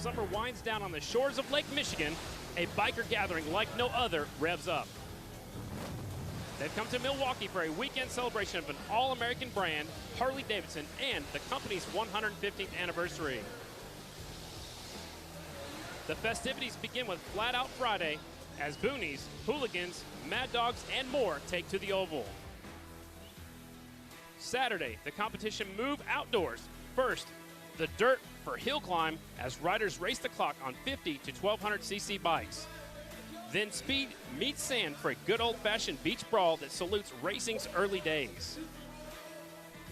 summer winds down on the shores of Lake Michigan, a biker gathering like no other revs up. They've come to Milwaukee for a weekend celebration of an all-American brand, Harley-Davidson, and the company's 115th anniversary. The festivities begin with Flat Out Friday as boonies, hooligans, mad dogs, and more take to the oval. Saturday, the competition move outdoors. First, the dirt for hill climb as riders race the clock on 50 to 1200cc bikes. Then speed meets sand for a good old-fashioned beach brawl that salutes racing's early days.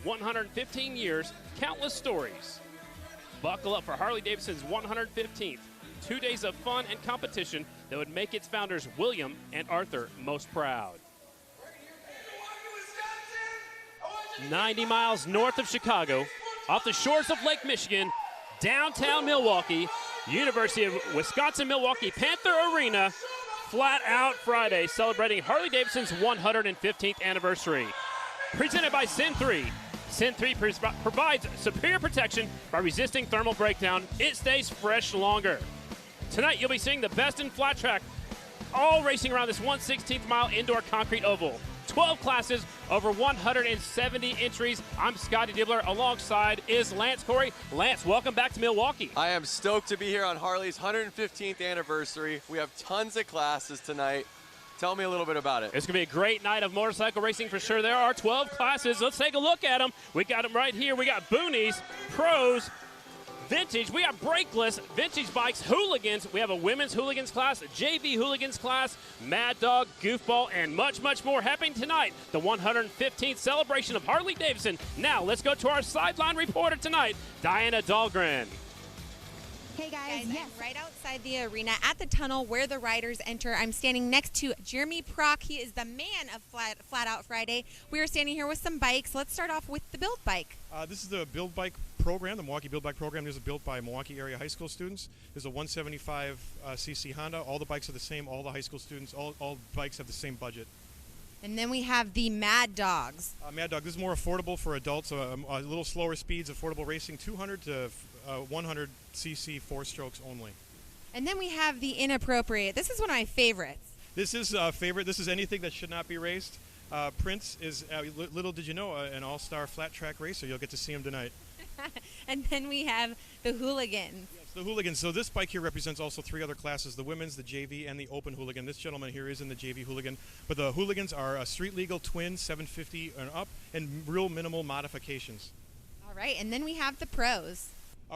115 years, countless stories. Buckle up for Harley-Davidson's 115th. 2 days of fun and competition that would make its founders, William and Arthur, most proud. 90 miles north of Chicago, off the shores of Lake Michigan, downtown Milwaukee, University of Wisconsin-Milwaukee Panther Arena, Flat Out Friday, celebrating Harley-Davidson's 115th anniversary. Presented by Sin 3. Sin 3 provides superior protection by resisting thermal breakdown. It stays fresh longer. Tonight, you'll be seeing the best in flat track, all racing around this 1/16th mile indoor concrete oval. 12 classes, over 170 entries. I'm Scotty Dibbler. Alongside is Lance Corey. Lance, welcome back to Milwaukee. I am stoked to be here on Harley's 115th anniversary. We have tons of classes tonight. Tell me a little bit about it. It's going to be a great night of motorcycle racing for sure. There are 12 classes. Let's take a look at them. We got them right here. We got boonies, pros, vintage. We got brakeless, vintage bikes, hooligans. We have a women's hooligans class, a JV hooligans class, Mad Dog, Goofball, and much, much more happening tonight. The 115th celebration of Harley-Davidson. Now, let's go to our sideline reporter tonight, Diana Dahlgren. Hey guys, yes. I'm right outside the arena at the tunnel where the riders enter. I'm standing next to Jeremy Prock. He is the man of Flat Out Friday. We are standing here with some bikes. Let's start off with the build bike. This is the build bike program, the Milwaukee build bike program. This is built by Milwaukee area high school students. There's a 175cc Honda. All the bikes are the same. All the high school students, all bikes have the same budget. And then we have the Mad Dogs. Mad Dog, this is more affordable for adults, a little slower speeds, affordable racing, 200 to 100cc, 4 strokes only. And then we have the Inappropriate. This is one of my favorites. This is a favorite. This is anything that should not be raced. Prince is, little did you know, an all-star flat track racer. You'll get to see him tonight. And then we have the Hooligans. Yes, the Hooligans. So this bike here represents also 3 other classes, the women's, the JV, and the open hooligan. This gentleman here is in the JV hooligan. But the Hooligans are a street legal twin, 750 and up, and real minimal modifications. All right, and then we have the Pros.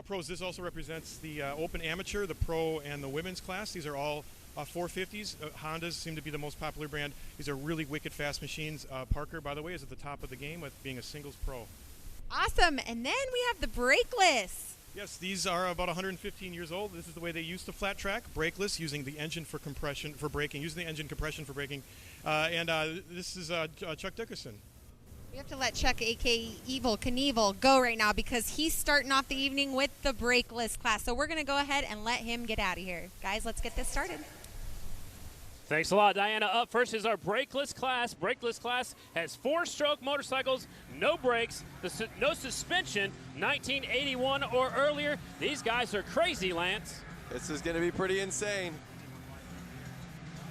Pros, this also represents the open amateur, the pro, and the women's class. These are all 450s. Hondas seem to be the most popular brand. These are really wicked fast machines. Parker, by the way, is at the top of the game with being a singles pro. Awesome, and then we have the Brakeless. Yes, these are about 115 years old. This is the way they used to flat track, brakeless, using the engine for compression for braking, using the engine compression for braking. This is Chuck Dickerson. We have to let Chuck, a.k.a. Evil Knievel, go right now because he's starting off the evening with the Brakeless class. So we're going to go ahead and let him get out of here. Guys, let's get this started. Thanks a lot, Diana. Up first is our brakeless class. Brakeless class has 4-stroke motorcycles, no brakes, no suspension, 1981 or earlier. These guys are crazy, Lance. This is going to be pretty insane.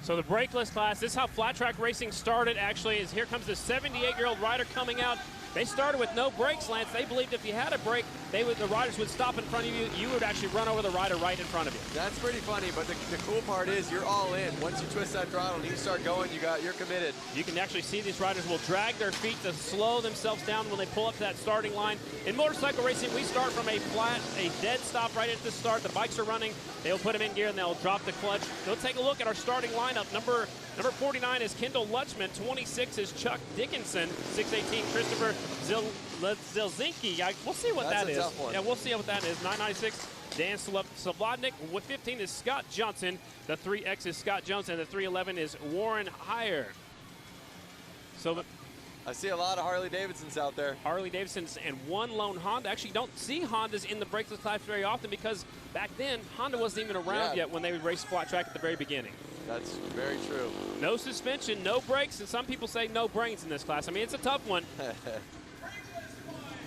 So the brakeless class, this is how flat track racing started actually, is here comes this 78-year-old rider coming out. They started with no brakes, Lance. They believed if you had a brake, the riders would stop in front of you. You would actually run over the rider right in front of you. That's pretty funny, but the cool part is you're all in. Once you twist that throttle and you start going, you're committed. You can actually see these riders will drag their feet to slow themselves down when they pull up to that starting line. In motorcycle racing, we start from a dead stop right at the start. The bikes are running. They'll put them in gear and they'll drop the clutch. So let's take a look at our starting lineup. Number 49 is Kendall Lutchman. 26 is Chuck Dickinson. 618 Christopher Zelzinski. We'll see what that is. That's a tough one. Yeah, we'll see what that is. 996 Dan Slobodnik. With 15 is Scott Johnson. The 3X is Scott Jones, and the 311 is Warren Heyer. So I see a lot of Harley-Davidsons out there. Harley-Davidsons and one lone Honda. Actually, don't see Hondas in the brakeless class very often because back then, Honda wasn't even around yet when they would race flat track at the very beginning. That's very true. No suspension, no brakes, and some people say no brains in this class. I mean, it's a tough one.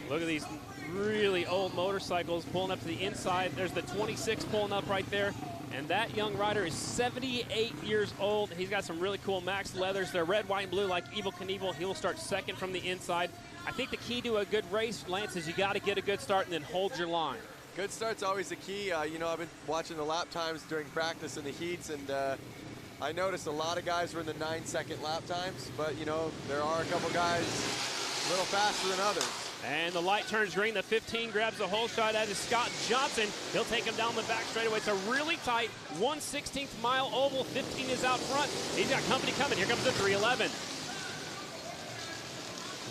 Look at these really old motorcycles pulling up to the inside. There's the 26 pulling up right there. And that young rider is 78 years old. He's got some really cool Max leathers. They're red, white, and blue like Evel Knievel. He will start second from the inside. I think the key to a good race, Lance, is you got to get a good start and then hold your line. Good start's always the key. You know, I've been watching the lap times during practice in the heats, and I noticed a lot of guys were in the 9-second lap times, but, you know, there are a couple guys a little faster than others. And the light turns green. The 15 grabs the whole shot. That is Scott Johnson. He'll take him down the back straightaway. It's a really tight 1/16 mile oval. 15 is out front. He's got company coming. Here comes the 311.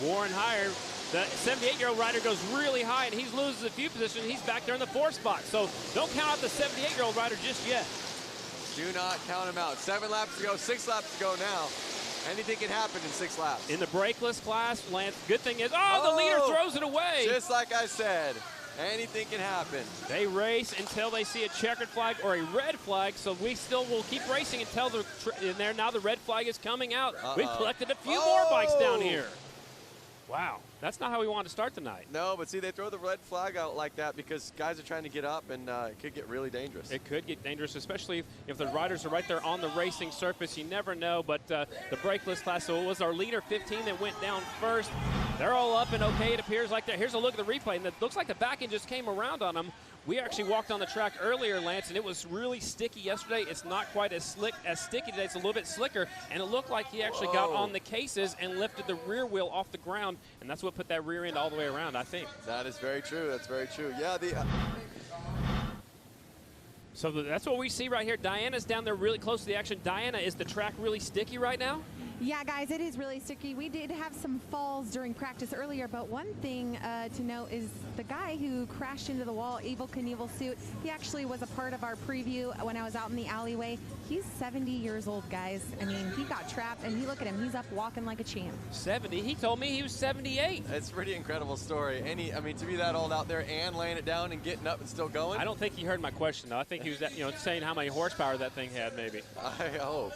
Warren Heyer, the 78-year-old rider, goes really high, and he loses a few positions. He's back there in the 4th spot. So don't count out the 78-year-old rider just yet. Do not count him out. 7 laps to go, 6 laps to go now. Anything can happen in 6 laps. In the brakeless class, Lance, good thing is, the leader throws it away. Just like I said, anything can happen. They race until they see a checkered flag or a red flag, so we still will keep racing until now the red flag is coming out. We've collected a few more bikes down here. Wow, that's not how we wanted to start the night. No, but see, they throw the red flag out like that because guys are trying to get up, and it could get really dangerous. It could get dangerous, especially if the riders are right there on the racing surface. You never know, but the brakeless class, so it was our leader 15 that went down first. They're all up and okay, it appears like that. Here's a look at the replay, and it looks like the back end just came around on them. We actually walked on the track earlier, Lance, and it was really sticky yesterday. It's not quite as sticky today. It's a little bit slicker, and it looked like he actually got on the cases and lifted the rear wheel off the ground, and that's what put that rear end all the way around, I think. That is very true. That's very true. Yeah, so that's what we see right here. Diana's down there really close to the action. Diana, is the track really sticky right now? Yeah, guys, it is really sticky. We did have some falls during practice earlier, but one thing to note is the guy who crashed into the wall, Evel Knievel suit, he actually was a part of our preview when I was out in the alleyway. He's 70 years old, guys. I mean, he got trapped, and look at him. He's up walking like a champ. 70? He told me he was 78. That's a pretty incredible story. I mean, to be that old out there and laying it down and getting up and still going. I don't think he heard my question, though. I think he was, saying how many horsepower that thing had, maybe. I hope.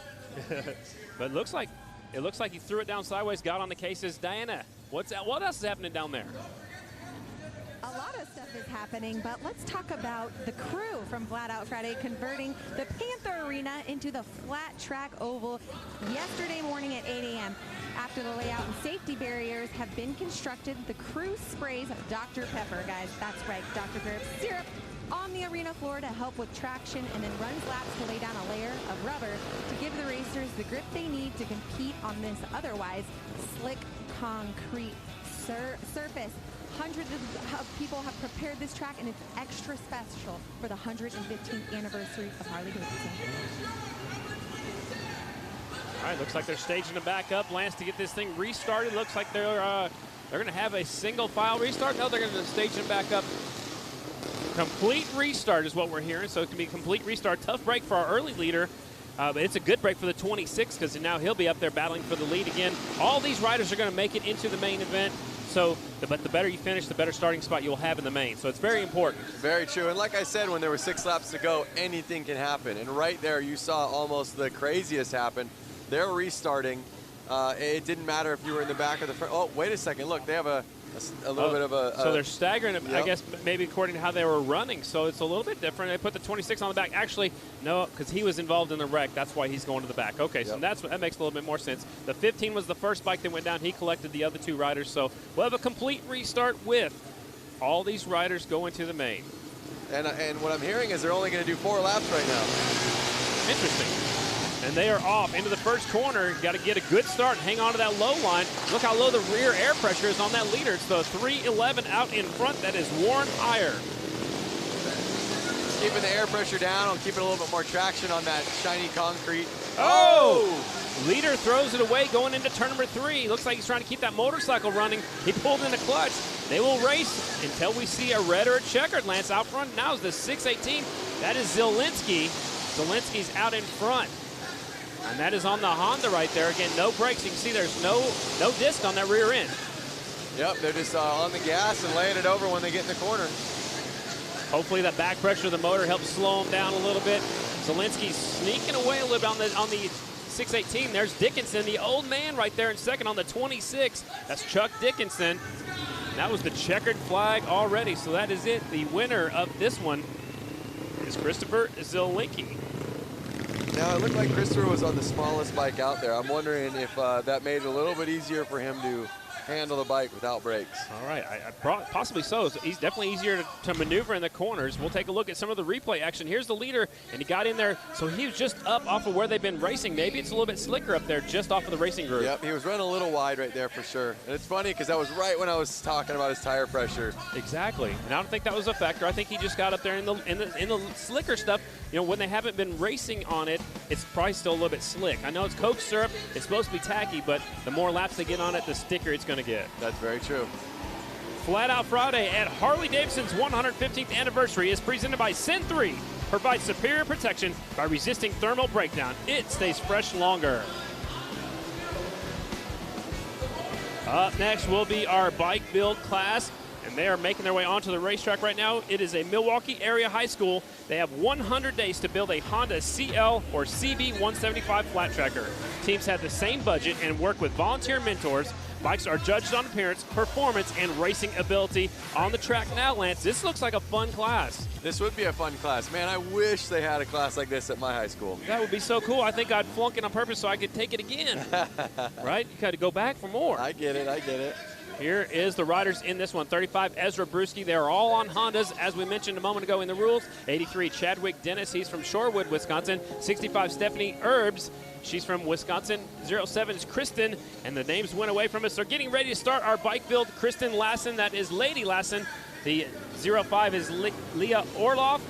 But it looks like he threw it down sideways, got on the cases. Diana, what else is happening down there? A lot of stuff is happening, but let's talk about the crew from Flat Out Friday converting the Panther Arena into the flat track oval yesterday morning at 8 a.m. After the layout and safety barriers have been constructed, the crew sprays Dr. Pepper, guys. That's right, Dr. Pepper syrup on the arena floor to help with traction, and then runs laps to lay down a layer of rubber to give the racers the grip they need to compete on this otherwise slick concrete surface. Hundreds of people have prepared this track, and it's extra special for the 115th anniversary of Harley-Davidson. All right, looks like they're staging to back up, Lance, to get this thing restarted. Looks like they're going to have a single file restart. No, they're going to stage them back up. Complete restart is what we're hearing, so it can be a complete restart. Tough break for our early leader, but it's a good break for the 26 because now he'll be up there battling for the lead again. All these riders are going to make it into the main event, but the better you finish, the better starting spot you'll have in the main. So it's very important. Very true, and like I said, when there were 6 laps to go, anything can happen. And right there, you saw almost the craziest happen. They're restarting. It didn't matter if you were in the back or the front. Oh, wait a second. Look, they have a little bit of a... So they're staggering, yep. I guess, maybe according to how they were running. So it's a little bit different. They put the 26 on the back. Actually, no, because he was involved in the wreck. That's why he's going to the back. Okay, so that makes a little bit more sense. The 15 was the first bike that went down. He collected the other 2 riders. So we'll have a complete restart with all these riders going to the main. And what I'm hearing is they're only going to do 4 laps right now. Interesting. And they are off into the first corner. Got to get a good start and hang on to that low line. Look how low the rear air pressure is on that leader. It's the 311 out in front. That is Warren Heyer. Keeping the air pressure down. I'll keep it a little bit more traction on that shiny concrete. Oh! Leader throws it away going into turn number 3. Looks like he's trying to keep that motorcycle running. He pulled in the clutch. They will race until we see a red or a checkered. Lance out front now is the 618. That is Zielinski. Zielinski's out in front. And that is on the Honda right there. Again, no brakes. You can see there's no disc on that rear end. Yep, they're just on the gas and laying it over when they get in the corner. Hopefully that back pressure of the motor helps slow them down a little bit. Zielinski's sneaking away a little bit on the 618. There's Dickinson, the old man right there in second on the 26. That's Chuck Dickinson. That was the checkered flag already, so that is it. The winner of this one is Christopher Zielinski. Now, it looked like Christopher was on the smallest bike out there. I'm wondering if that made it a little bit easier for him to handle the bike without brakes. All right, possibly so. He's definitely easier to maneuver in the corners. We'll take a look at some of the replay action. Here's the leader, and he got in there, so he was just up off of where they've been racing. Maybe it's a little bit slicker up there, just off of the racing group. Yep, he was running a little wide right there for sure. And it's funny because that was right when I was talking about his tire pressure. Exactly, and I don't think that was a factor. I think he just got up there in the slicker stuff. You know, when they haven't been racing on it, it's probably still a little bit slick. I know it's Coke syrup. It's supposed to be tacky, but the more laps they get on it, the stickier it's going to get. That's very true. Flat Out Friday at Harley-Davidson's 115th anniversary is presented by Sin 3. Provides superior protection by resisting thermal breakdown. It stays fresh longer. Up next will be our bike build class, and they are making their way onto the racetrack right now. It is a Milwaukee area high school. They have 100 days to build a Honda CL or CB 175 flat tracker. Teams have the same budget and work with volunteer mentors. Bikes are judged on appearance, performance, and racing ability. On the track now, Lance, this looks like a fun class. This would be a fun class. Man, I wish they had a class like this at my high school. That would be so cool. I think I'd flunk it on purpose so I could take it again. Right? You got to go back for more. I get it. I get it. Here is the riders in this one. 35, Ezra Brewski. They are all on Hondas, as we mentioned a moment ago in the rules. 83, Chadwick Dennis. He's from Shorewood, Wisconsin. 65, Stephanie Erbs. She's from Wisconsin. 07 is Kristen, and the names went away from us. They're getting ready to start our bike build. Kristen Lassen, that is Lady Lassen. The 05 is Leah Orloff.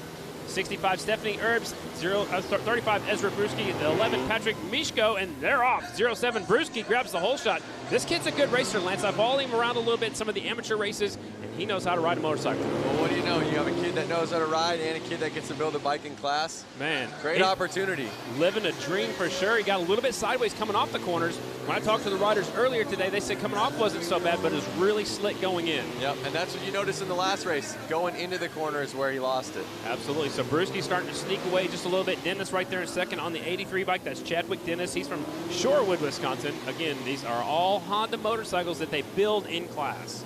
65, Stephanie Erbs. 35, Ezra Brewski. The 11, Patrick Mishko, and they're off. 07, Brewski grabs the whole shot. This kid's a good racer, Lance. I followed him around a little bit in some of the amateur races, and he knows how to ride a motorcycle. Well, what do you know? You have a kid that knows how to ride and a kid that gets to build a bike in class. Man. Great opportunity. Living a dream for sure. He got a little bit sideways coming off the corners. When I talked to the riders earlier today, they said coming off wasn't so bad, but it was really slick going in. Yep, and that's what you noticed in the last race. Going into the corner is where he lost it. Absolutely. So Brewski's starting to sneak away just a little bit. Dennis right there in second on the 83 bike. That's Chadwick Dennis. He's from Shorewood, Wisconsin. Again, these are all Honda motorcycles that they build in class.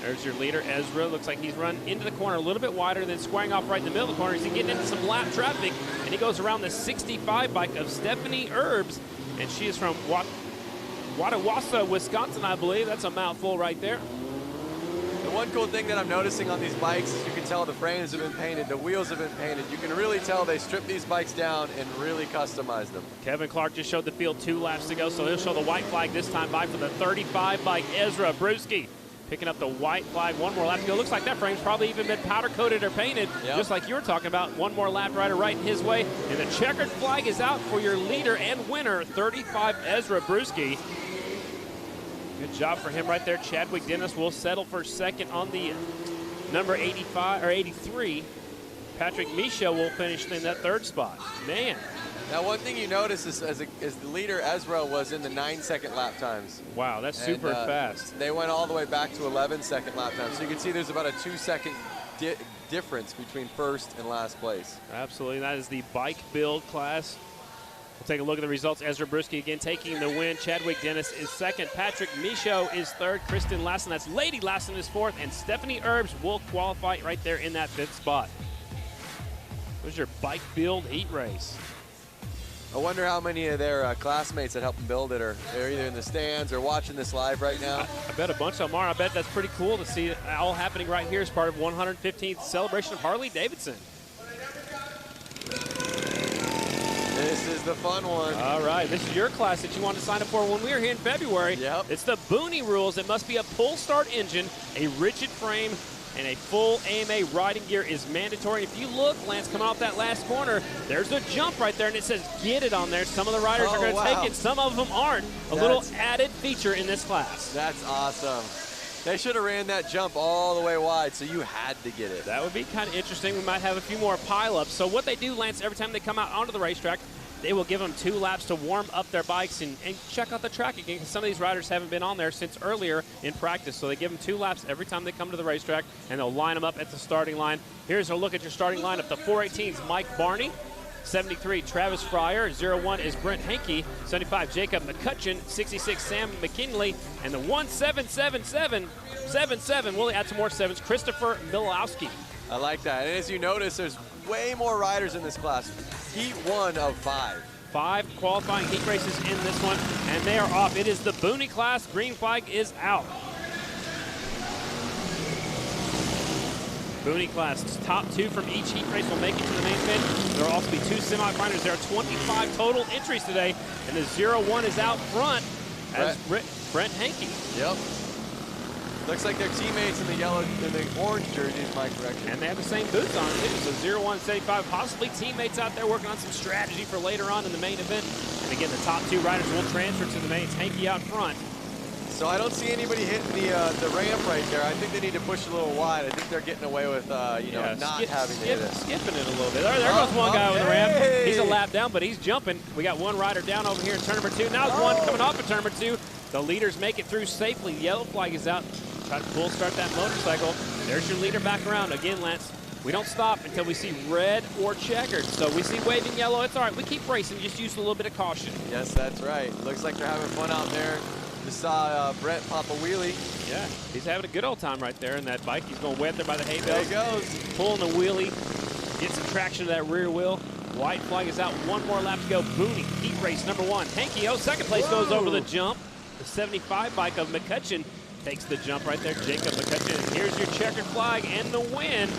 There's your leader, Ezra. Looks like he's run into the corner a little bit wider than squaring off right in the middle of the corner. He's getting into some lap traffic, and he goes around the 65 bike of Stephanie Erbs, and she is from Watawassa, Wisconsin, I believe. That's a mouthful right there. The one cool thing that I'm noticing on these bikes is you can tell the frames have been painted, the wheels have been painted. You can really tell they stripped these bikes down and really customized them. Kevin Clark just showed the field 2 laps to go, so he'll show the white flag this time by for the 35 bike, Ezra Brewski. Picking up the white flag, 1 more lap to go. Looks like that frame's probably even been powder coated or painted, just like you were talking about. 1 more lap rider right in his way. And the checkered flag is out for your leader and winner, 35 Ezra Brewski. Good job for him right there. Chadwick Dennis will settle for second on the number 85 or 83. Patrick Misha will finish in that 3rd spot. Man. Now, one thing you notice is the leader, Ezra, was in the 9-second lap times. Wow, that's super fast. They went all the way back to 11-second lap times. So you can see there's about a 2-second difference between first and last place. Absolutely. That is the bike build class. We'll take a look at the results. Ezra Brewski again taking the win. Chadwick Dennis is second. Patrick Michaud is third. Kristen Lassen, that's Lady Lassen, is fourth. And Stephanie Erbs will qualify right there in that 5th spot. There's your bike build heat race. I wonder how many of their classmates that helped them build it are they're either in the stands or watching this live right now. I bet a bunch of them are. I bet that's pretty cool to see it all happening right here as part of 115th celebration of Harley-Davidson. This is the fun one. All right, this is your class that you want to sign up for when we were here in February. Yep. It's the Booney rules. It must be a pull start engine, a rigid frame, and a full AMA riding gear is mandatory. If you look, Lance, coming off that last corner, there's a jump right there, and it says get it on there. Some of the riders are going to take it. Some of them aren't. A little added feature in this class. That's awesome. They should have ran that jump all the way wide, so you had to get it. That would be kind of interesting. We might have a few more pile-ups. So what they do, Lance, every time they come out onto the racetrack, they will give them 2 laps to warm up their bikes and check out the track again, because some of these riders haven't been on there since earlier in practice. So they give them 2 laps every time they come to the racetrack, and they'll line them up at the starting line. Here's a look at your starting lineup. The 418's Mike Barney. 73, Travis Fryer. 01 is Brent Hankey. 75, Jacob McCutcheon. 66, Sam McKinley. And the 1777, we'll add some more sevens, Christopher Milowski. I like that. And as you notice, there's way more riders in this class. Heat 1 of 5. 5 qualifying heat races in this one, and they are off. It is the Booney class. Green flag is out. Booney class, top 2 from each heat race will make it to the main event. There will also be 2 semifinals. There are 25 total entries today, and the 01 is out front as Brent Hankey. Yep. Looks like they're teammates in the yellow, in the orange jerseys, my correction. And they have the same boots on too. So 01, 75, possibly teammates out there working on some strategy for later on in the main event. And again, the top 2 riders will transfer to the mains. Hankey out front. So I don't see anybody hitting the ramp right there. I think they need to push a little wide. I think they're getting away with not having to hit it. Skipping it a little bit. There goes one guy with the ramp. He's a lap down, but he's jumping. We got one rider down over here in turn number 2. Now there's one coming off of turn number 2. The leaders make it through safely. The yellow flag is out. Try to full start that motorcycle. There's your leader back around. Again, Lance, we don't stop until we see red or checkered. So we see waving yellow. It's all right. We keep racing. Just use a little bit of caution. Yes, that's right. Looks like they're having fun out there. Just saw Brett pop a wheelie. Yeah, he's having a good old time right there in that bike. He's going way up there by the hay There bales. he goes. Pulling the wheelie. Get some traction to that rear wheel. White flag is out. One more lap to go. Booney, heat race number 1. Hankey, second place goes over the jump. The 75 bike of McCutcheon takes the jump right there. Jacob McCutcheon. And here's your checkered flag and the win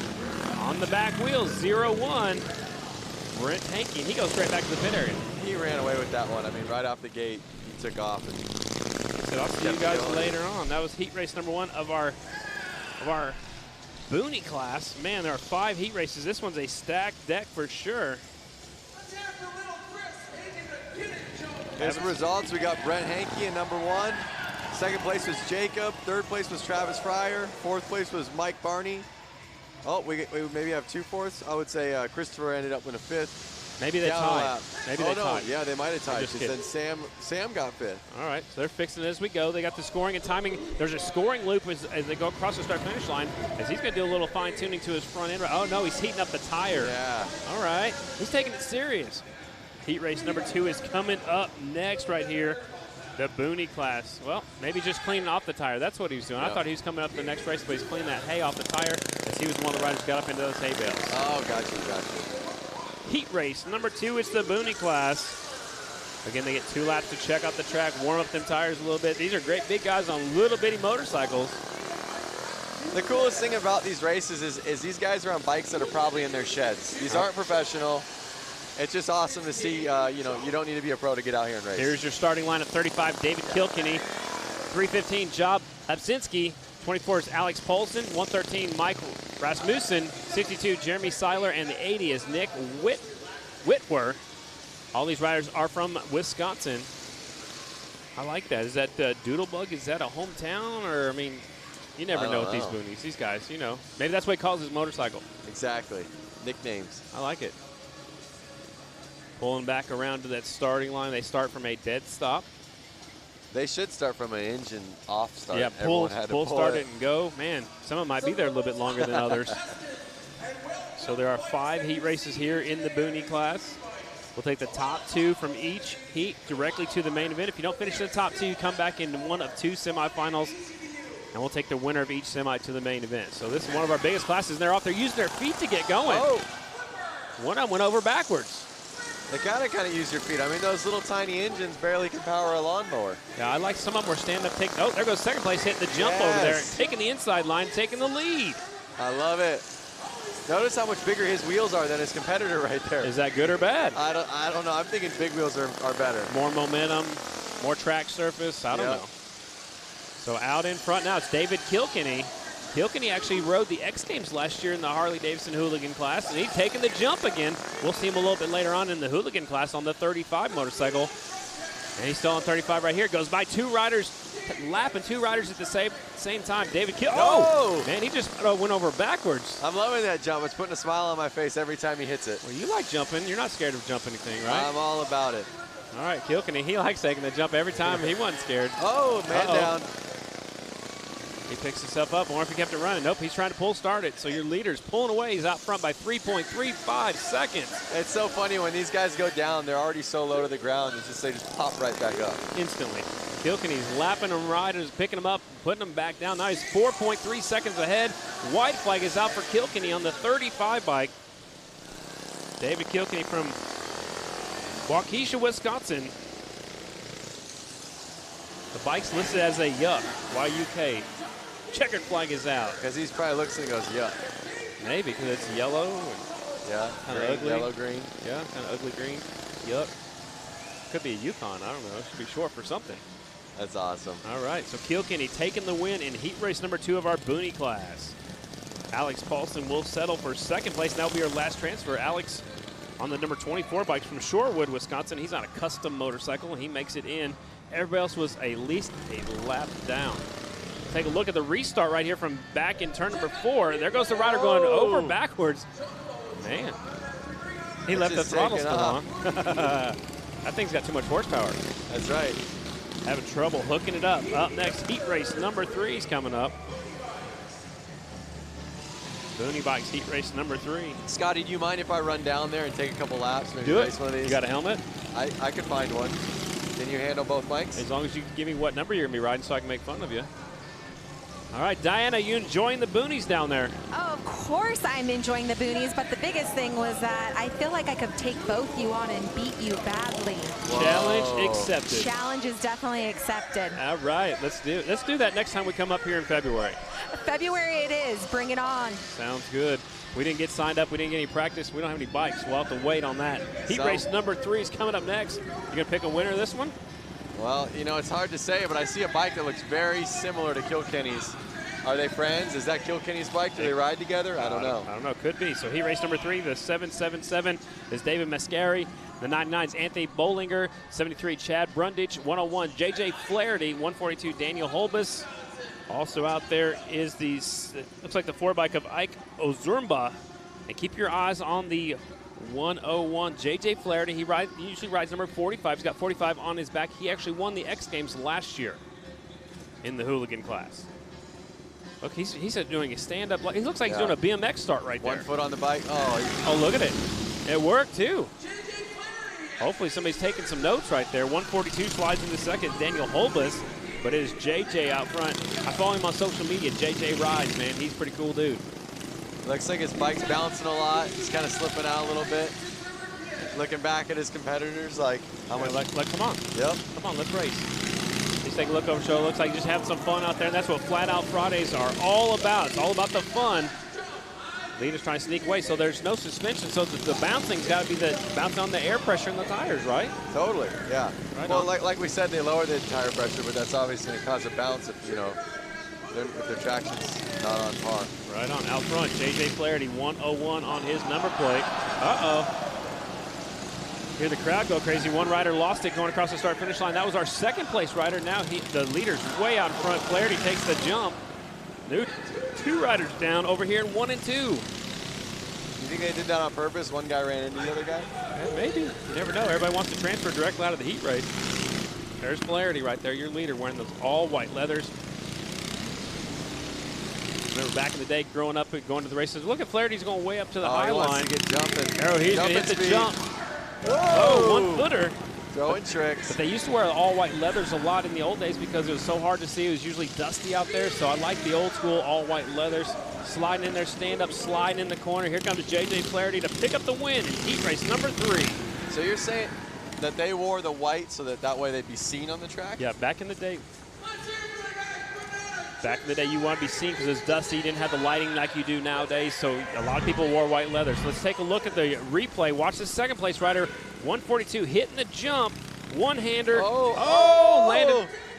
on the back wheel. 01. Brent Hankey. He goes straight back to the pit area. He ran away with that one. I mean, right off the gate, he took off. And so I'll see you guys later on. That was heat race number 1 of our Booney class. Man, there are 5 heat races. This one's a stacked deck for sure. Here's the results. We got Brent Hankey in number 1. Second place was Jacob. Third place was Travis Fryer. Fourth place was Mike Barney. Oh, we maybe have 2 fourths. I would say Christopher ended up in a 5th. Maybe they tied. Maybe they tied. Yeah, they might have tied. Because then Sam got 5th. All right, so they're fixing it as we go. They got the scoring and timing. There's a scoring loop as they go across the start-finish line, as he's going to do a little fine-tuning to his front end. Oh, no, he's heating up the tire. Yeah. All right, he's taking it serious. Heat race number 2 is coming up next right here. The Booney class. Well, maybe just cleaning off the tire. That's what he was doing. Yeah. I thought he was coming up the next race, but he's cleaning that hay off the tire as he was one of the riders who got up into those hay bales. Oh, gotcha. Heat race number 2, it's the Booney class. Again, they get 2 laps to check out the track, warm up them tires a little bit. These are great big guys on little bitty motorcycles. The coolest thing about these races is these guys are on bikes that are probably in their sheds. These aren't professional. It's just awesome to see, you don't need to be a pro to get out here and race. Here's your starting line at 35, David Kilkenny. 315, Job Absinski. 24 is Alex Polson. 113, Mike Rasmussen. 62, Jeremy Seiler. And the 80 is Nick Whitwer. All these riders are from Wisconsin. I like that. Is that Doodlebug? Is that a hometown? Or, I mean, you never know with these boonies. These guys, maybe that's what he calls his motorcycle. Exactly. Nicknames. I like it. Pulling back around to that starting line. They start from a dead stop. They should start from an engine off start. Yeah, pull start it and go. Man, some of them might be there a little bit longer than others. So there are 5 heat races here in the Booney class. We'll take the top 2 from each heat directly to the main event. If you don't finish the top 2, you come back in one of 2 semifinals, and we'll take the winner of each semi to the main event. So this is one of our biggest classes, and they're off there using their feet to get going. Oh. One of them went over backwards. They kind of use your feet. I mean, those little tiny engines barely can power a lawnmower. Yeah, I like some of them were stand-up. Oh, there goes second place, hitting the jump over there, taking the inside line, taking the lead. I love it. Notice how much bigger his wheels are than his competitor right there. Is that good or bad? I don't know. I'm thinking big wheels are better. More momentum, more track surface. I don't know. So out in front now, it's David Kilkenny. Kilkenny actually rode the X Games last year in the Harley-Davidson Hooligan class, and he's taking the jump again. We'll see him a little bit later on in the Hooligan class on the 35 motorcycle. And he's still on 35 right here. Goes by 2 riders, lapping 2 riders at the same time. David Kilkenny. Oh, man, he just went over backwards. I'm loving that jump. It's putting a smile on my face every time he hits it. Well, you like jumping. You're not scared of jumping anything, right? I'm all about it. All right, Kilkenny, he likes taking the jump every time. He wasn't scared. Oh, man down. He picks himself up. More if he kept it running. Nope, he's trying to pull start it. So your leader's pulling away. He's out front by 3.35 seconds. It's so funny when these guys go down, they're already so low to the ground. It's just they just pop right back up. Instantly. Kilkenny's lapping them right and picking them up, putting them back down. Now he's 4.3 seconds ahead. White flag is out for Kilkenny on the 35 bike. David Kilkenny from Waukesha, Wisconsin. The bike's listed as a Yuck, Y-U-K. Checkered flag is out. Because he probably looks and goes, yuck. Maybe because it's yellow. And yeah, kind of ugly. Yellow, green. Yeah, kind of ugly green. Yuck. Could be a Yukon. I don't know. It should be short for something. That's awesome. All right, so Kilkenny taking the win in heat race number 2 of our Boonie class. Alex Paulson will settle for second place. That will be our last transfer. Alex on the number 24 bike from Shorewood, Wisconsin. He's on a custom motorcycle, and he makes it in. Everybody else was at least a lap down. Take a look at the restart right here from back in turn number 4. There goes the rider going over backwards. Man, he left the throttle still on. That thing's got too much horsepower. That's right. Having trouble hooking it up. Up next, heat race number 3 is coming up. Boonie Bikes heat race number 3. Scotty, do you mind if I run down there and take a couple laps? Maybe Do it. race one of these? You got a helmet? I could find one. Can you handle both bikes? As long as you can give me what number you're going to be riding so I can make fun of you. All right, Diana, you enjoying the boonies down there? Oh, of course I'm enjoying the boonies, but the biggest thing was that I feel like I could take both you on and beat you badly. Whoa. Challenge accepted. Challenge is definitely accepted. All right, let's do that next time we come up here in February. February it is. Bring it on. Sounds good. We didn't get signed up. We didn't get any practice. We don't have any bikes. We'll have to wait on that. Heat race number 3 is coming up next. You going to pick a winner of this one? Well, you know, it's hard to say, but I see a bike that looks very similar to Kilkenny's. Are they friends? Is that Kilkenny's bike? Do they ride together? I don't know. I don't know. Could be. So heat race number 3, the 777 is David Mascari. The 99 is Anthony Bollinger. 73, Chad Brundage. 101, JJ Flaherty. 142, Daniel Holbus. Also out there is the, looks like the 4 bike of Ike Ozurmba. And keep your eyes on the 101, JJ Flaherty. He usually rides number 45. He's got 45 on his back. He actually won the X Games last year in the hooligan class. Look, he's doing a stand-up. He looks like he's doing a BMX start right there. 1 foot on the bike. Oh, look at it. It worked, too. Hopefully somebody's taking some notes right there. 142 slides into second, Daniel Holbus. But it is JJ out front. I follow him on social media, JJ Rides, man. He's a pretty cool dude. looks like his bike's bouncing a lot. He's kind of slipping out a little bit. Looking back at his competitors, like, how much? Come on. Yep. Come on, let's race. Let's take a look over the show. Looks like just having some fun out there, and that's what Flat Out Fridays are all about. It's all about the fun. Leader's trying to sneak away, so there's no suspension, so the bouncing's got to be the bounce on the air pressure in the tires, right? Totally, yeah. Right well, on. like we said, they lower the tire pressure, but that's obviously going to cause a bounce if, you know, if their traction's not on par. Right on. Out front, J.J. Flaherty, 101 on his number plate. Uh-oh. Hear the crowd go crazy. One rider lost it going across the start-finish line. That was our second place rider. Now the leader's way out in front. Flaherty takes the jump. Two riders down over here in 1 and 2. You think they did that on purpose? One guy ran into the other guy? Yeah, maybe. You never know. Everybody wants to transfer directly out of the heat race. There's Flaherty right there, your leader, wearing those all-white leathers. Remember back in the day, growing up and going to the races. Look at Flaherty. He's going way up to the high line. He wants to get jumping. Arrow, he's going to hit the speed. jump. Whoa. Oh, 1 footer. Throwing tricks. But they used to wear all-white leathers a lot in the old days because it was so hard to see. It was usually dusty out there, so I like the old-school all-white leathers. Sliding in there, stand-up, sliding in the corner. Here comes J.J. Flaherty to pick up the win in heat race number 3. So you're saying that they wore the white so that way they'd be seen on the track? Yeah, back in the day, you want to be seen because it's dusty. You didn't have the lighting like you do nowadays, so a lot of people wore white leather. So let's take a look at the replay. Watch the second place rider, 142, hitting the jump. One-hander.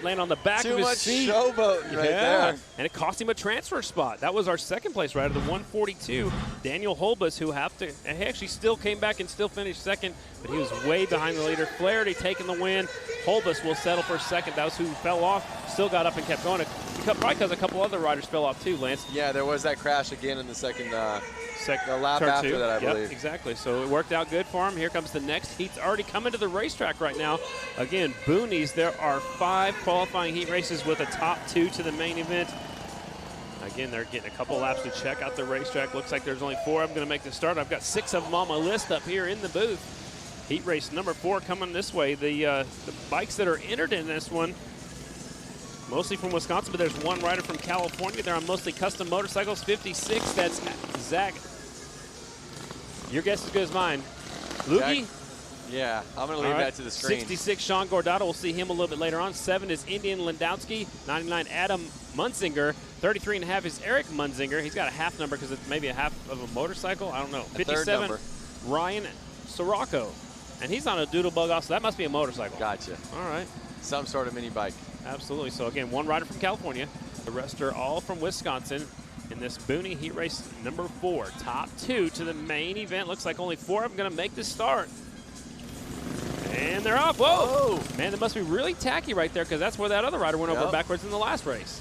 Landed on the back of his seat. Too much showboating right there. And it cost him a transfer spot. That was our second place rider, the 142, Daniel Holbus, who he actually still came back and still finished second, but he was way behind the leader. Flaherty taking the win. Holbus will settle for second. That was who fell off, still got up and kept going. Probably because a couple other riders fell off too, Lance. Yeah, there was that crash again in the second the lap turn after 2. that, I believe. Yep, exactly. So it worked out good for him. Here comes the next heat. Already coming to the racetrack right now. Again, Boonies, there are 5 qualifying heat races with a top 2 to the main event. Again, they're getting a couple laps to check out the racetrack. Looks like there's only 4 of them going to make the start. I've got 6 of them on my list up here in the booth. Heat race number 4 coming this way. The bikes that are entered in this one, mostly from Wisconsin, but there's one rider from California. They're on mostly custom motorcycles. 56, that's Zach. Your guess is as good as mine. Loogie? Yeah, I'm going to leave that to the screen. 66, Sean Gordado. We'll see him a little bit later on. 7 is Indian Lendowski. 99, Adam Munzinger. 33.5 is Eric Munzinger. He's got a half number because it's maybe a half of a motorcycle. I don't know. 57, Ryan Sirocco. And he's on a Doodlebug also. That must be a motorcycle. Gotcha. All right. Some sort of mini bike. Absolutely. So, again, one rider from California. The rest are all from Wisconsin in this Booney Heat Race number 4. Top 2 to the main event. Looks like only 4 of them going to make the start. And they're off. Whoa! Man, that must be really tacky right there because that's where that other rider went over backwards in the last race.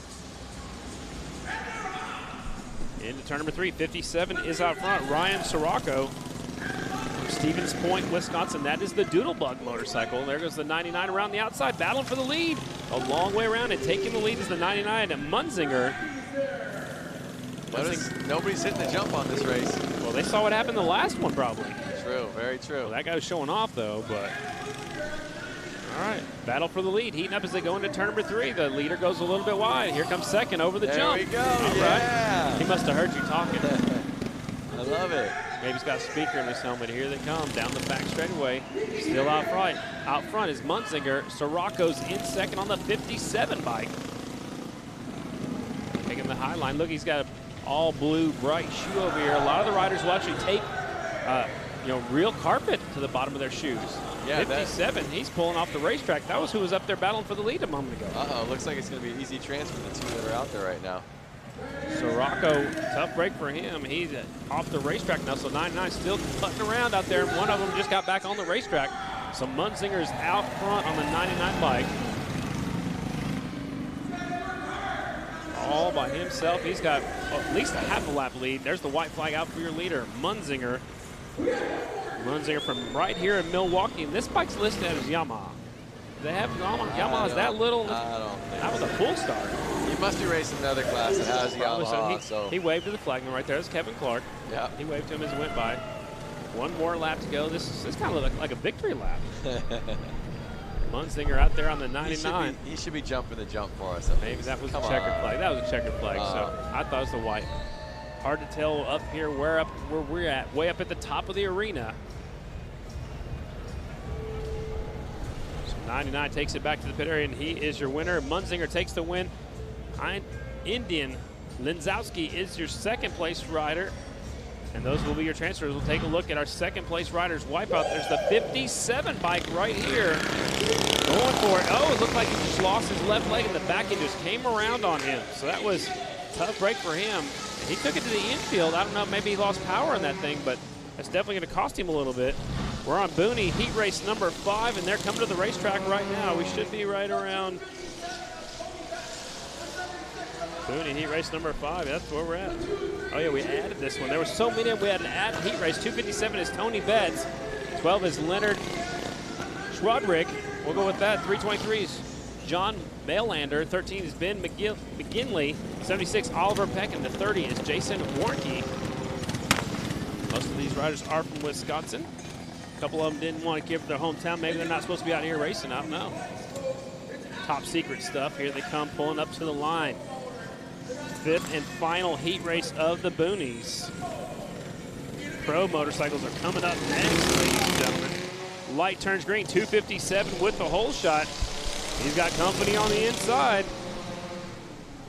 Into turn number 3. 57 is out front. Ryan Sirocco from Stevens Point, Wisconsin. That is the Doodlebug motorcycle. There goes the 99 around the outside, battling for the lead. A long way around, and taking the lead is the 99 and Munzinger. Nobody's hitting the jump on this race. Well, they saw what happened the last one, probably. True, very true. Well, that guy was showing off, though, but... All right, battle for the lead. Heating up as they go into turn number 3. The leader goes a little bit wide. Here comes second over the jump. There we go, All right. He must have heard you talking. I love it. Maybe he's got a speaker in his helmet. Here they come down the back straightaway. Still out front. Out front is Munzinger. Sirocco's in second on the 57 bike. Taking the high line. Look, he's got an all blue bright shoe over here. A lot of the riders will actually take real carpet to the bottom of their shoes. Yeah, 57, he's pulling off the racetrack. That was who was up there battling for the lead a moment ago. Uh-oh, looks like it's going to be an easy transfer, the 2 that are out there right now. Sirocco, tough break for him. He's off the racetrack now, so 99 still putting around out there. One of them just got back on the racetrack. So Munzinger's out front on the 99 bike. All by himself. He's got at least a half a lap lead. There's the white flag out for your leader, Munzinger. Munzinger from right here in Milwaukee. And this bike's listed as Yamaha. They have Yamaha. Is that little? I don't think that was a full start. He must be racing another class that has Yamaha. He waved to the flagman right there. That's Kevin Clark. Yeah. He waved to him as it went by. One more lap to go. This kind of like a victory lap. Munzinger out there on the 99. He should be jumping the jump for us. Maybe that was a checkered flag. That was a checkered flag. So I thought it was the white. Hard to tell up here where we're at. Way up at the top of the arena. So 99 takes it back to the pit area, and he is your winner. Munzinger takes the win. Indian Lenzowski is your second place rider. And those will be your transfers. We'll take a look at our second place riders wipeout. There's the 57 bike right here. Going for it. Oh, it looked like he just lost his left leg in the back. It just came around on him. So that was a tough break for him. He took it to the infield. I don't know, maybe he lost power on that thing, but that's definitely going to cost him a little bit. We're on Booney Heat Race number 5, and they're coming to the racetrack right now. We should be right around Booney Heat Race number 5. That's where we're at. Oh, yeah, we added this one. There were so many. We had an added Heat Race. 257 is Tony Betts. 12 is Leonard Schwadrick. We'll go with that. 323 is John Mailander. 13 is Ben McGinley. 76, Oliver Peck. And the 30 is Jason Warnke. Most of these riders are from Wisconsin. A couple of them didn't want to give their hometown. Maybe they're not supposed to be out here racing. I don't know. Top secret stuff. Here they come pulling up to the line. 5th and final heat race of the Boonies. Pro motorcycles are coming up next, ladies and gentlemen. Light turns green, 257 with the hole shot. He's got company on the inside.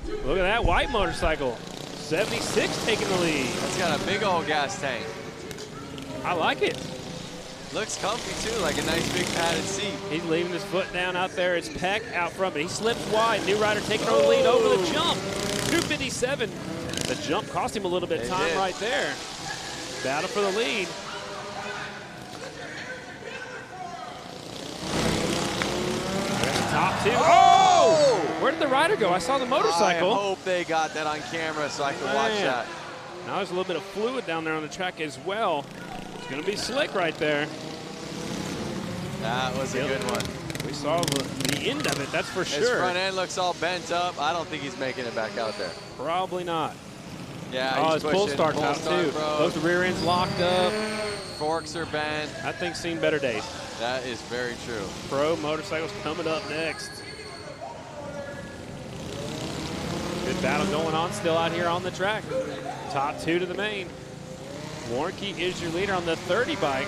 Look at that white motorcycle. 76 taking the lead. It's got a big old gas tank. I like it. Looks comfy too, like a nice big padded seat. He's leaving his foot down out there. It's Peck out front, but he slips wide. New rider taking over the lead over the jump. 257. The jump cost him a little bit of time right there. Battle for the lead. Top 2. Oh! Where did the rider go? I saw the motorcycle. I hope they got that on camera so I can watch that. Now there's a little bit of fluid down there on the track as well. It's going to be slick right there. That was a good one. We saw the end of it, that's for His sure. front end looks all bent up. I don't think he's making it back out there. Probably not. Yeah, Oh, he's his pull pushing. start's Pull out start, too. bro. Both the rear ends locked up. Forks are bent. That thing's seen better days. That is very true. Pro motorcycles coming up next. Good battle going on still out here on the track. Top 2 to the main. Warnke is your leader on the 30 bike.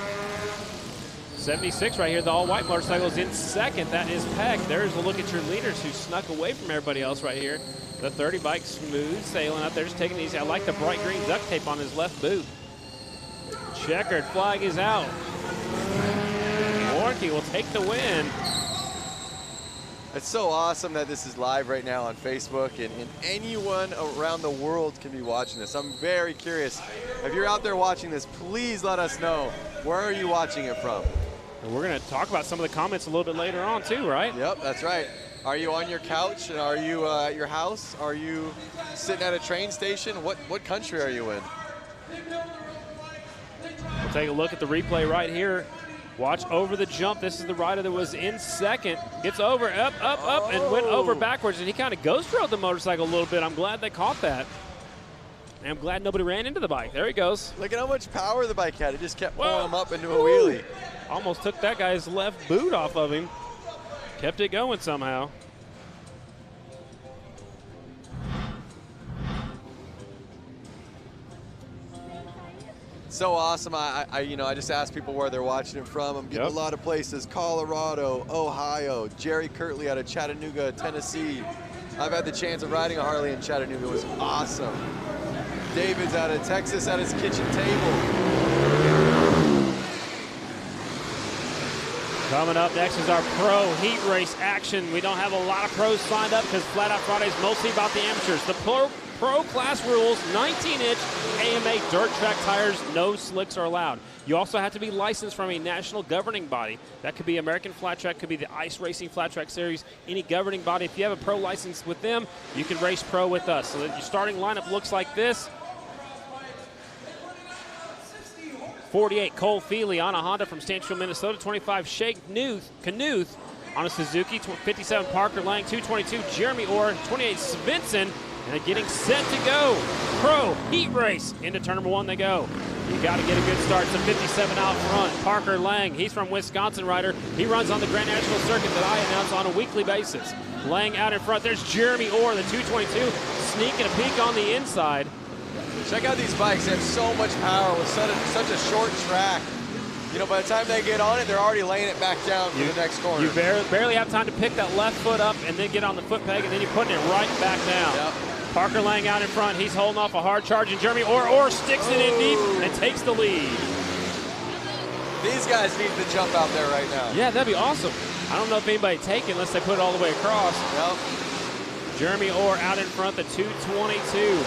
76 right here, the all-white motorcycle is in second. That is Peck. There's a look at your leaders who snuck away from everybody else right here. The 30 bike smooth sailing out there, just taking it easy. I like the bright green duct tape on his left boot. Checkered flag is out. Warnke will take the win. It's so awesome that this is live right now on Facebook, and anyone around the world can be watching this. I'm very curious. If you're out there watching this, please let us know. Where are you watching it from? And we're going to talk about some of the comments a little bit later on too, right? Yep, that's right. Are you on your couch, and are you at your house? Are you sitting at a train station? What country are you in? We'll take a look at the replay right here. Watch over the jump. This is the rider that was in second. Gets over, up, and went over backwards. And he kind of ghost rode the motorcycle a little bit. I'm glad they caught that. And I'm glad nobody ran into the bike. There he goes. Look at how much power the bike had. It just kept Whoa. pulling him up into a wheelie. Almost took that guy's left boot off of him. Kept it going somehow. So awesome. I just asked people where they're watching it from. I'm getting a lot of places: Colorado, Ohio, Jerry Kirtley out of Chattanooga, Tennessee. I've had the chance of riding a Harley in Chattanooga. It was awesome. David's out of Texas at his kitchen table. Coming up next is our pro heat race action. We don't have a lot of pros signed up because Flat Out Friday is mostly about the amateurs. The pro class rules: 19-inch AMA dirt track tires, no slicks are allowed. You also have to be licensed from a national governing body. That could be American Flat Track, could be the Ice Racing Flat Track Series, any governing body. If you have a pro license with them, you can race pro with us. So your starting lineup looks like this. 48, Cole Feely on a Honda from Stanfield, Minnesota. 25, Shake Knuth on a Suzuki. 57, Parker Lang. 222, Jeremy Orr. 28, Svensson. And they're getting set to go. Pro heat race. Into turn number 1 they go. You got to get a good start. So 57 out front. Parker Lang, he's from Wisconsin rider. He runs on the Grand National Circuit that I announce on a weekly basis. Lang out in front. There's Jeremy Orr, the 222, sneaking a peek on the inside. Check out these bikes. They have so much power with such a short track. You know, by the time they get on it, they're already laying it back down to the next corner. You barely have time to pick that left foot up and then get on the foot peg, and then you're putting it right back down. Yep. Parker Lang out in front. He's holding off a hard charge, and Jeremy Orr sticks it in deep and takes the lead. These guys need to jump out there right now. Yeah, that'd be awesome. I don't know if anybody take it unless they put it all the way across. Yep. Jeremy Orr out in front, the 222.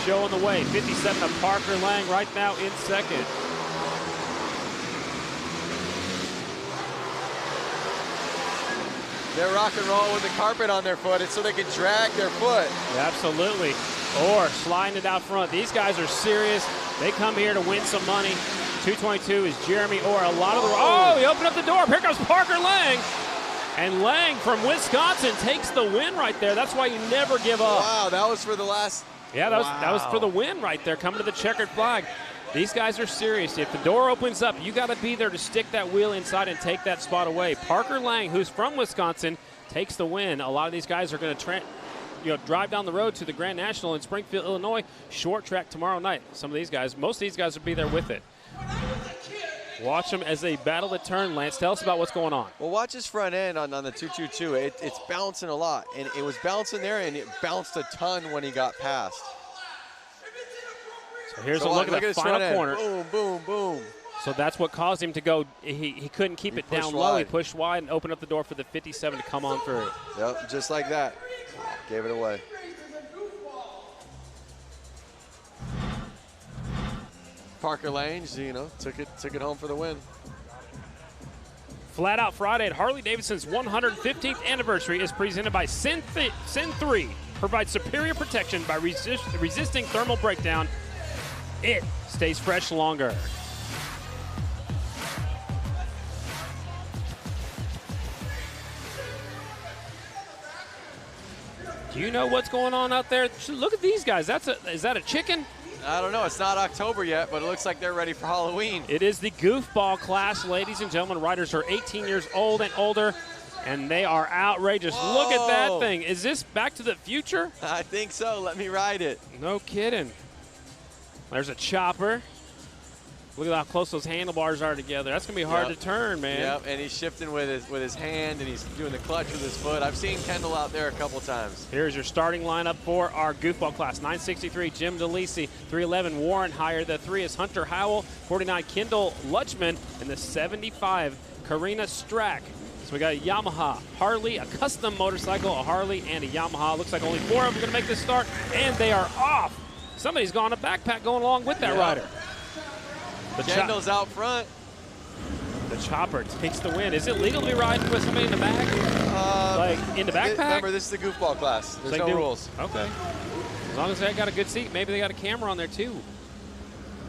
Showing the way. 57 of Parker Lang right now in second. They're rock and roll with the carpet on their foot. It's so they can drag their foot. Yeah, absolutely. Orr sliding it out front. These guys are serious. They come here to win some money. 222 is Jeremy Orr. A lot of the... Oh, he opened up the door. Here comes Parker Lang. And Lang from Wisconsin takes the win right there. That's why you never give up. Wow, that was for the last... Yeah, that was for the win right there, coming to the checkered flag. These guys are serious. If the door opens up, you got to be there to stick that wheel inside and take that spot away. Parker Lang, who's from Wisconsin, takes the win. A lot of these guys are going to drive down the road to the Grand National in Springfield, Illinois. Short track tomorrow night. Some of these guys, most of these guys will be there with it. Watch them as they battle the turn. Lance, tell us about what's going on. Well, watch his front end on the 222. It's bouncing a lot, and it was bouncing there, and it bounced a ton when he got past. So here's a look at the final corner. Boom, boom, boom. So that's what caused him to go. He couldn't keep it down low. He pushed wide and opened up the door for the 57 to come on through. Yep, just like that. Gave it away. Parker Lang, took it home for the win. Flat Out Friday at Harley-Davidson's 115th anniversary is presented by Sin 3. Provides superior protection by resisting thermal breakdown. It stays fresh longer. Do you know what's going on out there? Look at these guys. Is that a chicken? I don't know. It's not October yet, but it looks like they're ready for Halloween. It is the goofball class, ladies and gentlemen. Riders are 18 years old and older, and they are outrageous. Whoa. Look at that thing. Is this Back to the Future? I think so. Let me ride it. No kidding. There's a chopper. Look at how close those handlebars are together. That's going to be hard to turn, man. Yep, and he's shifting with his hand, and he's doing the clutch with his foot. I've seen Kendall out there a couple times. Here's your starting lineup for our goofball class. 963, Jim DeLisi. 311, Warren Heyer. The 3 is Hunter Howell. 49, Kendall Lutchman. And the 75, Karina Strack. So we got a Yamaha, Harley, a custom motorcycle, a Harley, and a Yamaha. Looks like only 4 of them are going to make this start, and they are off. Somebody's gone a backpack going along with that rider. The Kendall's out front. The chopper takes the win. Is it legal to be riding with somebody in the back? Like in the backpack? Remember, this is the goofball class. There's no rules. Okay. As long as they got a good seat, maybe they got a camera on there too.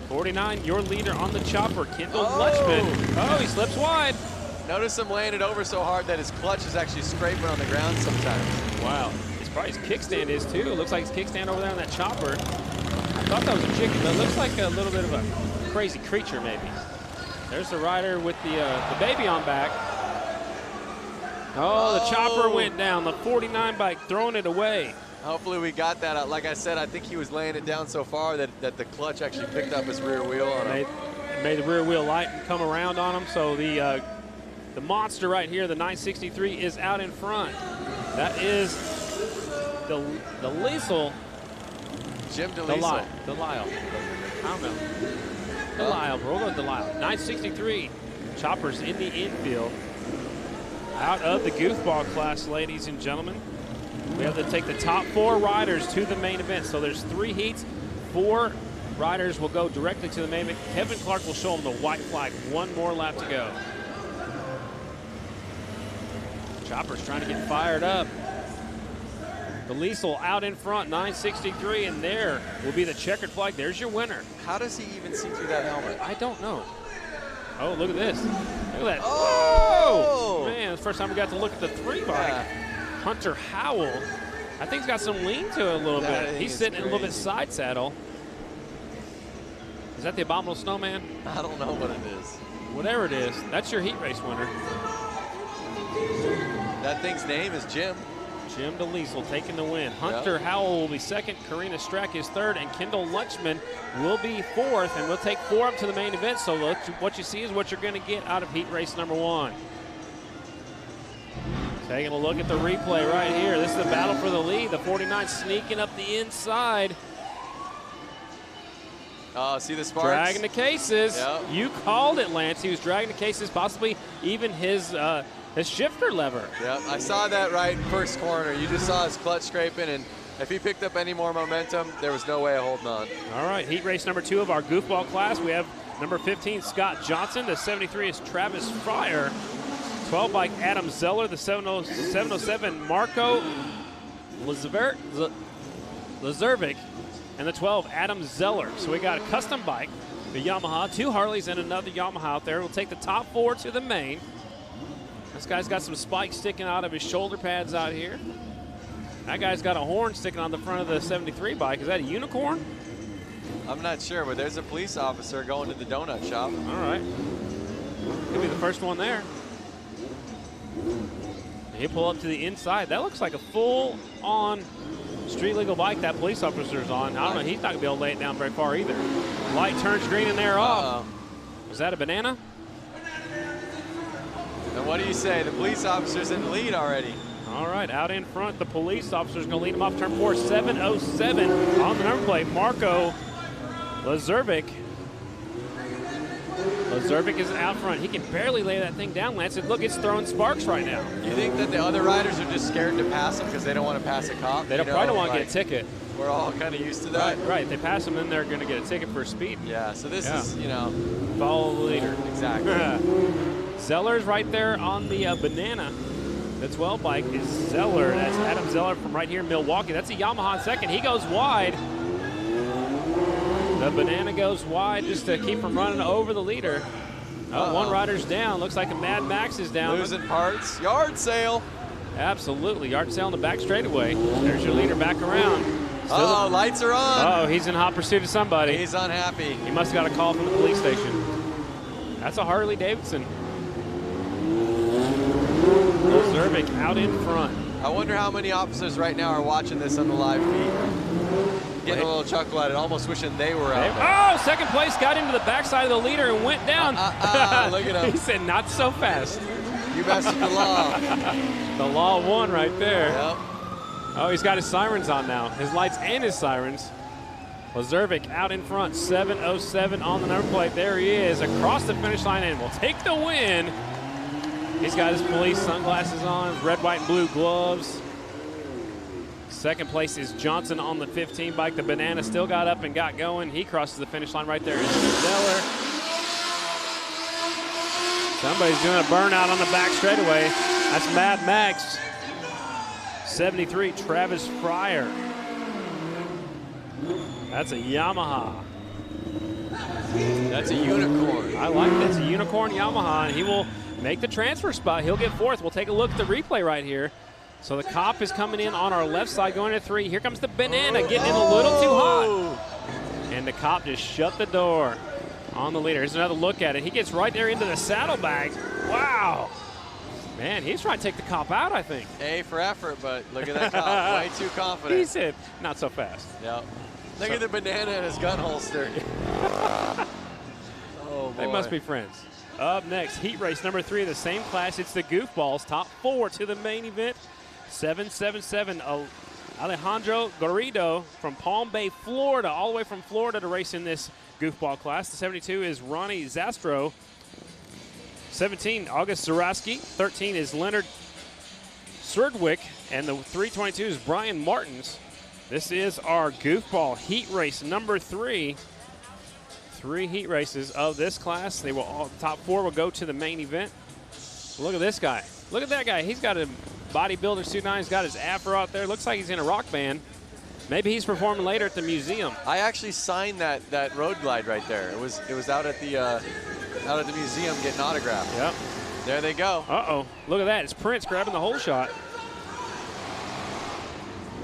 49, your leader on the chopper, Kendall Lutchman. Oh, he slips wide. Notice him laying it over so hard that his clutch is actually scraping on the ground sometimes. Wow. It's probably his kickstand is too. It looks like his kickstand over there on that chopper. I thought that was a chicken, but it looks like a little bit of a crazy creature maybe. There's the rider with the baby on back. Oh, the chopper went down. The 49 bike throwing it away. Hopefully we got that. Like I said, I think he was laying it down so far that the clutch actually picked up his rear wheel on him. Made the rear wheel light and come around on him. So the monster right here, the 963, is out in front. That is the Liesel. Jim DeLisle. Delisle. I don't know. Delisle, bro. We'll go Delisle. 963. Choppers in the infield. Out of the goofball class, ladies and gentlemen. We have to take the top 4 riders to the main event. So there's 3 heats. 4 riders will go directly to the main event. Kevin Clark will show them the white flag. 1 more lap to go. Chopper's trying to get fired up. The Liesel out in front, 963, and there will be the checkered flag. There's your winner. How does he even see through that helmet? I don't know. Oh, look at this. Look at that. Oh! Whoa! Man, it's the first time we got to look at the 3 bike. Hunter Howell. I think he's got some lean to it a little bit. He's sitting in a little bit side saddle. Is that the Abominable Snowman? I don't know what it is. Whatever it is, that's your heat race winner. That thing's name is Jim. Jim DeLisle taking the win. Hunter Howell will be second. Karina Strack is third. And Kendall Lutchman will be fourth. And we'll take 4 up to the main event. So what you see is what you're going to get out of heat race number 1. Taking a look at the replay right here. This is the battle for the lead. The 49 sneaking up the inside. See the sparks? Dragging the cases. Yep. You called it, Lance. He was dragging the cases, possibly even his shifter lever. Yep, I saw that right in first corner. You just saw his clutch scraping, and if he picked up any more momentum, there was no way of holding on. All right, heat race number 2 of our goofball class. We have number 15, Scott Johnson. The 73 is Travis Fryer. 12 bike, Adam Zeller. The 707, Marco Lazervik. And the 12, Adam Zeller. So we got a custom bike, the Yamaha, 2 Harleys, and another Yamaha out there. We'll take the top 4 to the main. This guy's got some spikes sticking out of his shoulder pads out here. That guy's got a horn sticking on the front of the 73 bike. Is that a unicorn? I'm not sure, but there's a police officer going to the donut shop. All right. He'll be the first one there. He'll pull up to the inside. That looks like a full-on street legal bike that police officer's on. I don't know. He's not going to be able to lay it down very far either. Light turns green and they're off. Was that a banana? And what do you say? The police officer's in the lead already. All right, out in front, the police officer's going to lead him off turn 4. 707 on the number plate. Marco Lazervik. Lazervik is out front. He can barely lay that thing down, Lance. And look, it's throwing sparks right now. You think that the other riders are just scared to pass him because they don't want to pass a cop? They probably don't want to get a ticket. We're all kind of used to that. Right. They pass them, then they're going to get a ticket for speed. Yeah, so this is, follow the leader. Exactly. Zeller's right there on the banana. The 12 bike is Zeller. That's Adam Zeller from right here in Milwaukee. That's a Yamaha in second. He goes wide. The banana goes wide just to keep from running over the leader. Oh, one rider's down. Looks like a Mad Max is down. Losing parts. Yard sale. Absolutely. Yard sale in the back straightaway. There's your leader back around. Oh, lights are on. Oh, he's in hot pursuit of somebody. He's unhappy. He must have got a call from the police station. That's a Harley-Davidson. Zervik out in front. I wonder how many officers right now are watching this on the live feed. Getting a little chuckle at it, almost wishing they were out there. Oh, second place got into the backside of the leader and went down. Look at him. He said, not so fast. You bested the law. The law won right there. Yep. Oh, he's got his sirens on now. His lights and his sirens. Lazervik out in front, 7:07 on the number plate. There he is, across the finish line and will take the win. He's got his police sunglasses on, his red, white, and blue gloves. Second place is Johnson on the 15 bike. The Banana still got up and got going. He crosses the finish line right there. Stellar. Somebody's doing a burnout on the back straightaway. That's Mad Max. 73, Travis Fryer. That's a Yamaha. That's a unicorn. I like that. It's a unicorn Yamaha, and he will make the transfer spot. He'll get fourth. We'll take a look at the replay right here. So the Cop is coming in on our left side, going to 3. Here comes the Banana, getting in a little too hot. And the Cop just shut the door on the leader. Here's another look at it. He gets right there into the saddlebag. Wow. Man, he's trying to take the Cop out, I think. A for effort, but look at that Cop. Way too confident. He said, not so fast. Yep. Look at the Banana in his gun holster. Oh, boy. They must be friends. Up next, heat race number 3 of the same class. It's the Goofballs, top 4 to the main event. 777 Alejandro Garrido from Palm Bay, Florida, all the way from Florida to race in this goofball class. The 72 is Ronnie Zastro. 17, August Zaraski. 13 is Leonard Serdwick. And the 322 is Brian Martins. This is our goofball heat race number 3. 3 heat races of this class. They will all, the top 4 will go to the main event. Look at this guy. Look at that guy. He's got a bodybuilder suit on. He's got his afro out there. Looks like he's in a rock band. Maybe he's performing later at the museum. I actually signed that road glide right there. It was out at the museum getting autographed. Yep. There they go. Uh-oh. Look at that. It's Prince grabbing the whole shot.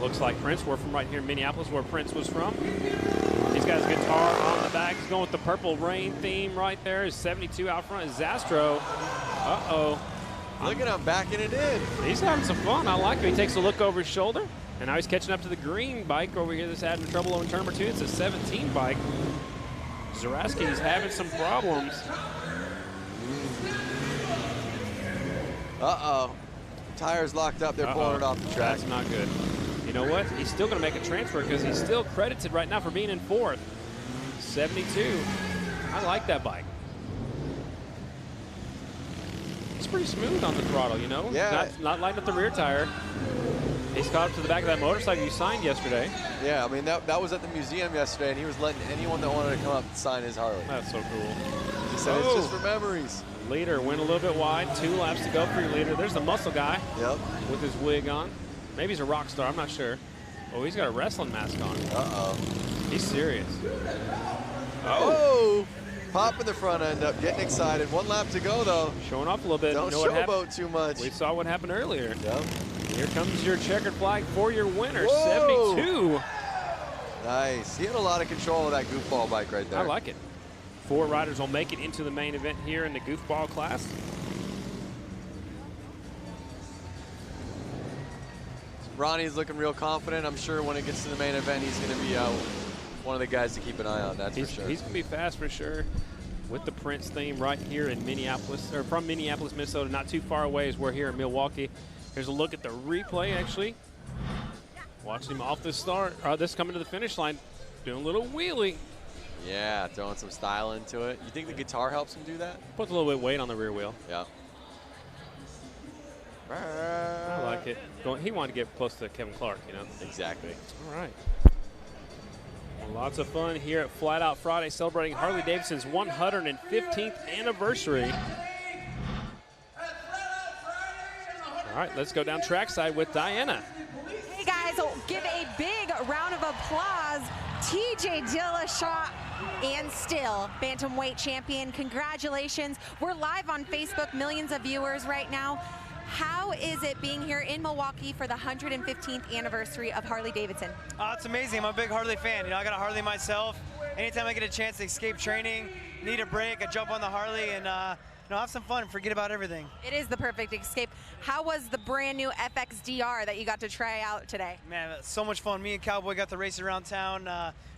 Looks like Prince. We're from right here in Minneapolis, where Prince was from. He's got his guitar on the back. He's going with the Purple Rain theme right there. His 72 out front is Zastro. Uh-oh. Look at him backing it in. He's having some fun. I like him. He takes a look over his shoulder. And now he's catching up to the green bike over here that's having trouble on turn number 2. It's a 17 bike. Zaraski's having some problems. Uh-oh. Tires locked up. They're pulling it off the track. That's not good. You know what? He's still going to make a transfer because he's still credited right now for being in 4th. 72. I like that bike. It's pretty smooth on the throttle, you know? Yeah. Not lighting up the rear tire. He's caught up to the back of that motorcycle you signed yesterday. Yeah, I mean, that was at the museum yesterday, and he was letting anyone that wanted to come up and sign his Harley. That's so cool. He said it's just for memories. Leader went a little bit wide. 2 laps to go for your leader. There's the muscle guy. Yep. With his wig on. Maybe he's a rock star. I'm not sure. Oh, he's got a wrestling mask on. Uh-oh. He's serious. Oh! Popping the front end up, getting excited. 1 lap to go, though. Showing off a little bit. Don't you know showboat too much. We saw what happened earlier. Yep. Here comes your checkered flag for your winner, Whoa. 72. Nice. He had a lot of control of that goofball bike right there. I like it. 4 riders will make it into the main event here in the goofball class. Ronnie's looking real confident. I'm sure when it gets to the main event, he's going to be one of the guys to keep an eye on. That's for sure. He's going to be fast for sure. With the Prince theme right here in Minneapolis, or from Minneapolis, Minnesota, not too far away as we're here in Milwaukee. Here's a look at the replay, actually. Watching him off the start, this coming to the finish line, doing a little wheelie. Yeah, throwing some style into it. You think the guitar helps him do that? Puts a little bit of weight on the rear wheel. Yeah. I like it. He wanted to get close to Kevin Clark, you know. Exactly. All right. Well, lots of fun here at Flat Out Friday, celebrating Harley-Davidson's 115th anniversary. All right, let's go down trackside with Diana. Hey guys, give a big round of applause. TJ Dillashaw and still bantamweight champion. Congratulations. We're live on Facebook, millions of viewers right now. How is it being here in Milwaukee for the 115th anniversary of Harley-Davidson? It's amazing. I'm a big Harley fan. You know, I got a Harley myself. Anytime I get a chance to escape training, need a break, I jump on the Harley and you know, have some fun and forget about everything. It is the perfect escape. How was the brand new FXDR that you got to try out today? Man, so much fun. Me and Cowboy got to race it around town,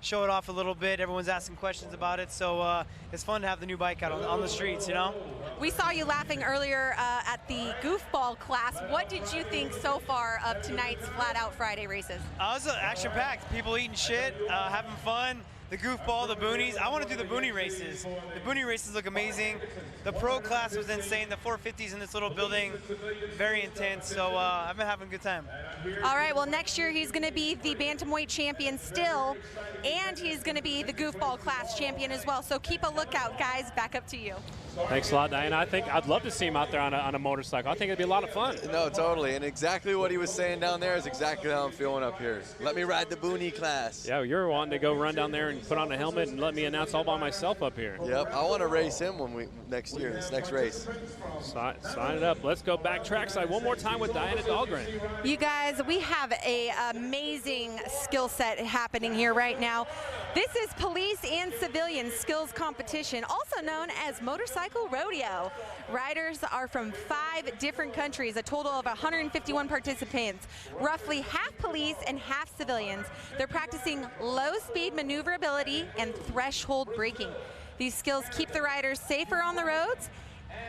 show it off a little bit. Everyone's asking questions about it, so it's fun to have the new bike out on the streets, you know? We saw you laughing earlier at the goofball class. What did you think so far of tonight's Flat Out Friday races? It was action-packed. People eating shit, having fun. The goofball, the boonies. I want to do the boonie races. The boonie races look amazing. The pro class was insane. The 450s in this little building, very intense. So I've been having a good time. All right, well, next year he's going to be the bantamweight champion still, and he's going to be the goofball class champion as well. So keep a lookout, guys. Back up to you. Thanks a lot, Diana. I think I'd love to see him out there on a motorcycle. I think it'd be a lot of fun. No, totally. And exactly what he was saying down there is exactly how I'm feeling up here. Let me ride the boonie class. Yeah, you're wanting to go run down there and put on a helmet and let me announce all by myself up here. Yep, I want to race him next year, this next race. Sign it up. Let's go back trackside one more time with Diana Dahlgren. You guys, we have an amazing skill set happening here right now. This is police and civilian skills competition, also known as motorcycle rodeo. Riders are from 5 different countries, a total of 151 participants, roughly half police and half civilians. They're practicing low-speed maneuverability and threshold braking. These skills keep the riders safer on the roads,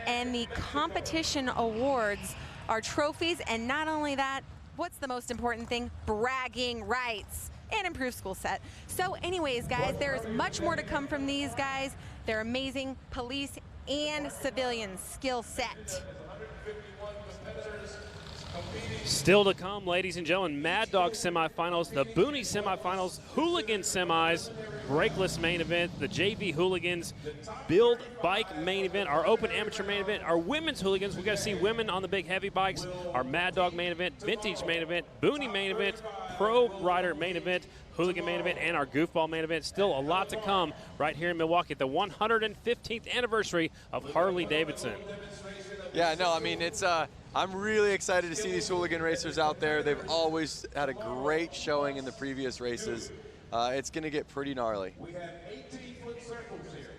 and the competition awards are trophies, and not only that, what's the most important thing? Bragging rights and improved school set. So anyways, guys, there's much more to come from these guys. They're amazing police and civilian skill set. Still to come, ladies and gentlemen, Mad Dog semifinals, the Boonie semifinals, Hooligan semis, Brakeless main event, the JV Hooligans Build Bike main event, our Open Amateur main event, our Women's Hooligans. We got to see women on the big heavy bikes, our Mad Dog main event, Vintage main event, Boonie main event, Pro Rider main event, Hooligan main event, and our Goofball main event. Still a lot to come right here in Milwaukee at the 115th anniversary of Harley-Davidson. Yeah, no, I mean, it's I'm really excited to see these hooligan racers out there. They've always had a great showing in the previous races. It's going to get pretty gnarly. We have 18-foot circles here.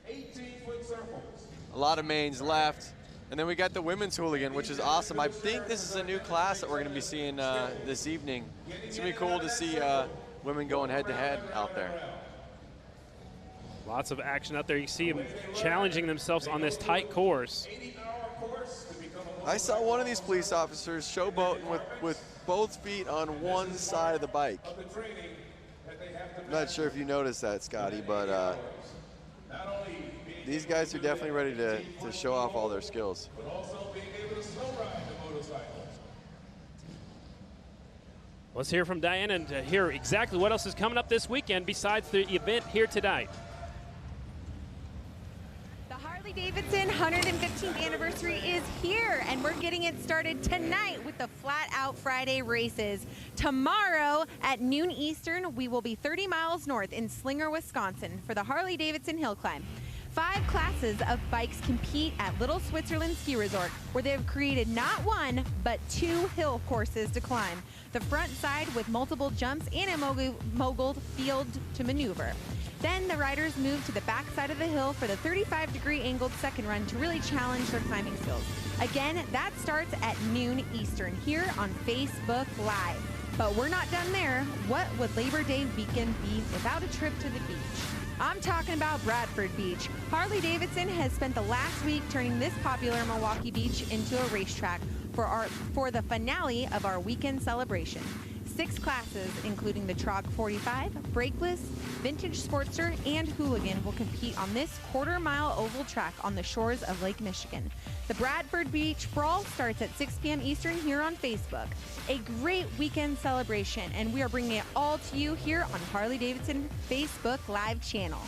18-foot circles. A lot of mains left. And then we got the women's hooligan, which is awesome. I think this is a new class that we're going to be seeing this evening. It's going to be cool to see women going head-to-head out there. Lots of action out there. You see them challenging themselves on this tight course. I saw one of these police officers showboating with both feet on one side of the bike. I'm not sure if you noticed that, Scotty, but these guys are definitely ready to show off all their skills. Let's hear from Diana and hear exactly what else is coming up this weekend besides the event here tonight. The Harley-Davidson 115th anniversary is here, and we're getting it started tonight with the Flat Out Friday races. Tomorrow at noon Eastern, we will be 30 miles north in Slinger, Wisconsin for the Harley-Davidson Hill Climb. 5 classes of bikes compete at Little Switzerland Ski Resort, where they've created not one, but 2 hill courses to climb. The front side with multiple jumps and a mogul field to maneuver. Then the riders move to the back side of the hill for the 35-degree angled second run to really challenge their climbing skills. Again, that starts at noon Eastern here on Facebook Live. But we're not done there. What would Labor Day weekend be without a trip to the beach? I'm talking about Bradford Beach. Harley-Davidson has spent the last week turning this popular Milwaukee beach into a racetrack for the finale of our weekend celebration. 6 classes, including the Trog 45, Brakeless, Vintage Sportster, and Hooligan, will compete on this quarter-mile oval track on the shores of Lake Michigan. The Bradford Beach Brawl starts at 6 p.m. Eastern here on Facebook. A great weekend celebration, and we are bringing it all to you here on Harley-Davidson Facebook Live channel.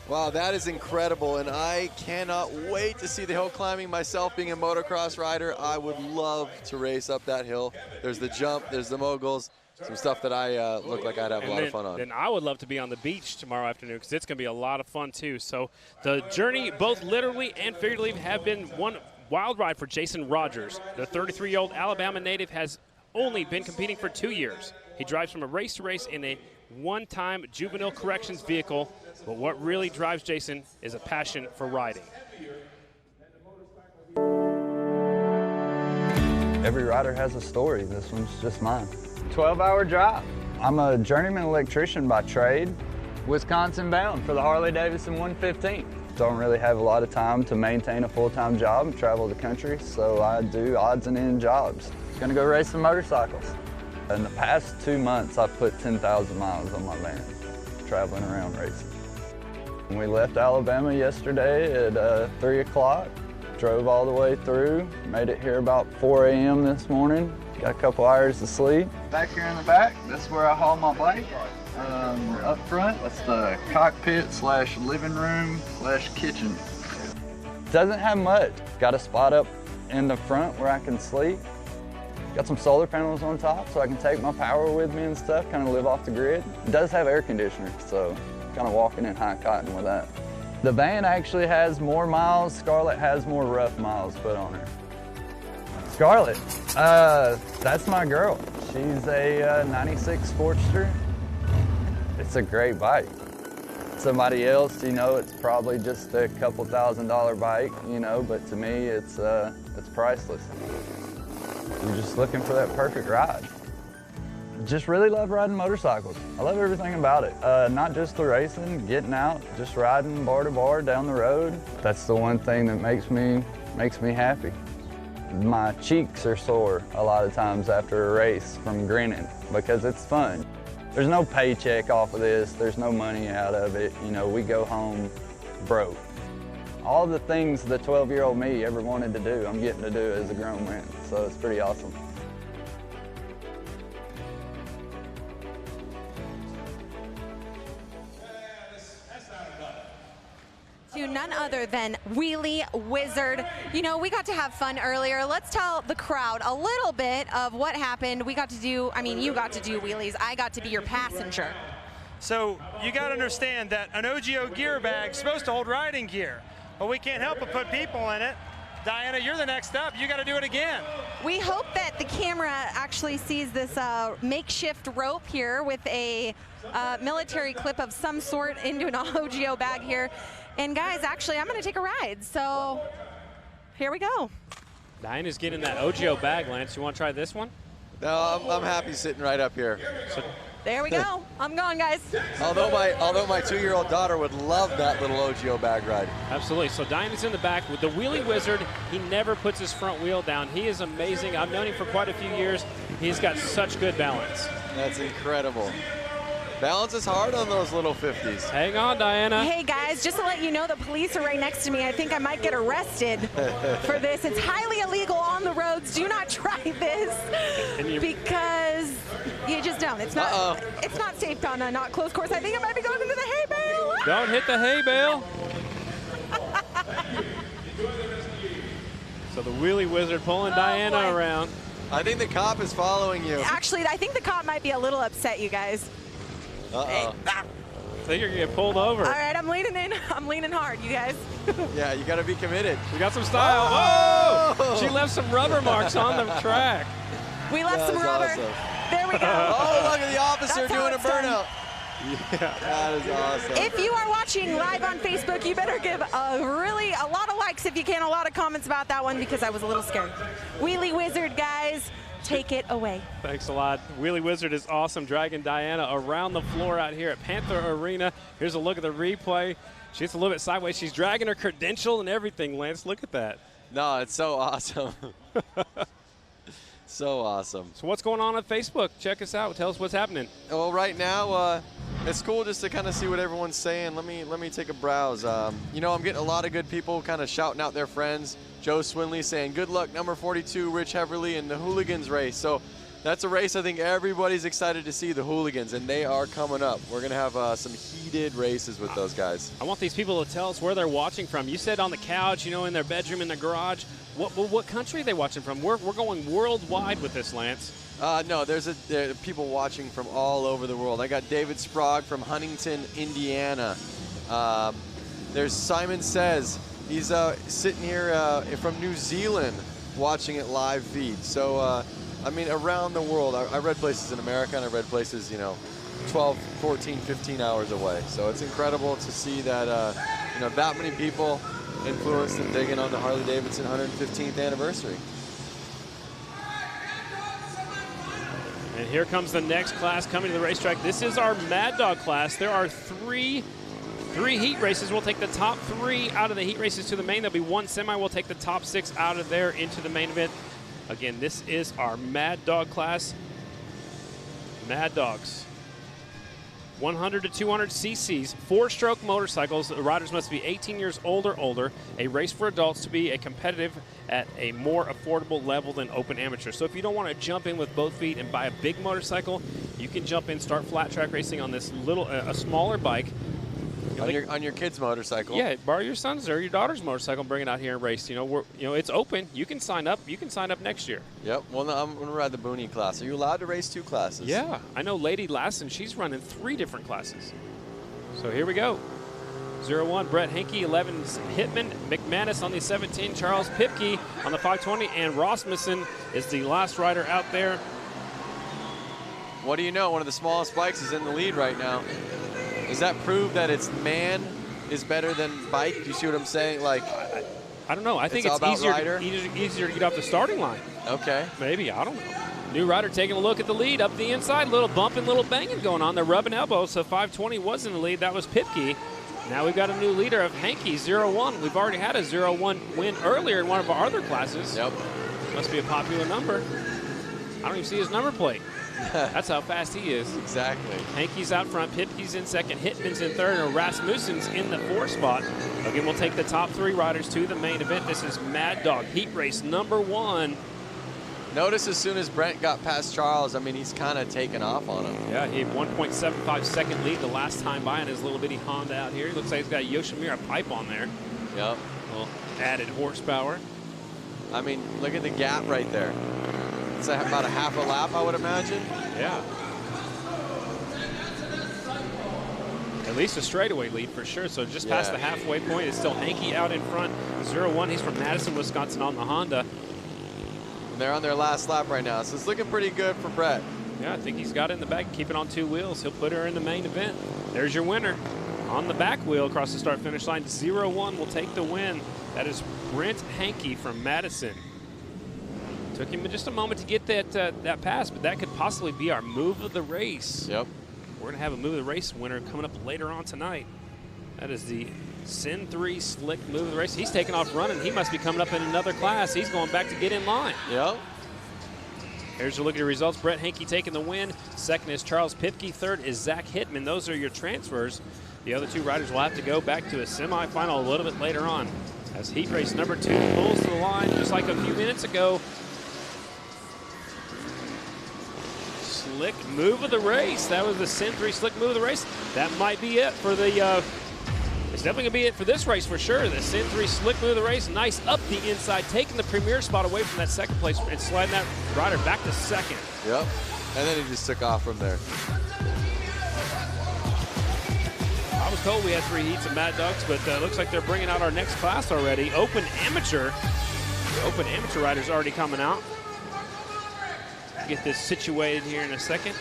Wow, that is incredible, and I cannot wait to see the hill climbing. Myself being a motocross rider, I would love to race up that hill. There's the jump, there's the moguls. some stuff that I look like I'd have a lot of fun on. Then I would love to be on the beach tomorrow afternoon because it's going to be a lot of fun too. So the journey, both literally and figuratively, have been one wild ride for Jason Rogers. The 33-year-old Alabama native has only been competing for 2 years. He drives from race to race in a one-time juvenile corrections vehicle, but what really drives Jason is a passion for riding. Every rider has a story. This one's just mine. 12-hour drive. I'm a journeyman electrician by trade, Wisconsin bound for the Harley-Davidson 115. Don't really have a lot of time to maintain a full-time job and travel the country, so I do odds and end jobs. Gonna go race some motorcycles. In the past 2 months, I've put 10,000 miles on my van, traveling around racing. We left Alabama yesterday at 3 o'clock. Drove all the way through, made it here about 4 a.m. this morning. Got a couple hours of sleep. Back here in the back, that's where I haul my bike. Up front, that's the cockpit / living room / kitchen. Doesn't have much. Got a spot up in the front where I can sleep. Got some solar panels on top so I can take my power with me and stuff, kind of live off the grid. It does have air conditioning, so kind of walking in high cotton with that. The van actually has more miles. Scarlett has more rough miles put on her. Scarlett, that's my girl. She's a 96 Sportster. It's a great bike. Somebody else, you know, it's probably just a couple $1,000 bike, you know, but to me, it's priceless. You're just looking for that perfect ride. Just really love riding motorcycles. I love everything about it. Not just the racing, getting out, just riding bar to bar down the road. That's the one thing that makes me happy. My cheeks are sore a lot of times after a race from grinning because it's fun. There's no paycheck off of this. There's no money out of it. You know, we go home broke. All the things the 12-year-old me ever wanted to do, I'm getting to do as a grown man. So it's pretty awesome. To none other than Wheelie Wizard. You know, we got to have fun earlier. Let's tell the crowd a little bit of what happened. We got to do, I mean, you got to do wheelies. I got to be your passenger. So you got to understand that an OGO gear bag is supposed to hold riding gear, but we can't help but put people in it. Diana, you're the next up. You got to do it again. We hope that the camera actually sees this makeshift rope here with a military clip of some sort into an OGO bag here. And guys, actually, I'm going to take a ride. So here we go. Diana's getting that OGO bag, Lance. You want to try this one? No, I'm happy sitting right up here. So there we go. I'm going, guys. Although my 2-year-old daughter would love that little OGO bag ride. absolutely. So Diana's in the back with the Wheelie Wizard. He never puts his front wheel down. He is amazing. I've known him for quite a few years. He's got such good balance. That's incredible. Balance is hard on those little 50s. Hang on, Diana. Hey, guys, just to let you know, the police are right next to me. I think I might get arrested for this. It's highly illegal on the roads. Do not try this because you just don't. It's not. It's not safe on a not closed course. I think I might be going into the hay bale. Don't hit the hay bale. So the Wheelie Wizard pulling Diana boy. around. I think the cop is following you. Actually, I think the cop might be a little upset, you guys. Uh-oh. I think you're going to get pulled over. All right, I'm leaning in. I'm leaning hard, you guys. Yeah, you got to be committed. We got some style. Oh! Oh! She left some rubber marks on the track. We left some rubber. Awesome. There we go. Oh, look at the officer That's how doing a it's done. burnout. Yeah, that is awesome. If you are watching live on Facebook, you better give a lot of likes if you can, a lot of comments about that one because I was a little scared. Wheelie Wizard, guys, take it away. Thanks a lot. Wheelie Wizard is awesome, dragging Diana around the floor out here at Panther Arena. Here's a look at the replay. She's a little bit sideways. She's dragging her credential and everything, Lance. Look at that. No, it's so awesome. So awesome. So what's going on Facebook? Check us out. Tell us what's happening. Well, right now, it's cool just to kind of see what everyone's saying. Let me take a browse. You know, I'm getting a lot of good people kind of shouting out their friends. Joe Swinley saying, good luck, number 42, Rich Heverly in the Hooligans race. So that's a race I think everybody's excited to see, the Hooligans, and they are coming up. We're going to have some heated races with those guys. I want these people to tell us where they're watching from. You said on the couch, you know, in their bedroom, in their garage. What country are they watching from? We're going worldwide with this, Lance. No, there are people watching from all over the world. I got David Sprague from Huntington, Indiana. There's Simon Says. He's sitting here from New Zealand watching it live feed. So, I mean, around the world. I read places in America, and I read places, 12, 14, 15 hours away. So it's incredible to see that, that many people influenced and digging on the Harley-Davidson 115th anniversary. And here comes the next class coming to the racetrack. This is our Mad Dog class. There are three heat races. We'll take the top 3 out of the heat races to the main. There'll be 1 semi. We'll take the top 6 out of there into the main event. Again, this is our Mad Dog class. Mad Dogs. 100 to 200 cc's, 4-stroke motorcycles. The riders must be 18 years old or older. A race for adults to be a competitive at a more affordable level than open amateur. So if you don't want to jump in with both feet and buy a big motorcycle, you can jump in, start flat track racing on this little, a smaller bike. On your kid's motorcycle. Yeah, borrow your son's or your daughter's motorcycle and bring it out here and race. It's open. You can sign up. You can sign up next year. Yep. Well, no, I'm going to ride the Boonie class. Are you allowed to race 2 classes? Yeah. I know Lady Lassen, she's running 3 different classes. So here we go. 01, Brett Henke, 11, Hitman, McManus on the 17, Charles Pipke on the 520, and Rasmussen is the last rider out there. What do you know? One of the smallest bikes is in the lead right now. Does that prove that it's man is better than bike? Do you see what I'm saying? Like, I don't know. I think it's easier to get off the starting line. Okay. Maybe. I don't know. New rider taking a look at the lead up the inside. Little bumping, little banging going on. They're rubbing elbows. So 520 was in the lead. That was Pipke. Now we've got a new leader of Henke, 01. We've already had a 01 win earlier in one of our other classes. Yep. Must be a popular number. I don't even see his number plate. That's how fast he is. Exactly. Henke's out front, Pipke's in second, Hitman's in third, and Rasmussen's in the 4th spot. Again, we'll take the top 3 riders to the main event. This is Mad Dog Heat Race number 1. Notice as soon as Brent got past Charles, I mean, he's kind of taken off on him. Yeah, he had 1.75 second lead the last time by in his little bitty Honda out here. He looks like he's got a Yoshimura pipe on there. Yep. Well, added horsepower. I mean, look at the gap right there. It's about a half a lap, I would imagine. Yeah. At least a straightaway lead for sure. So just past the halfway point, it's still Henke out in front. 01, he's from Madison, Wisconsin on the Honda. And they're on their last lap right now, so it's looking pretty good for Brett. Yeah, I think he's got it in the bag. Keep it on 2 wheels. He'll put her in the main event. There's your winner. On the back wheel across the start-finish line, 01 will take the win. That is Brent Henke from Madison. Took him just a moment to get that pass, but that could possibly be our move of the race. Yep. We're going to have a move of the race winner coming up later on tonight. That is the Sin 3 Slick move of the race. He's taking off running. He must be coming up in another class. He's going back to get in line. Yep. Here's a look at the results. Brett Henke taking the win. Second is Charles Pipke. Third is Zach Hitman. Those are your transfers. The other 2 riders will have to go back to a semifinal a little bit later on. As heat race number 2 pulls to the line just like a few minutes ago. Slick move of the race. That was the Sin 3 Slick move of the race. That might be it for the, it's definitely going to be it for this race for sure. The Sin 3 Slick move of the race. Nice up the inside, taking the premier spot away from that second place and sliding that rider back to second. Yep. And then he just took off from there. I was told we had 3 heats of Mad Dogs, but looks like they're bringing out our next class already. Open Amateur. The Open Amateur riders already coming out. Get this situated here in a second.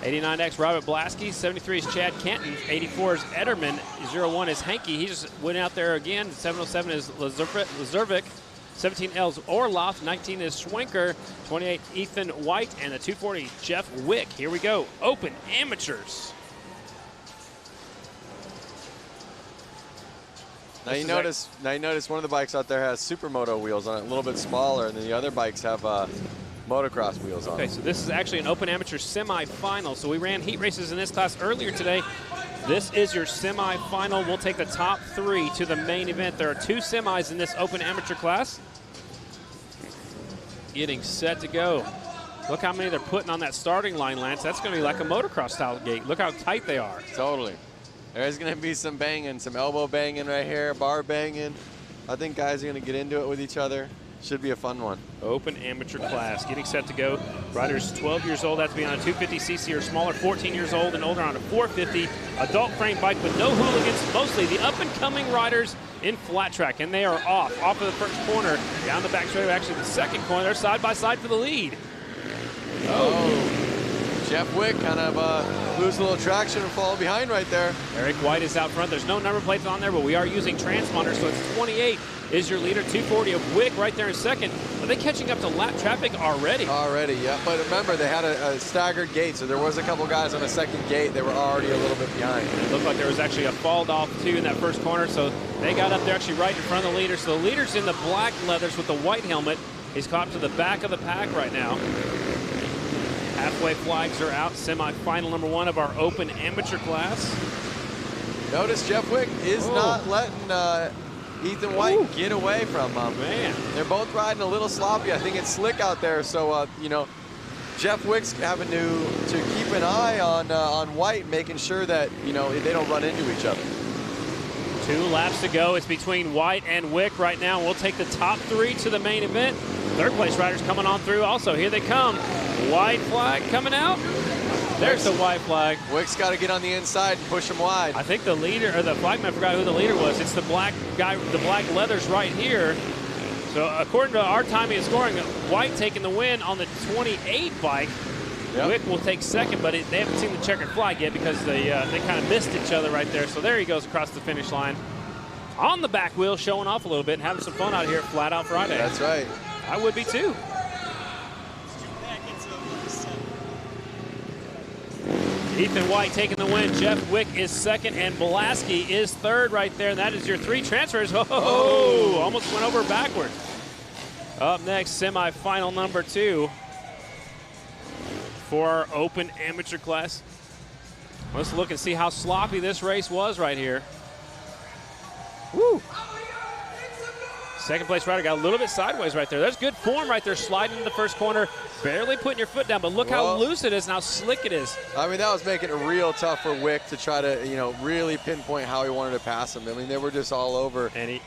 89X Robert Blasky, 73 is Chad Kenton, 84 is Ederman, 01 is Henke. He just went out there again. 707 is Lazurvik, 17L is Orloff, 19 is Schwenker, 28 Ethan White, and the 240 Jeff Wick. Here we go. Open Amateurs. Now you notice one of the bikes out there has supermoto wheels on it, a little bit smaller, and then the other bikes have motocross wheels on. Okay, so this is actually an open amateur semifinal. So we ran heat races in this class earlier today. This is your semifinal. We'll take the top 3 to the main event. There are 2 semis in this open amateur class. Getting set to go. Look how many they're putting on that starting line, Lance. That's going to be like a motocross style gate. Look how tight they are. Totally. There's going to be some banging, some elbow banging right here, bar banging. I think guys are going to get into it with each other. Should be a fun one. Open amateur class getting set to go. Riders 12 years old have to be on a 250cc or smaller, 14 years old and older on a 450. Adult frame bike with no hooligans, mostly the up-and-coming riders in flat track. And they are off of the first corner, down the back straight, actually the second corner. They're side by side for the lead. Jeff Wick kind of lose a little traction and fall behind right there. Eric White is out front. There's no number plates on there, but we are using transponders, so it's 28 is your leader. 240 of Wick right there in second. Are they catching up to lap traffic already? Already, yeah. But remember, they had a staggered gate, so there was a couple guys on the second gate. They were already a little bit behind. And it looked like there was actually a fall off, too, in that first corner, so they got up there actually right in front of the leader. So the leader's in the black leathers with the white helmet. He's caught up to the back of the pack right now. Halfway flags are out. Semi-final number 1 of our open amateur class. Notice Jeff Wick is not letting Ethan White get away from him. Man. They're both riding a little sloppy. I think it's slick out there, so, you know, Jeff Wick's having to keep an eye on White, making sure that, you know, they don't run into each other. 2 laps to go. It's between White and Wick right now. We'll take the top 3 to the main event. Third place riders coming on through also. Here they come. White flag coming out. There's the white flag. Wick's got to get on the inside and push him wide. I think the leader, or the flagman, forgot who the leader was. It's the black guy, the black leathers right here. So according to our timing and scoring, White taking the win on the 28 bike. Yep. Wick will take second, but they haven't seen the checkered flag yet because they kind of missed each other right there. So there he goes across the finish line. On the back wheel, showing off a little bit and having some fun out here at Flat Out Friday. That's right. I would be too. Ethan White taking the win. Jeff Wick is second, and Belaski is third right there. And that is your 3 transfers. Oh, almost went over backwards. Up next, semifinal number 2 for our open amateur class. Let's look and see how sloppy this race was right here. Woo! Second place rider got a little bit sideways right there. There's good form right there, sliding in the first corner, barely putting your foot down, but look how loose it is and how slick it is. I mean, that was making it real tough for Wick to try to, you know, really pinpoint how he wanted to pass him. I mean, they were just all over. And he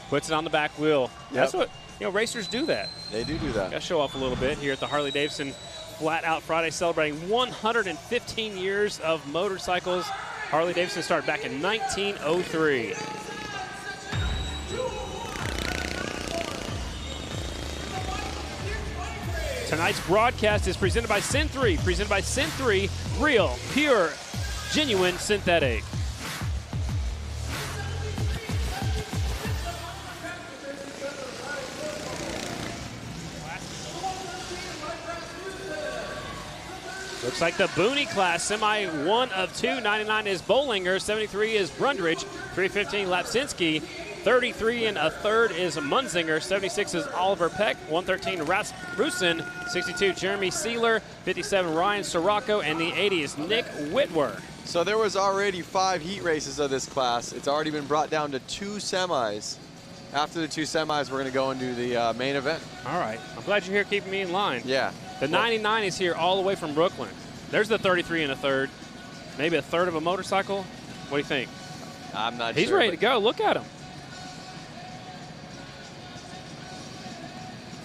puts it on the back wheel. Yep. That's what, you know, racers do that. They do that. Got to show off a little bit here at the Harley-Davidson Flat Out Friday, celebrating 115 years of motorcycles. Harley-Davidson started back in 1903. Tonight's broadcast is presented by Sin 3. Presented by Sin 3, real, pure, genuine synthetic. Looks like the Booney class, semi 1 of 2. 99 is Bollinger, 73 is Brundridge, 315 Lapsinski, 33 and a third is Munzinger, 76 is Oliver Peck, 113 Rasmussen, 62 Jeremy Sealer, 57 Ryan Sirocco, and the 80 is Nick Whitwer. So there was already 5 heat races of this class. It's already been brought down to 2 semis. After the 2 semis, we're going to go into the main event. All right. I'm glad you're here keeping me in line. Yeah. The 99 is here all the way from Brooklyn. There's the 33 and a third. Maybe a third of a motorcycle. What do you think? I'm not sure. He's ready to go. Look at him.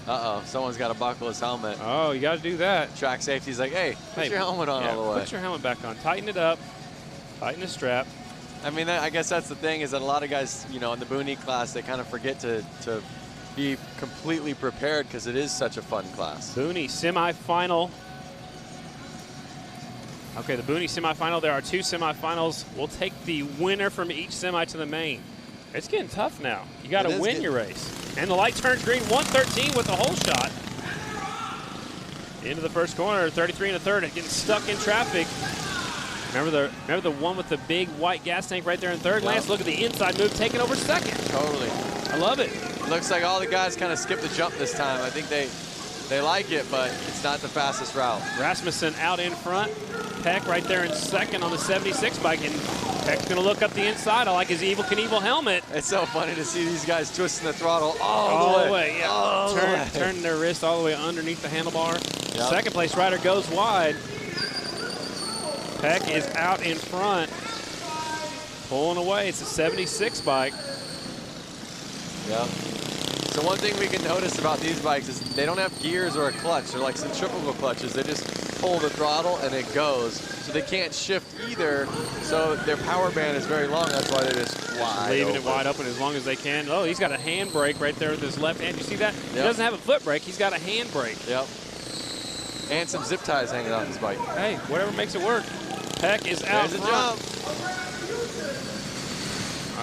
Uh-oh. Someone's got to buckle his helmet. Oh, you got to do that. Track safety's like, hey, put your helmet on all the way. Put your helmet back on. Tighten it up. Tighten the strap. I mean, I guess that's the thing is that a lot of guys, you know, in the Booney class, they kind of forget to be completely prepared because it is such a fun class. Booney semifinal. Okay, the Booney semifinal. There are 2 semifinals. We'll take the winner from each semi to the main. It's getting tough now. You got to win your race. And the light turns green. 113 with the hole shot. Into the first corner. 33 and a third. Getting stuck in traffic. Remember the one with the big white gas tank right there in third? Yep. Lance, look at the inside move, taking over second. Totally. I love it. Looks like all the guys kind of skipped the jump this time. I think they like it, but it's not the fastest route. Rasmussen out in front. Peck right there in second on the 76 bike, and Peck's going to look up the inside. I like his Evel Knievel helmet. It's so funny to see these guys twisting the throttle all the way. Yeah. Turning their wrist all the way underneath the handlebar. Yep. Second place rider goes wide. Peck is out in front, pulling away. It's a 76 bike. Yep. So one thing we can notice about these bikes is they don't have gears or a clutch. They're like centrifugal clutches. They just pull the throttle and it goes. So they can't shift either. So their power band is very long. That's why they're just wide Leaving open. it wide open as long as they can. Oh, he's got a hand brake right there with his left hand. You see that? He Yep. doesn't have a foot brake. He's got a hand brake. Yep. And some zip ties hanging off his bike. Hey, whatever makes it work. Peck is out There's a front. jump.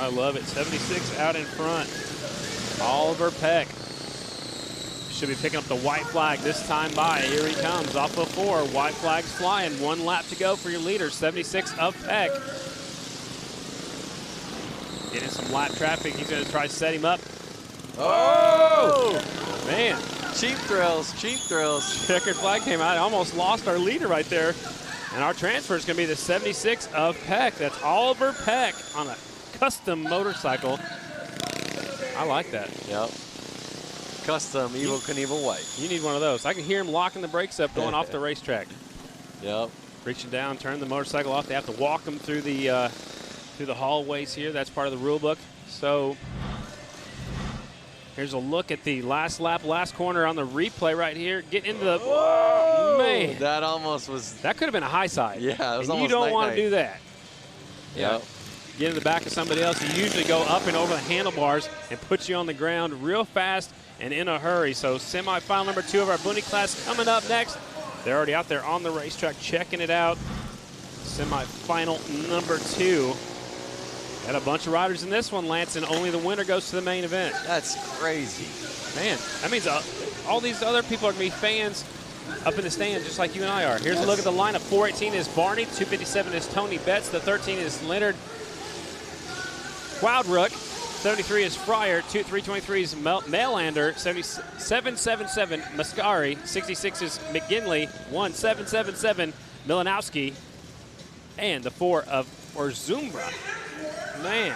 I love it. 76 out in front. Oliver Peck should be picking up the white flag this time by. Here he comes off of 4. White flag's flying. 1 lap to go for your leader. 76 of Peck. Getting some lap traffic. He's going to try to set him up. Oh! Man. Cheap thrills, cheap thrills. Checkered flag came out. I almost lost our leader right there. And our transfer is going to be the 76 of Peck. That's Oliver Peck on a custom motorcycle. I like that. Yep. Custom Evel Knievel white. You need one of those. I can hear him locking the brakes up going off the racetrack. Yep. Reaching down, turn the motorcycle off. They have to walk them through the hallways here. That's part of the rule book. So here's a look at the last lap, last corner on the replay right here. Get into the, Whoa! Man. That almost was. That could have been a high side. Yeah, it was and almost you don't want to night-night. do that. Yep. Get in the back of somebody else. You usually go up and over the handlebars and put you on the ground real fast and in a hurry. So semifinal number 2 of our Bunny class coming up next. They're already out there on the racetrack checking it out. Semifinal number 2. Got a bunch of riders in this one, Lance, and only the winner goes to the main event. That's crazy. Man, that means all these other people are going to be fans up in the stands just like you and I are. Here's a look at the lineup. 418 is Barney. 257 is Tony Betts. The 13 is Leonard Quaudrook. 73 is Fryer. 323 is Melander. 777 Mascari. 66 is McGinley. 1777 Milanowski. And the 4 of Orzumbra. Man,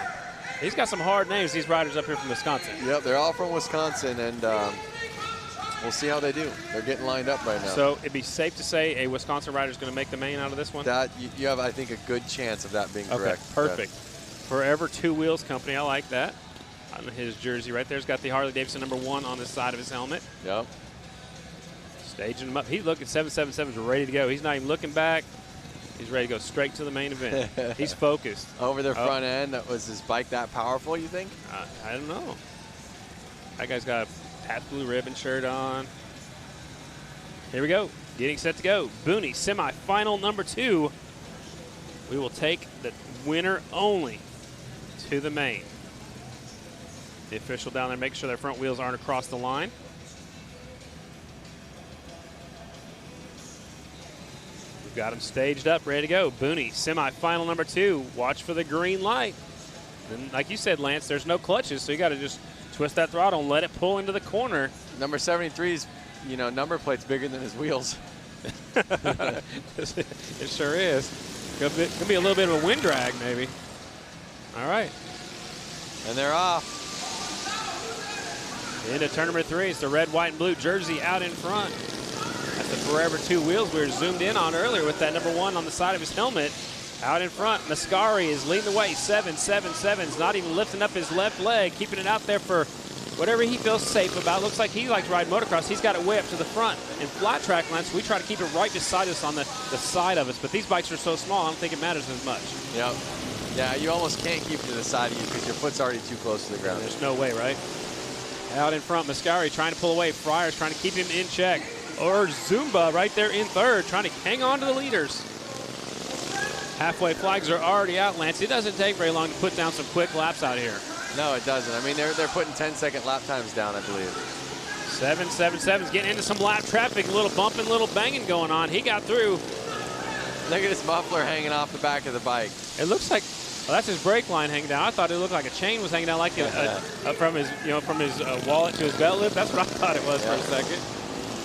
he's got some hard names, these riders up here from Wisconsin. Yep, they're all from Wisconsin, and we'll see how they do. They're getting lined up right now. So it'd be safe to say a Wisconsin rider is going to make the main out of this one? That you have, I think, a good chance of that being correct. Okay, perfect. Forever Two Wheels Company, I like that. On his jersey right there, he's got the Harley-Davidson number 1 on the side of his helmet. Yep. Staging him up. He's looking 777's ready to go. He's not even looking back. He's ready to go straight to the main event. He's focused. Over their front end, was his bike that powerful, you think? I don't know. That guy's got a Pat Blue Ribbon shirt on. Here we go. Getting set to go. Booney, semi-final number 2. We will take the winner only to the main. The official down there making sure their front wheels aren't across the line. We've got them staged up, ready to go. Booney, semi-final number 2. Watch for the green light. And like you said, Lance, there's no clutches, so you got to just twist that throttle and let it pull into the corner. Number 73's, number plate's bigger than his wheels. It sure is. Could be a little bit of a wind drag, maybe. All right. And they're off. Into turn number 3. It's the red, white, and blue jersey out in front. That's the Forever Two Wheels we were zoomed in on earlier with that number 1 on the side of his helmet. Out in front, Mascari is leading the way. 777's not even lifting up his left leg, keeping it out there for whatever he feels safe about. Looks like he likes riding motocross. He's got it way up to the front. In flat track lines, we try to keep it right beside us on the side of us, but these bikes are so small, I don't think it matters as much. Yep. Yeah, you almost can't keep it to the side of you because your foot's already too close to the ground. There's no way, right? Out in front, Mascari trying to pull away. Fryer's trying to keep him in check. Or Zumba right there in third, trying to hang on to the leaders. Halfway flags are already out, Lance. It doesn't take very long to put down some quick laps out here. No, it doesn't. I mean, they're putting 10-second lap times down, I believe. 777's getting into some lap traffic. A little bumping, little banging going on. He got through. Look at his muffler hanging off the back of the bike. It looks like, well, that's his brake line hanging down. I thought it looked like a chain was hanging down, like from his wallet to his belt lip. That's what I thought it was for a second.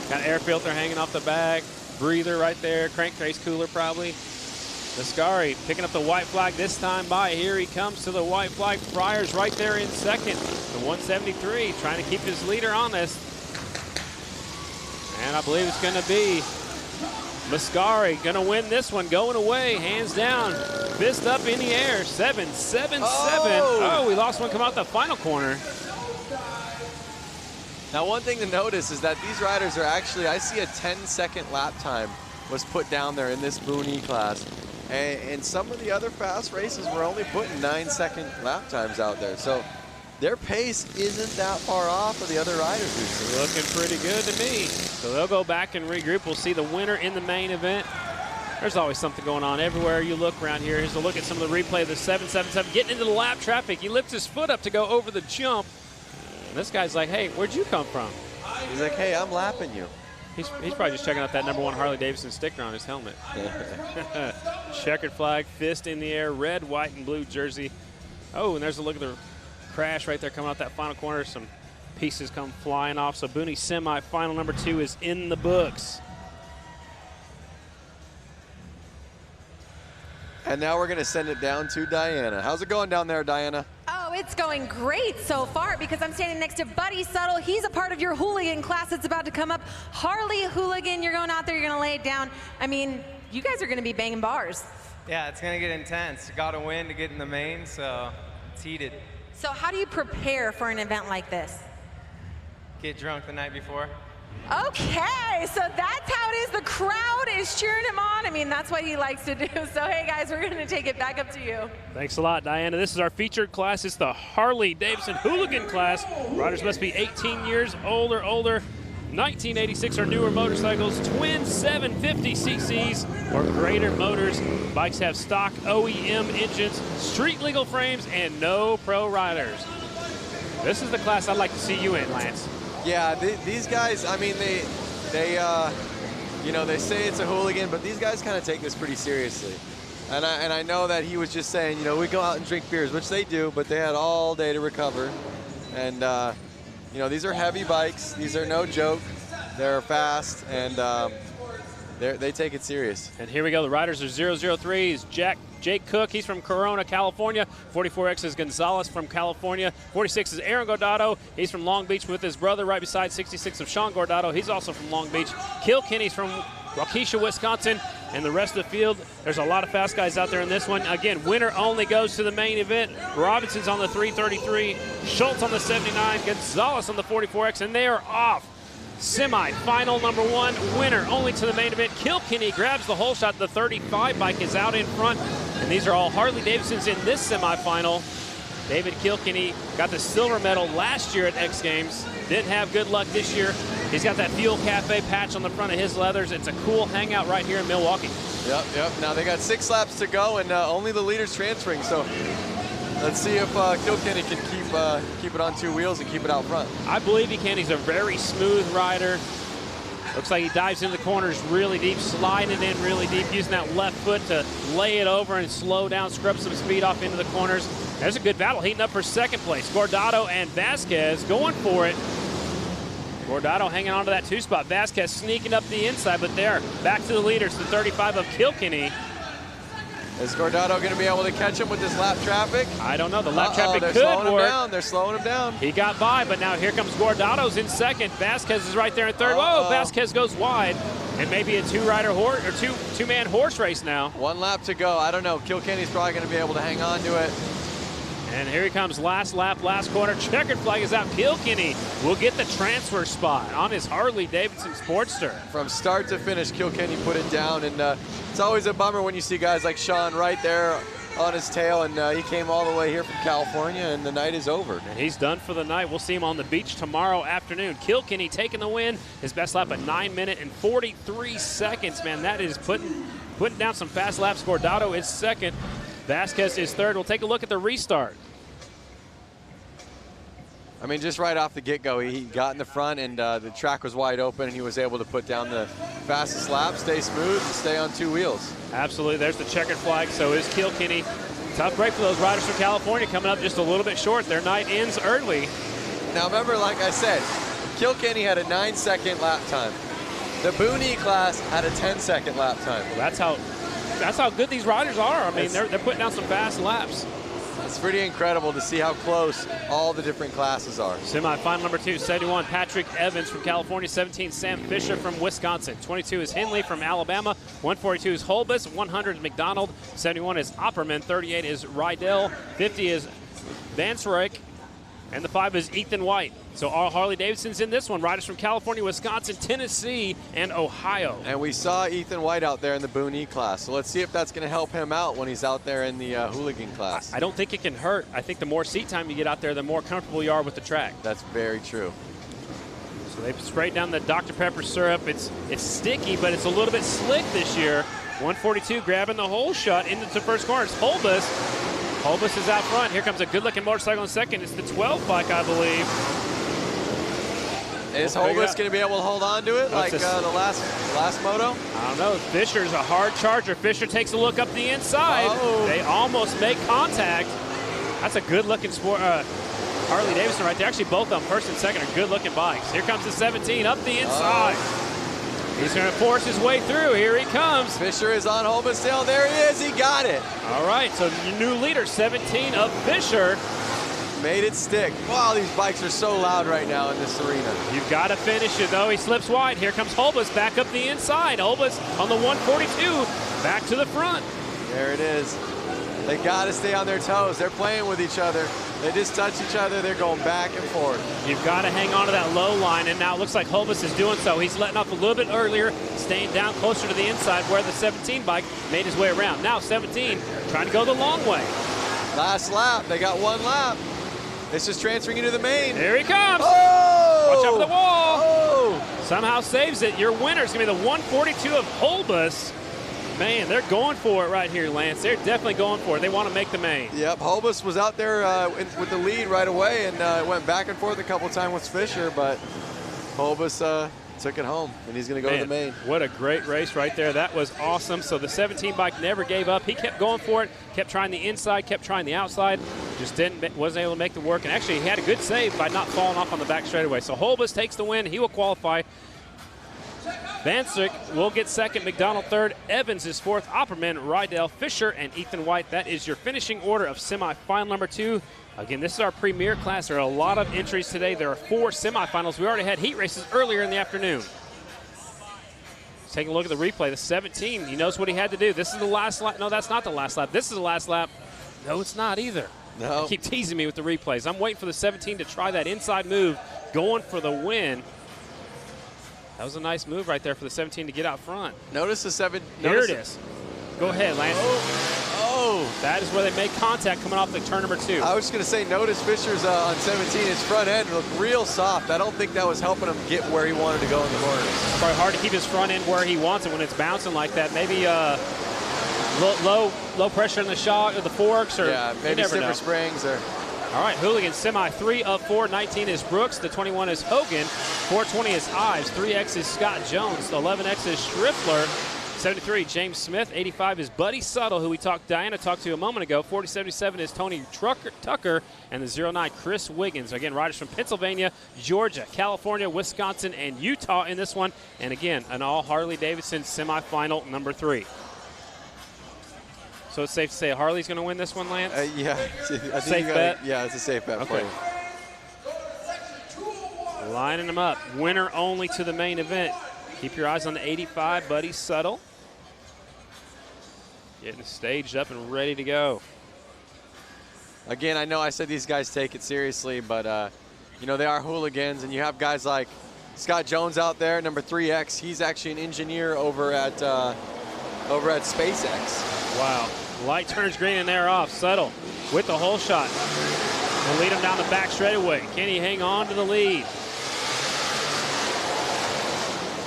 Got an air filter hanging off the back, breather right there, crankcase cooler probably. Mascari picking up the white flag this time by. Here he comes to the white flag. Fryer's right there in second. The 173 trying to keep his leader on this. And I believe it's going to be Mascari going to win this one, going away, hands down, fist up in the air. 777. Oh, we lost one come out the final corner. Now, one thing to notice is that these riders are actually, I see a 10-second lap time was put down there in this Booney class. And some of the other fast races were only putting 9-second lap times out there. So their pace isn't that far off of the other riders we've seen. Looking pretty good to me. So they'll go back and regroup. We'll see the winner in the main event. There's always something going on everywhere you look around here. Here's a look at some of the replay of the 777 getting into the lap traffic. He lifts his foot up to go over the jump. And this guy's like, hey, where'd you come from? He's like, hey, I'm lapping you. He's probably just checking out that #1 Harley-Davidson sticker on his helmet. Checkered flag, fist in the air, red, white, and blue jersey. Oh, and there's a look at the crash right there coming out that final corner. Some pieces come flying off. So Booney semi-final #2 is in the books. And now we're going to send it down to Diana. How's it going down there, Diana? Oh, it's going great so far because I'm standing next to Buddy Subtle. He's a part of your hooligan class that's about to come up. Harley Hooligan, you're going out there, you're going to lay it down. I mean, you guys are going to be banging bars. Yeah, it's going to get intense. Got to win to get in the main, so it's heated. So how do you prepare for an event like this? Get drunk the night before. Okay, so that's how it is. The crowd is cheering him on. I mean, that's what he likes to do. So, hey, guys, we're going to take it back up to you. Thanks a lot, Diana. This is our featured class. It's the Harley-Davidson Hooligan class. Riders must be 18 years old or older, 1986 or newer motorcycles, twin 750cc's or greater motors. Bikes have stock OEM engines, street-legal frames, and no pro riders. This is the class I'd like to see you in, Lance. Yeah, these guys, I mean, you know, they say it's a hooligan, but these guys kind of take this pretty seriously. And I know that he was just saying, you know, we go out and drink beers, which they do, but they had all day to recover. And, you know, these are heavy bikes. These are no joke. They're fast, and they take it serious. And here we go. The riders are 003s. Jake Cook, he's from Corona, California. 44X is Gonzalez from California. 46 is Aaron Gordado. He's from Long Beach with his brother right beside 66 of Sean Gordado. He's also from Long Beach. Kilkenny's from Waukesha, Wisconsin. And the rest of the field, there's a lot of fast guys out there in this one. Again, winner only goes to the main event. Robinson's on the 333, Schultz on the 79, Gonzalez on the 44X, and they are off. Semi-final #1, winner only to the main event. Kilkenny grabs the hole shot. The 35 bike is out in front. And these are all Harley-Davidsons in this semifinal. David Kilkenny got the silver medal last year at X Games. Didn't have good luck this year. He's got that Fuel Cafe patch on the front of his leathers. It's a cool hangout right here in Milwaukee. Yep. Now they got 6 laps to go, and only the leader's transferring. So let's see if Kilkenny can keep it on 2 wheels and keep it out front. I believe he can. He's a very smooth rider. Looks like he dives into the corners really deep, sliding in really deep, using that left foot to lay it over and slow down, scrub some speed off into the corners. There's a good battle heating up for second place. Gordado and Vasquez going for it. Gordado hanging on to that 2 spot. Vasquez sneaking up the inside, but there, back to the leaders, the 35 of Kilkenny. Is Gordado going to be able to catch him with this lap traffic? I don't know. The lap traffic could slowing work. him down. They're slowing him down. He got by, but now here comes Gordado's in second. Vasquez is right there in third. Whoa, Vasquez goes wide. And maybe a two-man horse race now. 1 lap to go. I don't know. Kilkenny's probably going to be able to hang on to it. And here he comes, last lap, last corner. Checkered flag is out. Kilkenny will get the transfer spot on his Harley-Davidson Sportster. From start to finish, Kilkenny put it down, and it's always a bummer when you see guys like Sean right there on his tail, and he came all the way here from California, and the night is over. And he's done for the night. We'll see him on the beach tomorrow afternoon. Kilkenny taking the win. His best lap at 9 minutes and 43 seconds. Man, that is putting down some fast laps. Gordado is second. Vasquez is third. We'll take a look at the restart. I mean, just right off the get-go, he got in the front, and the track was wide open, and he was able to put down the fastest lap, stay smooth, and stay on 2 wheels. Absolutely. There's the checkered flag. So is Kilkenny. Tough break for those riders from California, coming up just a little bit short. Their night ends early. Now, remember, like I said, Kilkenny had a 9-second lap time. The Booney class had a 10-second lap time. Well, that's how good these riders are. I mean, they're putting down some fast laps. It's pretty incredible to see how close all the different classes are. Semi-final #2, 71, Patrick Evans from California. 17, Sam Fisher from Wisconsin. 22 is Henley from Alabama. 142 is Holbus. 100 is McDonald. 71 is Opperman. 38 is Rydell. 50 is Vanswyk And the 5 is Ethan White. So all Harley-Davidson's in this one. Riders from California, Wisconsin, Tennessee, and Ohio. And we saw Ethan White out there in the Boone E class. So let's see if that's going to help him out when he's out there in the hooligan class. I don't think it can hurt. I think the more seat time you get out there, the more comfortable you are with the track. That's very true. So they've sprayed down the Dr. Pepper syrup. It's sticky, but it's a little bit slick this year. 142 grabbing the hole shot into the first corner. It's Holbus. Holbus is out front. Here comes a good-looking motorcycle in second. It's the 12 bike, I believe. Is Holbus going to be able to hold on to it like the last moto? I don't know. Fisher's a hard charger. Fisher takes a look up the inside. Oh. They almost make contact. That's a good-looking sport. Harley-Davidson right there. Actually, both of them, first and second, are good-looking bikes. Here comes the 17 up the inside. He's going to force his way through. Here he comes. Fisher is on Holbus still. There he is. He got it. All right, so new leader, 17 of Fisher. Made it stick. Wow, these bikes are so loud right now in this arena. You've got to finish it, though. He slips wide. Here comes Holbus back up the inside. Holbus on the 142, back to the front. There it is. They got to stay on their toes. They're playing with each other. They just touch each other. They're going back and forth. You've got to hang on to that low line, and now it looks like Holbus is doing so. He's letting off a little bit earlier, staying down closer to the inside where the 17 bike made his way around. Now 17 trying to go the long way. Last lap. They got one lap. This is transferring into the main. Here he comes. Oh! Watch out for the wall. Oh! Somehow saves it. Your winner is going to be the 142 of Holbus. Man, they're going for it right here, Lance. They're definitely going for it. They want to make the main. Yep, Holbus was out there with the lead right away and went back and forth a couple times with Fisher, but Holbus took it home, and he's going to go to the main. What a great race right there. That was awesome. So the 17 bike never gave up. He kept going for it, kept trying the inside, kept trying the outside, just wasn't able to make the work. And actually, he had a good save by not falling off on the back straightaway. So Holbus takes the win. He will qualify. Vancic will get second, McDonald third, Evans is fourth, Opperman, Rydell, Fisher, and Ethan White. That is your finishing order of semifinal number 2. Again, this is our premier class. There are a lot of entries today. There are 4 semifinals. We already had heat races earlier in the afternoon. Let's take a look at the replay. The 17, he knows what he had to do. This is the last lap. No, that's not the last lap. This is the last lap. No, it's not either. No. They keep teasing me with the replays. I'm waiting for the 17 to try that inside move, going for the win. That was a nice move right there for the 17 to get out front. Notice the 7. Here it is. Go ahead, Lance. Oh. That is where they make contact coming off the turn number 2. I was just going to say, notice Fisher's on 17. His front end looked real soft. I don't think that was helping him get where he wanted to go in the corners. It's probably hard to keep his front end where he wants it when it's bouncing like that. Maybe low pressure in the shock or the forks, or maybe stiffer springs or. All right, Hooligan semi 3 of 4. 19 is Brooks. The 21 is Hogan. 420 is Ives. 3X is Scott Jones. The 11X is Schriffler. 73, James Smith. 85 is Buddy Suttle, who Diana talked to a moment ago. 4077 is Tony Tucker. And the 09, Chris Wiggins. Again, riders from Pennsylvania, Georgia, California, Wisconsin, and Utah in this one. And again, an all Harley-Davidson semifinal number 3. So it's safe to say Harley's going to win this one, Lance? Yeah. I think safe bet? Yeah, it's a safe bet for you. Lining them up. Winner only to the main event. Keep your eyes on the 85, Buddy Suttle. Getting staged up and ready to go. Again, I know I said these guys take it seriously, but, you know, they are hooligans, and you have guys like Scott Jones out there, number 3X. He's actually an engineer over at SpaceX. Wow. Light turns green and they're off. Suttle with the hole shot. Will lead him down the back straightaway. Can he hang on to the lead?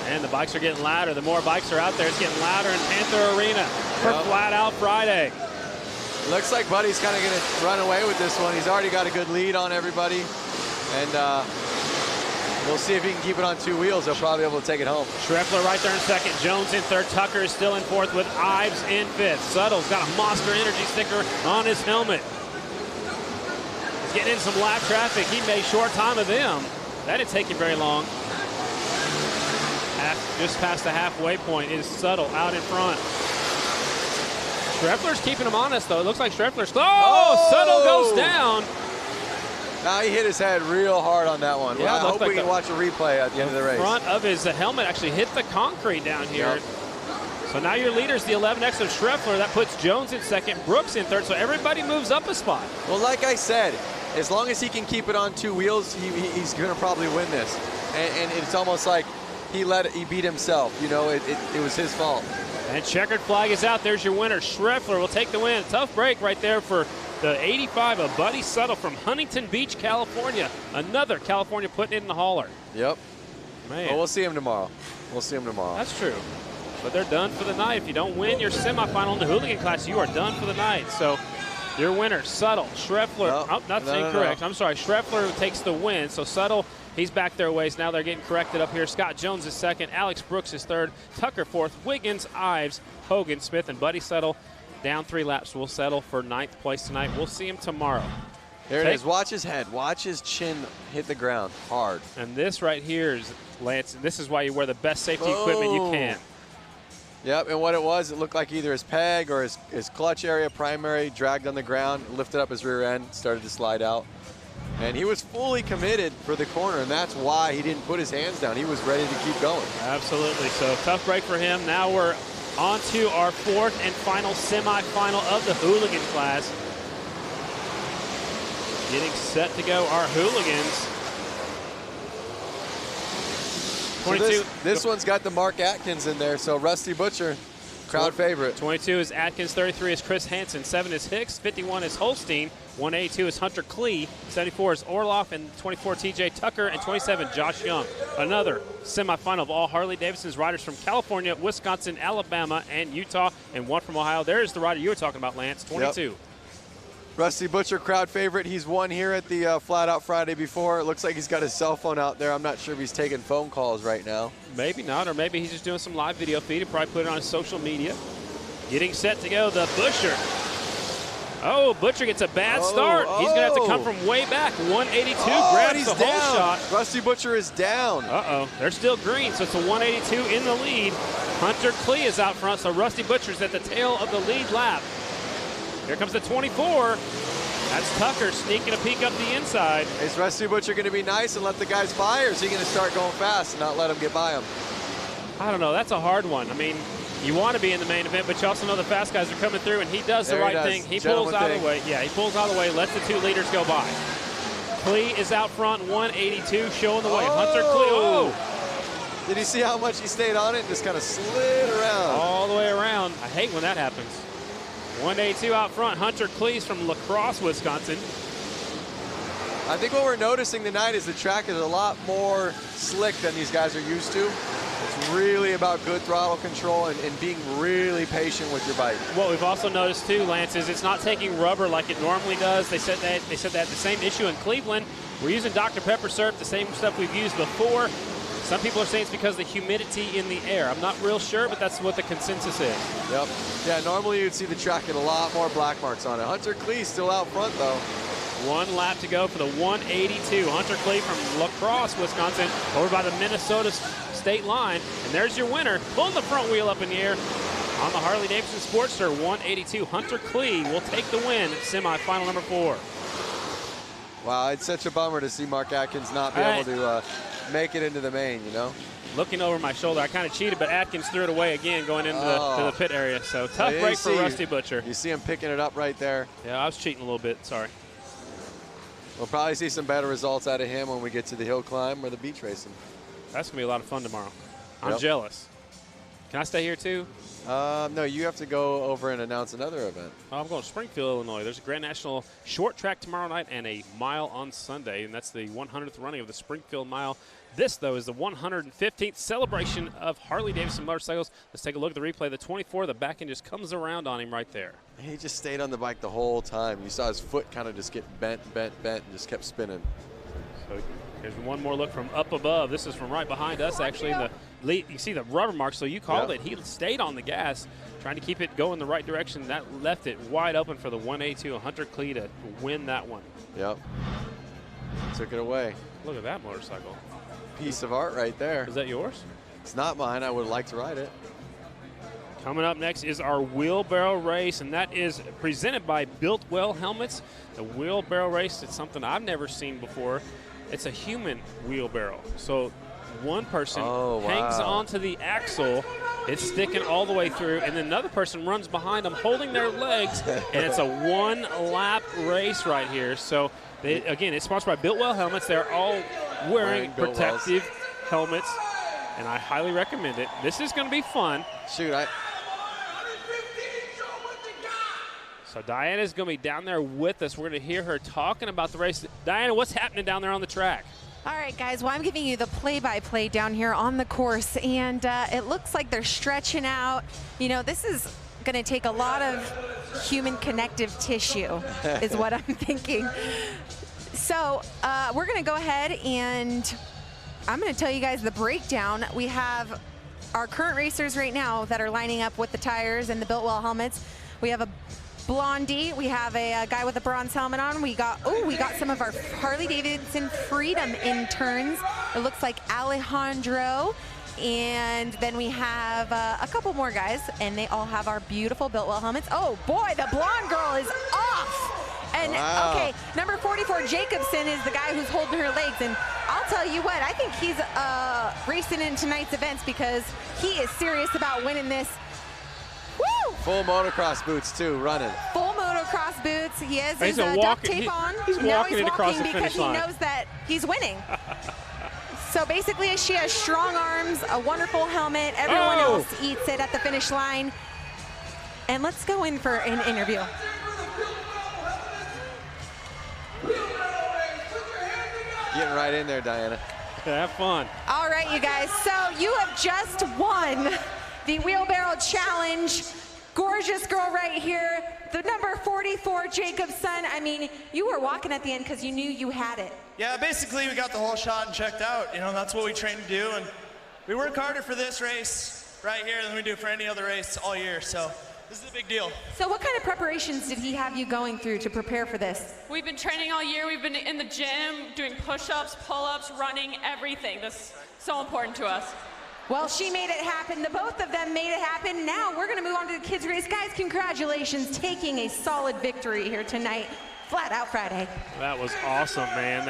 And the bikes are getting louder. The more bikes are out there, it's getting louder in Panther Arena for Flat Out Friday. Looks like Buddy's kind of going to run away with this one. He's already got a good lead on everybody. And we'll see if he can keep it on 2 wheels. He'll probably be able to take it home. Schriffler right there in second. Jones in third. Tucker is still in fourth with Ives in fifth. Suttle's got a Monster Energy sticker on his helmet. He's getting in some lap traffic. He made short time of them. That didn't take him very long. Just past the halfway point is Suttle out in front. Schriffler's keeping him honest, though. It looks like Schriffler's. Suttle goes down. Now he hit his head real hard on that one. Yeah, I hope we can watch a replay at the end of the race. The front of his helmet actually hit the concrete down here. Yep. So now your leader's the 11X of Schriffler. That puts Jones in second, Brooks in third. So everybody moves up a spot. Well, like I said, as long as he can keep it on 2 wheels, he's going to probably win this. And it's almost like he beat himself. You know, it was his fault. And checkered flag is out. There's your winner. Schreffler will take the win. Tough break right there for the 85 of Buddy Settle from Huntington Beach, California. Another California putting it in the hauler. Yep. Man. Well, we'll see him tomorrow. We'll see him tomorrow. That's true. But they're done for the night. If you don't win your semifinal in the hooligan class, you are done for the night. So your winner, Settle, Schreffler. No, that's incorrect. I'm sorry. Schreffler takes the win. So Settle, he's back their ways. Now they're getting corrected up here. Scott Jones is second. Alex Brooks is third. Tucker fourth. Wiggins, Ives, Hogan, Smith, and Buddy Settle down 3 laps. Will settle for 9th place tonight. We'll see him tomorrow. There it is. Watch his head. Watch his chin hit the ground hard. And this right here is, Lance, this is why you wear the best safety equipment you can. Yep, and what it was, it looked like either his peg or his clutch area, primary, dragged on the ground, lifted up his rear end, started to slide out. And he was fully committed for the corner, and that's why he didn't put his hands down. He was ready to keep going. Absolutely. So tough break for him. Now we're on to our 4th and final semifinal of the hooligan class. Getting set to go, our hooligans. 22. So this one's got the Mark Atkins in there, so Rusty Butcher, crowd favorite. 22 is Atkins, 33 is Chris Hansen, 7 is Hicks, 51 is Holstein, 182 is Hunter Klee, 74 is Orloff, and 24 TJ Tucker, and 27 Josh Young. Another semifinal of all Harley-Davidson's riders from California, Wisconsin, Alabama, and Utah, and one from Ohio. There's the rider you were talking about, Lance, 22. Yep. Rusty Butcher, crowd favorite. He's won here at the Flat Out Friday before. It looks like he's got his cell phone out there. I'm not sure if he's taking phone calls right now. Maybe not, or maybe he's just doing some live video feed and probably put it on his social media. Getting set to go, the Butcher. Oh, Butcher gets a bad start. He's going to have to come from way back. 182 grabs the whole shot. Rusty Butcher is down. Uh-oh. They're still green, so it's a 182 in the lead. Hunter Klee is out front, so Rusty Butcher's at the tail of the lead lap. Here comes the 24. That's Tucker sneaking a peek up the inside. Is Rusty Butcher going to be nice and let the guys by, or is he going to start going fast and not let them get by him? I don't know. That's a hard one. I mean, you want to be in the main event, but you also know the fast guys are coming through, and he does the right thing. He pulls out of the way. Yeah, he pulls out of the way, lets the 2 leaders go by. Klee is out front, 182, showing the way. Hunter Klee. Oh! Did you see how much he stayed on it and just kind of slid around? All the way around. I hate when that happens. 182 out front. Hunter Klee from La Crosse, Wisconsin. I think what we're noticing tonight is the track is a lot more slick than these guys are used to. It's really about good throttle control and being really patient with your bike. What we've also noticed too, Lance, is it's not taking rubber like it normally does. They said that the same issue in Cleveland. We're using Dr. Pepper syrup, the same stuff we've used before. Some people are saying it's because of the humidity in the air. I'm not real sure, but that's what the consensus is. Yep. Yeah, normally you'd see the track get a lot more black marks on it. Hunter Klee still out front, though. 1 lap to go for the 182. Hunter Klee from La Crosse, Wisconsin, over by the Minnesota state line. And there's your winner, pulling the front wheel up in the air on the Harley-Davidson Sportster 182. Hunter Klee will take the win at semifinal number 4. Wow, it's such a bummer to see Mark Atkins not be able to make it into the main, you know? Looking over my shoulder, I kind of cheated, but Atkins threw it away again going into the pit area. So tough break for Rusty Butcher. You see him picking it up right there. Yeah, I was cheating a little bit, sorry. We'll probably see some better results out of him when we get to the hill climb or the beach racing. That's going to be a lot of fun tomorrow. I'm jealous. Can I stay here too? No, you have to go over and announce another event. I'm going to Springfield, Illinois. There's a Grand National short track tomorrow night and a mile on Sunday, and that's the 100th running of the Springfield Mile. This, though, is the 115th celebration of Harley-Davidson motorcycles. Let's take a look at the replay. The 24, the back end just comes around on him right there. He just stayed on the bike the whole time. You saw his foot kind of just get bent, and just kept spinning. So here's one more look from up above. This is from right behind us, actually. In the lead, you see the rubber mark, so you called it. He stayed on the gas, trying to keep it going the right direction. That left it wide open for the 182 Hunter Klee to win that one. Yep. Took it away. Look at that motorcycle. Piece of art right there. Is that yours? It's not mine. I would like to ride it. Coming up next is our wheelbarrow race, and that is presented by Built Well Helmets. The wheelbarrow race, it's something I've never seen before. It's a human wheelbarrow. So one person hangs onto the axle, It's sticking all the way through, and then another person runs behind them holding their legs, and it's a one-lap race right here. So, again, it's sponsored by Biltwell Helmets. They're all wearing protective helmets, and I highly recommend it. This is going to be fun. Shoot, So Diana's going to be down there with us. We're going to hear her talking about the race. Diana, what's happening down there on the track? All right, guys, well, I'm giving you the play-by-play down here on the course, and it looks like they're stretching out. You know, this is going to take a lot of human connective tissue is what I'm thinking. So we're going to go ahead, and I'm going to tell you guys the breakdown. We have our current racers right now that are lining up with the tires and the Biltwell helmets. We have a Blondie, we have a guy with a bronze helmet on. We got some of our Harley-Davidson Freedom interns. It looks like Alejandro, and then we have a couple more guys, and they all have our beautiful Biltwell helmets. Oh boy, the blonde girl is off. And okay, number 44, Jacobson, is the guy who's holding her legs, and I'll tell you what, I think he's racing in tonight's events because he is serious about winning this. Woo! Full motocross boots too, running. Full motocross boots. He has his walking, duct tape on. He's now walking he's across walking the because finish he line. knows that he's winning. So basically, she has strong arms, a wonderful helmet. Everyone else eats it at the finish line. And let's go in for an interview. Getting right in there, Diana. Have fun. All right, you guys. So you have just won the Wheelbarrow Challenge. Gorgeous girl right here. The number 44, Jacobson. I mean, you were walking at the end because you knew you had it. Yeah, basically we got the whole shot and checked out. You know, that's what we train to do. And we work harder for this race right here than we do for any other race all year. So this is a big deal. So what kind of preparations did he have you going through to prepare for this? We've been training all year. We've been in the gym, doing push-ups, pull-ups, running, everything. That's so important to us. Well, she made it happen. The both of them made it happen. Now we're going to move on to the kids' race. Guys, congratulations, taking a solid victory here tonight. Flat Out Friday. That was awesome, man.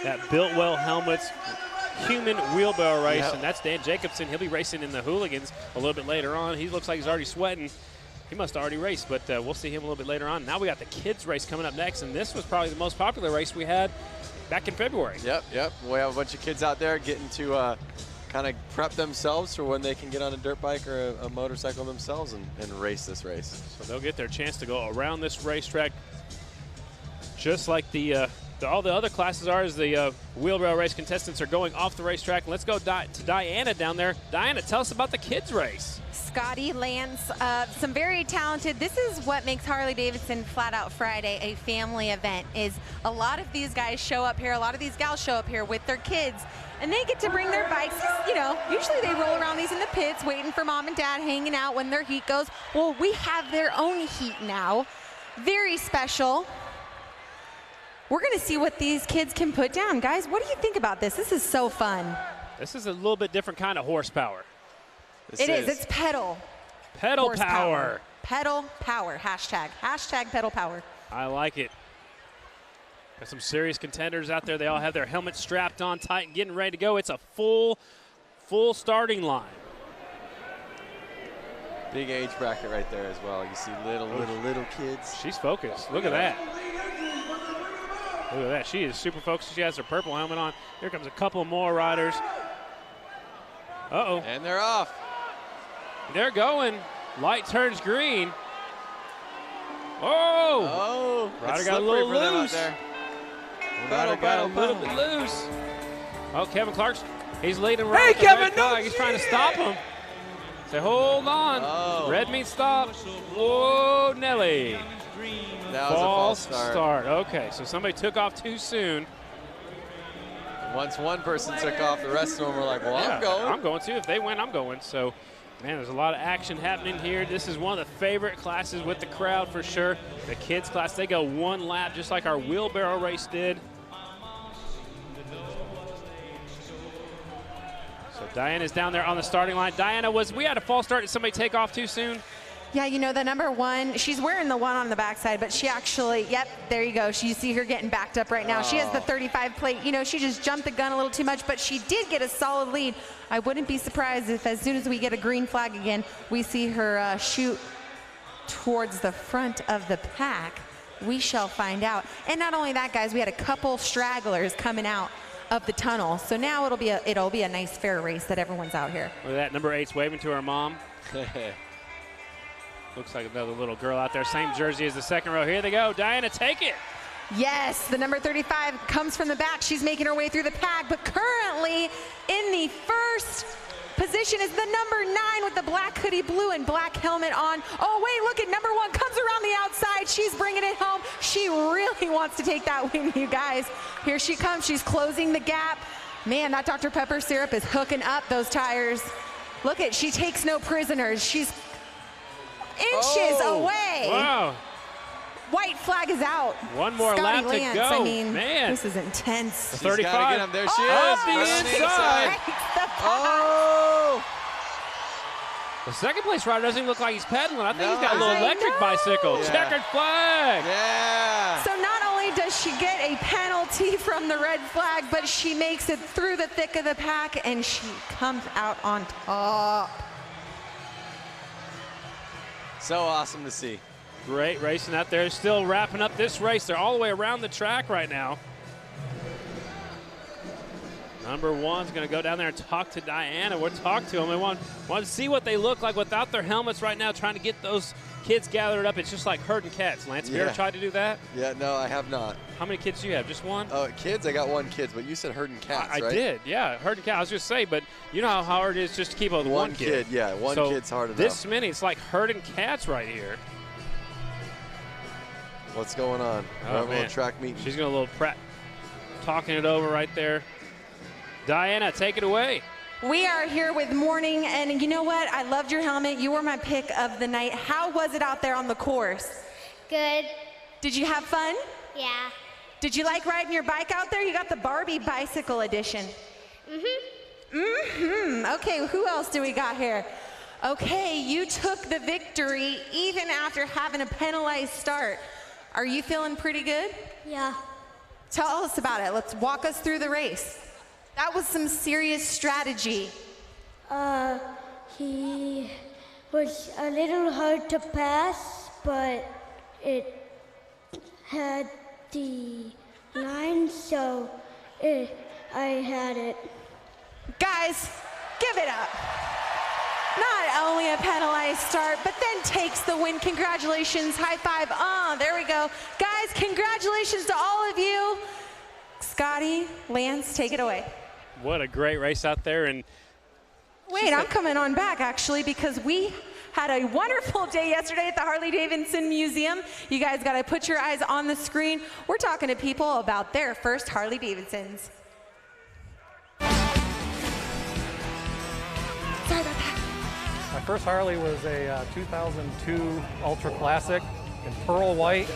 That Biltwell Helmets human wheelbarrow race, and that's Dan Jacobson. He'll be racing in the Hooligans a little bit later on. He looks like he's already sweating. He must have already raced, but we'll see him a little bit later on. Now we got the kids' race coming up next, and this was probably the most popular race we had back in February. Yep. We have a bunch of kids out there getting to kind of prep themselves for when they can get on a dirt bike or a motorcycle themselves and race this race. So they'll get their chance to go around this racetrack just like all the other classes are, as the wheelbarrow race contestants are going off the racetrack. Let's go to Diana down there. Diana, tell us about the kids' race. Scotty, Lance, some very talented. This is what makes Harley-Davidson Flat Out Friday a family event, is a lot of these guys show up here, a lot of these gals show up here with their kids, and they get to bring their bikes. You know, usually they roll around these in the pits waiting for mom and dad, hanging out when their heat goes. Well, we have their own heat now. Very special. We're going to see what these kids can put down. Guys, what do you think about this? This is so fun. This is a little bit different kind of horsepower. It is. It's pedal. Pedal power. Pedal power. Hashtag pedal power. I like it. Got some serious contenders out there. They all have their helmets strapped on tight and getting ready to go. It's a full starting line. Big age bracket right there as well. You see little kids. She's focused. Look at that. Look at that. She is super focused. She has her purple helmet on. Here comes a couple more riders. Uh-oh. And they're off. They're going. Light turns green. Oh! Rider got a little loose. Rider got a little bit loose. Oh, Kevin Clark's, he's leading right. Hey, Kevin, no! He's trying to stop him. Say, hold on. Oh. Red means stop. Whoa, Nelly. That was a false start. Okay, so somebody took off too soon. Once one person took off, the rest of them were like, well, yeah, I'm going. I'm going too. If they win, I'm going. So, man, there's a lot of action happening here. This is one of the favorite classes with the crowd for sure. The kids class, they go one lap just like our wheelbarrow race did. So Diana's down there on the starting line. Diana, we had a false start. Did somebody take off too soon? Yeah, you know, the number 1, she's wearing the 1 on the backside, but she actually, yep, there you go. You see her getting backed up right now. She has the 35 plate. You know, she just jumped the gun a little too much, but she did get a solid lead. I wouldn't be surprised if as soon as we get a green flag again, we see her shoot towards the front of the pack. We shall find out. And not only that, guys, we had a couple stragglers coming out of the tunnel. So now it'll be a nice fair race that everyone's out here. Look at that, number 8's waving to her mom. Looks like another little girl out there. Same jersey as the second row. Here they go. Diana, take it. Yes, the number 35 comes from the back. She's making her way through the pack, but currently in the first position is the number 9 with the black hoodie, blue and black helmet on. Oh, wait, look at number 1 comes around the outside. She's bringing it home. She really wants to take that win, you guys. Here she comes. She's closing the gap. Man, that Dr. Pepper syrup is hooking up those tires. Look at, she takes no prisoners. She's inches away. Wow. White flag is out. One more Scotty lap to Lance, go. I mean, man, this is intense. She's 35. gotta get him. There she is. Off the Right inside. Oh! The second place rider doesn't even look like he's pedaling. I think No. he's got a little I electric know. bicycle. Yeah. Checkered flag. Yeah. So not only does she get a penalty from the red flag, but she makes it through the thick of the pack and she comes out on top. So awesome to see. Great racing out there. Still wrapping up this race. They're all the way around the track right now. Number 1's going to go down there and talk to Diana. We'll talk to them. We want to see what they look like without their helmets right now, trying to get those kids gathered up. It's just like herding cats. Lance, have you ever tried to do that? Yeah, no, I have not. How many kids do you have? Just one? Kids, I got 1 kid, but you said herding cats, I right? did, yeah. Herding cats. I was just saying, but you know how hard it is just to keep up with one kid. Yeah, one So kid's hard enough. This many, it's like herding cats right here. What's going on? Oh, We're man. track meeting. She's going a little prep, talking it over right there. Diana, take it away. We are here with Morning, and you know what? I loved your helmet. You were my pick of the night. How was it out there on the course? Good. Did you have fun? Yeah. Did you like riding your bike out there? You got the Barbie bicycle edition. Okay, who else do we got here? Okay, you took the victory even after having a penalized start. Are you feeling pretty good? Yeah. Tell us about it. Let's walk us through the race. That was some serious strategy. He was a little hard to pass, but it had the line, so I had it. Guys, give it up. Not only a penalized start, but then takes the win. Congratulations, high five. There we go. Guys, congratulations to all of you. Scotty, Lance, take it away. What a great race out there. And wait, I'm coming on back actually because we had a wonderful day yesterday at the Harley-Davidson Museum. You guys got to put your eyes on the screen. We're talking to people about their first Harley-Davidsons. Sorry about that. My first Harley was a 2002 Ultra Classic in pearl white.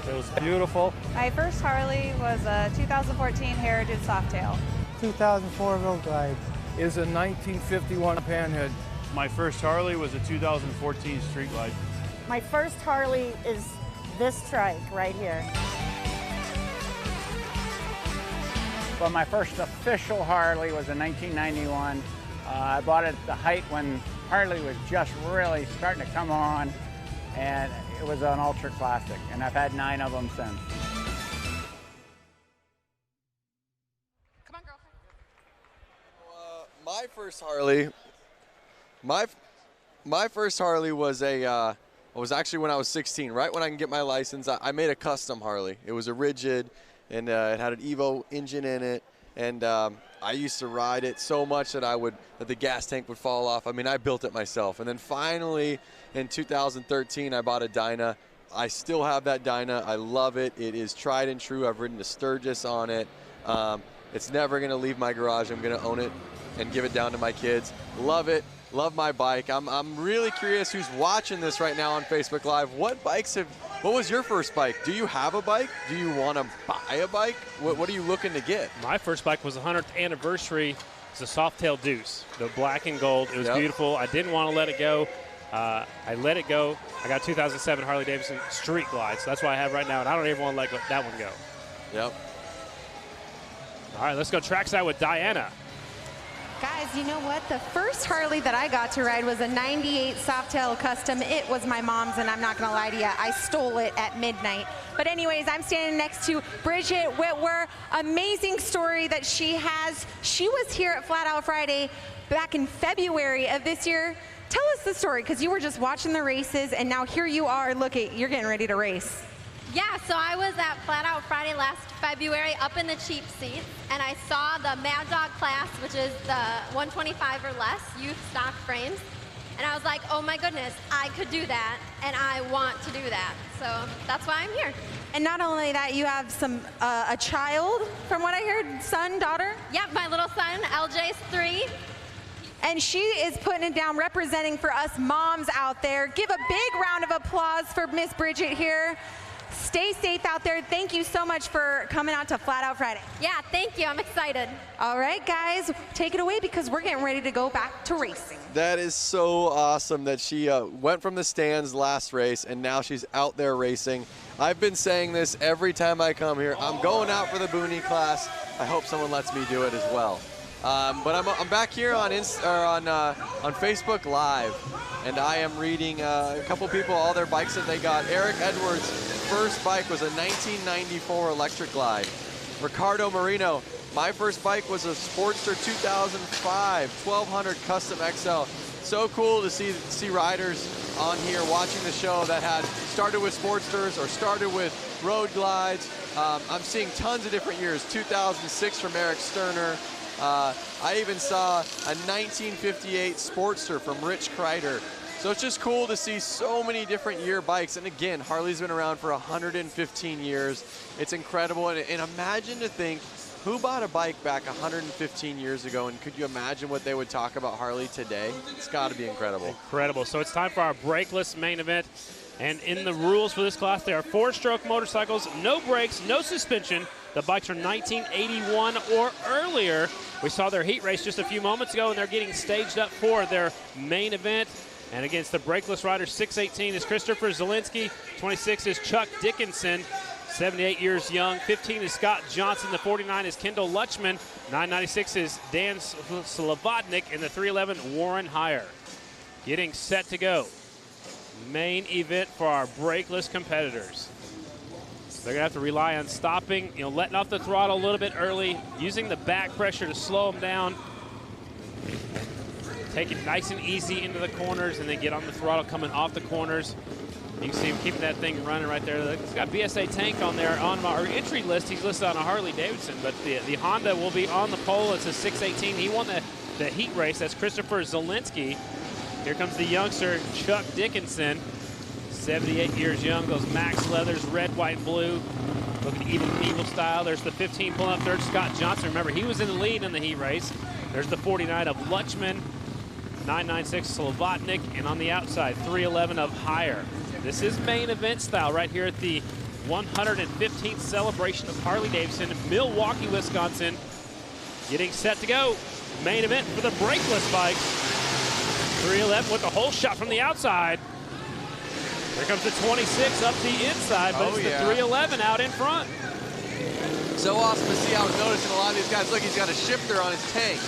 It was beautiful. My first Harley was a 2014 Heritage Softail. 2004 Road Glide. Is a 1951 Panhead. My first Harley was a 2014 Street Glide. My first Harley is this trike right here. Well, my first official Harley was in 1991. I bought it at the height when Harley was just really starting to come on, and it was an Ultra Classic, and I've had 9 of them since. My first Harley, my first Harley was was actually when I was 16, right when I can get my license. I made a custom Harley. It was a rigid, and it had an Evo engine in it, and I used to ride it so much that the gas tank would fall off. I mean, I built it myself. And then finally, in 2013, I bought a Dyna. I still have that Dyna. I love it. It is tried and true. I've ridden to Sturgis on it. It's never going to leave my garage. I'm going to own it and give it down to my kids. Love it. Love my bike. I'm really curious who's watching this right now on Facebook Live. What was your first bike? Do you have a bike? Do you want to buy a bike? What are you looking to get? my first bike was the 100th anniversary. It's a Softail Deuce, the black and gold. It was beautiful. I didn't want to let it go. I let it go. I got 2007 Harley-Davidson Street Glide, so that's what I have right now, and I don't even want to let that one go. Yep. All right, let's go trackside with Diana. Guys, you know what? The first Harley that I got to ride was a 98 Softail Custom. It was my mom's, and I'm not going to lie to you. I stole it at midnight. But anyways, I'm standing next to Bridget Whitwer. Amazing story that she has. She was here at Flat Out Friday back in February of this year. Tell us the story, because you were just watching the races, and now here you are. Look, you're getting ready to race. Yeah, so I was at Flat Out Friday last February up in the cheap seats, and I saw the Mad Dog class, which is the 125 or less youth stock frames, and I was like, oh my goodness, I could do that, and I want to do that. So that's why I'm here. And not only that, you have a child, from what I heard, son, daughter? Yep, my little son, LJ's 3. And she is putting it down, representing for us moms out there. Give a big round of applause for Miss Bridget here. Stay safe out there. Thank you so much for coming out to Flat Out Friday. Yeah, thank you. I'm excited. All right, guys, take it away because we're getting ready to go back to racing. That is so awesome that she went from the stands last race, and now she's out there racing. I've been saying this every time I come here. I'm going out for the Boonie class. I hope someone lets me do it as well. But I'm back here on Facebook Live, and I am reading a couple people, all their bikes that they got. Eric Edwards' first bike was a 1994 Electric Glide. Ricardo Marino, my first bike was a Sportster 2005 1200 Custom XL. So cool to see riders on here watching the show that had started with Sportsters or started with road glides. I'm seeing tons of different years. 2006 from Eric Sterner. I even saw a 1958 Sportster from Rich Kreider. So it's just cool to see so many different year bikes. And again, Harley's been around for 115 years. It's incredible. And imagine to think, who bought a bike back 115 years ago, and could you imagine what they would talk about Harley today? It's got to be incredible. Incredible. So it's time for our brakeless main event. And in the rules for this class, there are 4-stroke motorcycles, no brakes, no suspension. The bikes are 1981 or earlier. We saw their heat race just a few moments ago, and they're getting staged up for their main event. And against the brakeless riders, 618 is Christopher Zielinski, 26 is Chuck Dickinson, 78 years young, 15 is Scott Johnson, the 49 is Kendall Lutchman, 996 is Dan Slavodnik, and the 311 Warren Heyer. Getting set to go. Main event for our brakeless competitors. They're gonna have to rely on stopping, letting off the throttle a little bit early, using the back pressure to slow them down. Take it nice and easy into the corners, and then get on the throttle coming off the corners. You can see him keeping that thing running right there. He's got BSA Tank on there. On our entry list, he's listed on a Harley-Davidson, but the Honda will be on the pole. It's a 618. He won the heat race. That's Christopher Zielinski. Here comes the youngster, Chuck Dickinson, 78 years young. Those Max leathers, red, white, and blue. Looking evil style. There's the 15 pulling up third, Scott Johnson. Remember, he was in the lead in the heat race. There's the 49 of Lutchman, 996 Slavodnik, and on the outside, 311 of Heyer. This is main event style right here at the 115th celebration of Harley-Davidson, Milwaukee, Wisconsin. Getting set to go. Main event for the brakeless bikes. 311 with the whole shot from the outside. Here comes the 26 up the inside, but it's the 311 out in front. So awesome to see. I was noticing a lot of these guys, look, he's got a shifter on his tank.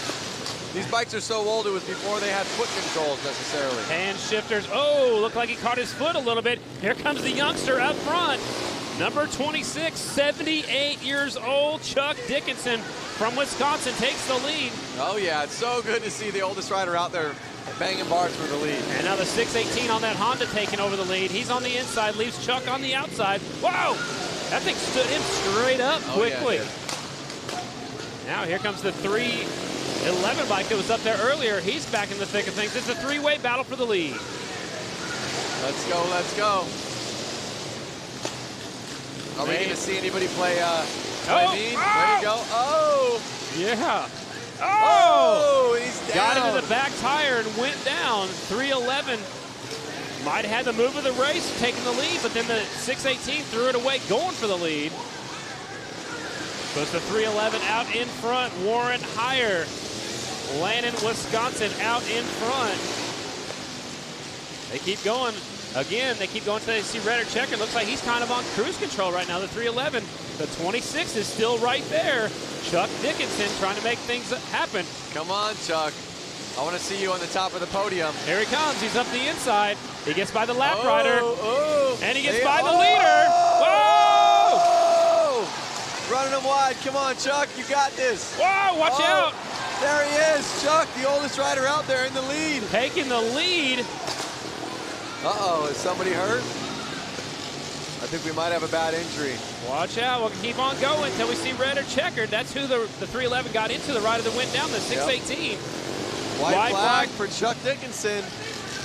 These bikes are so old, it was before they had foot controls necessarily. Hand shifters. Oh, looked like he caught his foot a little bit. Here comes the youngster up front. Number 26, 78 years old, Chuck Dickinson from Wisconsin takes the lead. Oh yeah, it's so good to see the oldest rider out there banging bars for the lead. And now the 618 on that Honda taking over the lead. He's on the inside, leaves Chuck on the outside. Wow, that thing stood him straight up quickly. Yeah, now here comes the 311 bike that was up there earlier. He's back in the thick of things. It's a three-way battle for the lead. Let's go, let's go. Are we going to see anybody play mean? There you go. Oh! Yeah. Oh! He's down. Got into the back tire and went down. 311 might have had the move of the race, taking the lead, but then the 618 threw it away, going for the lead. So it's the 311 out in front. Warren Heyer, Lannon, Wisconsin out in front. They keep going. Again, they keep going until they see Redder checking. Looks like he's kind of on cruise control right now, the 311. The 26 is still right there. Chuck Dickinson trying to make things happen. Come on, Chuck. I want to see you on the top of the podium. Here he comes. He's up the inside. He gets by the lap rider. And he gets by the leader. Whoa! Running him wide. Come on, Chuck. You got this. Whoa, watch out. There he is. Chuck, the oldest rider out there in the lead. Taking the lead. Uh-oh, is somebody hurt? I think we might have a bad injury. Watch out. We'll keep on going until we see red or checkered. That's who the 311 got into, the rider that went down, the 618. Yep. White flag for Chuck Dickinson.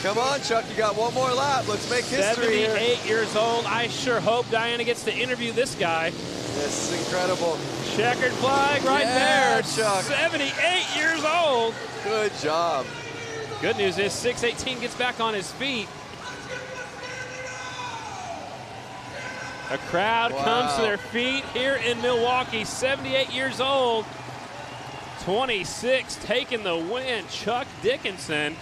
Come on, Chuck, you got one more lap. Let's make history 78 here. years old. I sure hope Diana gets to interview this guy. This is incredible. Checkered flag right there. Chuck. 78 years old. Good job. Good news is 618 gets back on his feet. A crowd comes to their feet here in Milwaukee. 78 years old. 26 taking the win. Chuck Dickinson.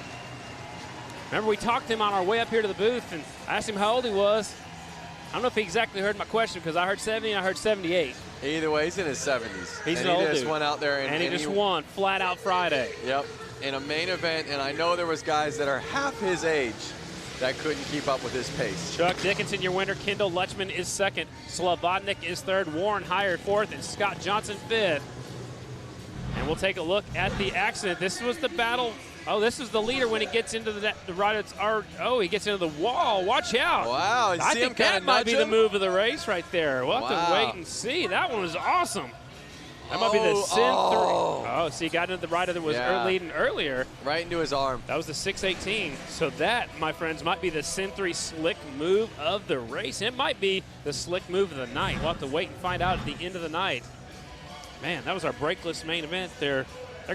Remember, we talked to him on our way up here to the booth, and I asked him how old he was. I don't know if he exactly heard my question, because I heard 70 and I heard 78. Either way, he's in his 70s. He's and an old he just dude. went out there and he just won flat out Friday. Yep, in a main event, and I know there was guys that are half his age that couldn't keep up with his pace. Chuck Dickinson, your winner. Kendall Lutchman is second. Slobodnik is third. Warren Heyer fourth, and Scott Johnson fifth. And we'll take a look at the accident. This was the battle. Oh, this is the leader when he gets into the right. He gets into the wall. Watch out. Wow. I think that might be the move of the race right there. We'll have to wait and see. That one was awesome. That might be the Sin 3. Oh, see, he got into the rider that was leading earlier. Right into his arm. That was the 618. So that, my friends, might be the Sin 3 slick move of the race. It might be the slick move of the night. We'll have to wait and find out at the end of the night. Man, that was our breakless main event. They're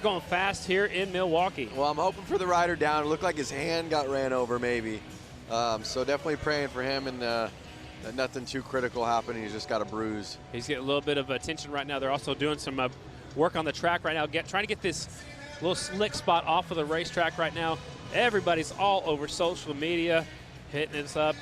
going fast here in Milwaukee. Well, I'm hoping for the rider down. It looked like his hand got ran over maybe. So definitely praying for him and that nothing too critical happened. He's just got a bruise. He's getting a little bit of attention right now. They're also doing some work on the track right now, trying to get this little slick spot off of the racetrack right now. Everybody's all over social media, hitting us up,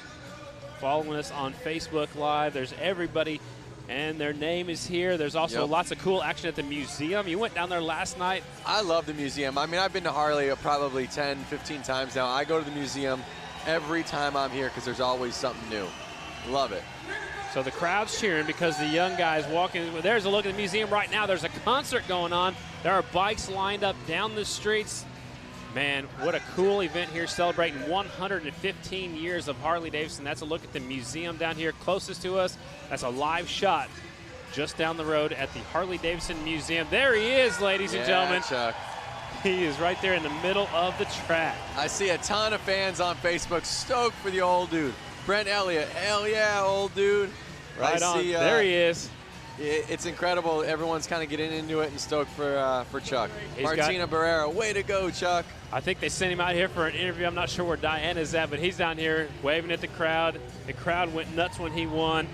following us on Facebook Live. There's everybody, and their name is here. There's also lots of cool action at the museum. You went down there last night. I love the museum. I mean, I've been to Harley probably 10, 15 times now. I go to the museum every time I'm here because there's always something new. Love it. So the crowd's cheering because the young guys walking. There's a look at the museum right now. There's a concert going on. There are bikes lined up down the streets. Man, what a cool event here, celebrating 115 years of Harley-Davidson. That's a look at the museum down here closest to us. That's a live shot just down the road at the Harley-Davidson Museum. There he is, ladies and gentlemen. Chuck. He is right there in the middle of the track. I see a ton of fans on Facebook stoked for the old dude. Brent Elliott, hell yeah, old dude. Right on. There he is. It's incredible. Everyone's kind of getting into it and stoked for Chuck. Martina Barrera, way to go, Chuck. I think they sent him out here for an interview. I'm not sure where Diana's at, but he's down here waving at the crowd. The crowd went nuts when he won.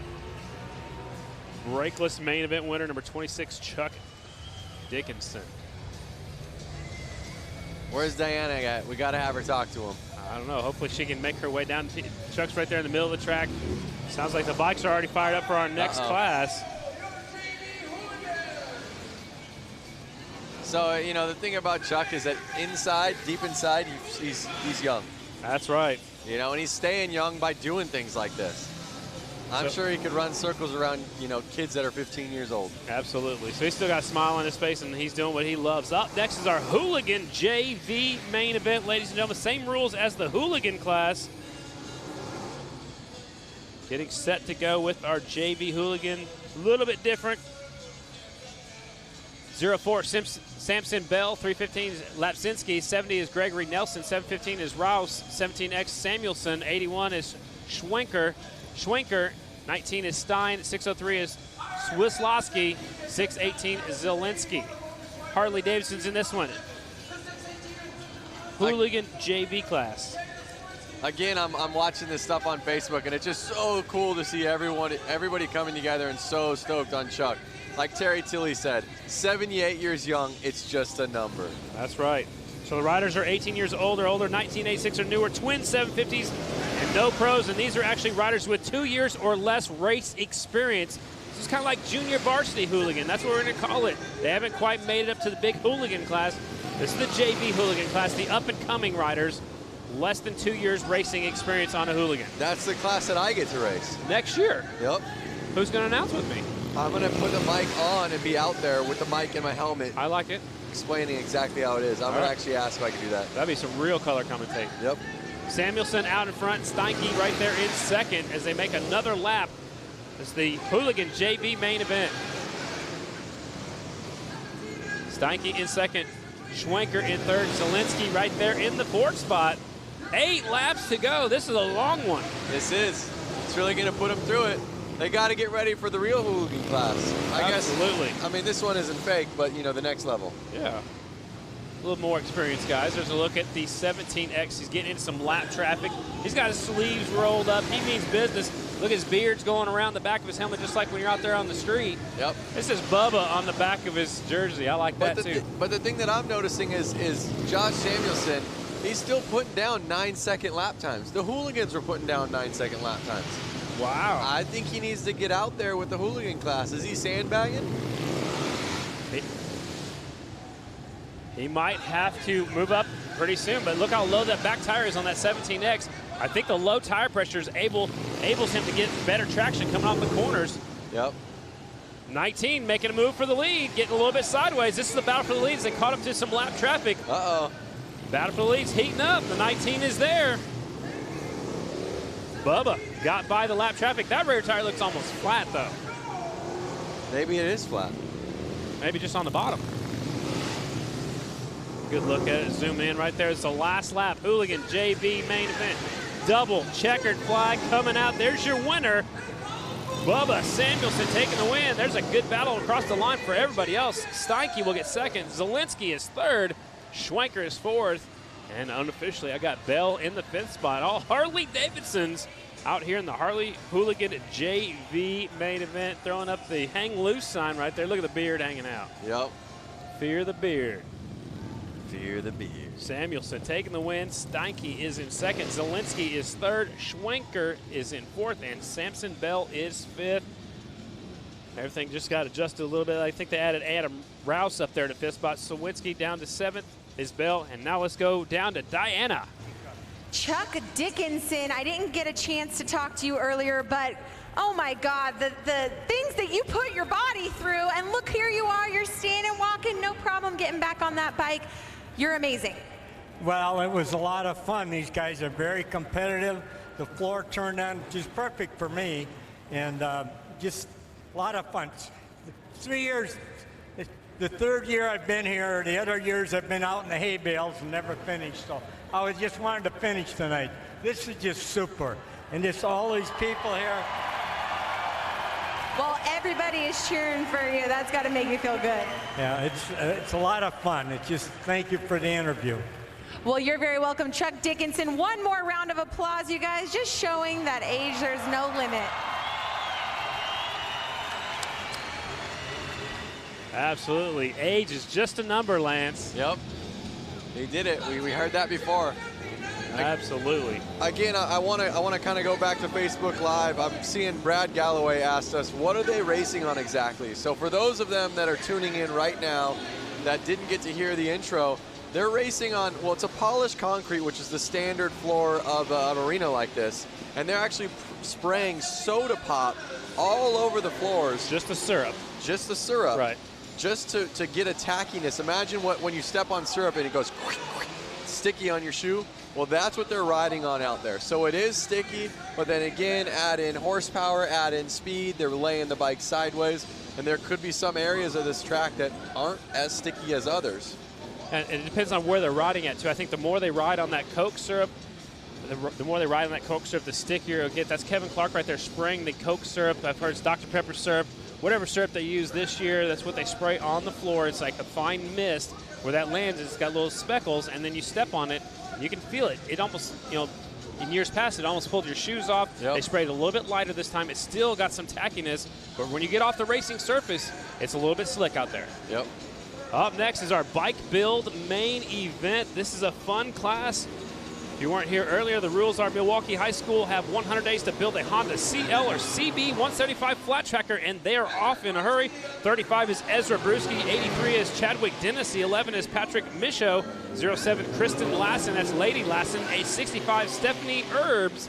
Breakless main event winner, number 26, Chuck Dickinson. Where's Diana at? We got to have her talk to him. I don't know. Hopefully she can make her way down. Chuck's right there in the middle of the track. Sounds like the bikes are already fired up for our next class. So, you know, the thing about Chuck is that inside, deep inside, he's young. That's right. You know, and he's staying young by doing things like this. I'm sure he could run circles around, you know, kids that are 15 years old. Absolutely. So he's still got a smile on his face, and he's doing what he loves. Up next is our Hooligan JV main event, ladies and gentlemen. Same rules as the Hooligan class. Getting set to go with our JV Hooligan. A little bit different. 04 Samson Bell, 315 is Lapsinski, 70 is Gregory Nelson, 715 is Rouse, 17X Samuelson, 81 is Schwenker, 19 is Stein, 603 is Swislowski, 618 is Zielinski. Harley-Davidson's in this one. Hooligan JV class. Again, I'm watching this stuff on Facebook, and it's just so cool to see everybody coming together and so stoked on Chuck. Like Terry Tilley said, 78 years young, it's just a number. That's right. So the riders are 18 years old or older, 1986 or newer, twin 750s, and no pros. And these are actually riders with 2 years or less race experience. This is kind of like junior varsity hooligan. That's what we're going to call it. They haven't quite made it up to the big hooligan class. This is the JV hooligan class, the up-and-coming riders. Less than 2 years racing experience on a hooligan. That's the class that I get to race. Next year? Yep. Who's going to announce with me? I'm going to put the mic on and be out there with the mic and my helmet. I like it. Explaining exactly how it is. I'm going to actually ask if I can do that. That'd be some real color commentating. Yep. Samuelson out in front, Steinke right there in second as they make another lap. It's the hooligan JV main event. Steinke in second, Schwenker in third, Zielinski right there in the fourth spot. 8 laps to go. This is a long one. This is. It's really going to put them through it. They got to get ready for the real hooligan class. Absolutely. I mean, this one isn't fake, but, you know, the next level. Yeah. A little more experience, guys. There's a look at the 17X. He's getting into some lap traffic. He's got his sleeves rolled up. He means business. Look, his beard's going around the back of his helmet just like when you're out there on the street. Yep. This is Bubba on the back of his jersey. I like that, too. But the thing that I'm noticing is Josh Samuelson, he's still putting down 9-second lap times. The hooligans were putting down 9-second lap times. Wow. I think he needs to get out there with the hooligan class. Is he sandbagging? He might have to move up pretty soon, but look how low that back tire is on that 17X. I think the low tire pressure is enables him to get better traction coming off the corners. Yep. 19 making a move for the lead, getting a little bit sideways. This is the battle for the leads. They caught up to some lap traffic. Uh-oh. Battle for the leads heating up. The 19 is there. Bubba got by the lap traffic. That rear tire looks almost flat, though. Maybe it is flat. Maybe just on the bottom. Good look at it. Zoom in right there. It's the last lap. Hooligan JV main event. Double checkered flag coming out. There's your winner. Bubba Samuelson taking the win. There's a good battle across the line for everybody else. Steinke will get second. Zielinski is third. Schwenker is fourth. And unofficially, I got Bell in the fifth spot. All Harley-Davidsons out here in the Harley Hooligan JV main event, throwing up the hang loose sign right there. Look at the beard hanging out. Yep. Fear the beard. Fear the beard. Samuelson taking the win. Steinke is in second. Zielinski is third. Schwenker is in fourth. And Samson Bell is fifth. Everything just got adjusted a little bit. I think they added Adam Rouse up there to fifth spot. Sawinski down to seventh is Bell. And now let's go down to Diana. Chuck Dickinson, I didn't get a chance to talk to you earlier, but oh my God, the things that you put your body through, and look, here you are, you're standing, walking, no problem getting back on that bike. You're amazing. Well, it was a lot of fun. These guys are very competitive. The floor turned on just perfect for me, and just a lot of fun. 3 years, the third year I've been here, the other years I've been out in the hay bales and never finished, so I was just wanted to finish tonight. This is just super, and just all these people here. Well, everybody is cheering for you. That's got to make you feel good. Yeah, it's a lot of fun. It's just thank you for the interview. Well, you're very welcome, Chuck Dickinson. One more round of applause, you guys, just showing that age, there's no limit. Absolutely. Age is just a number, Lance. Yep. He did it. We heard that before. Absolutely. Again, I want to kind of go back to Facebook Live. I'm seeing Brad Galloway asked us, what are they racing on exactly? So for those of them that are tuning in right now that didn't get to hear the intro, they're racing on, well, it's a polished concrete, which is the standard floor of an arena like this. And they're actually spraying soda pop all over the floors. Just the syrup. Just the syrup. Right. Just to get a tackiness. Imagine when you step on syrup and it goes sticky on your shoe. Well, that's what they're riding on out there. So it is sticky, but then again, add in horsepower, add in speed. They're laying the bike sideways, and there could be some areas of this track that aren't as sticky as others. And it depends on where they're riding at, too. I think the more they ride on that Coke syrup, the more they ride on that Coke syrup, the stickier it'll get. That's Kevin Clark right there spraying the Coke syrup. I've heard it's Dr. Pepper syrup. Whatever syrup they use this year, that's what they spray on the floor. It's like a fine mist. Where that lands, it's got little speckles, and then you step on it, and you can feel it. It almost, in years past, it almost pulled your shoes off. Yep. They sprayed a little bit lighter this time. It's still got some tackiness, but when you get off the racing surface, it's a little bit slick out there. Yep. Up next is our bike build main event. This is a fun class. If you weren't here earlier, the rules are Milwaukee High School have 100 days to build a Honda CL or CB 175 flat tracker, and they are off in a hurry. 35 is Ezra Brewski, 83 is Chadwick Dennis, the 11 is Patrick Michaud, 07 Kristen Lassen, that's Lady Lassen, a 65 Stephanie Herbs.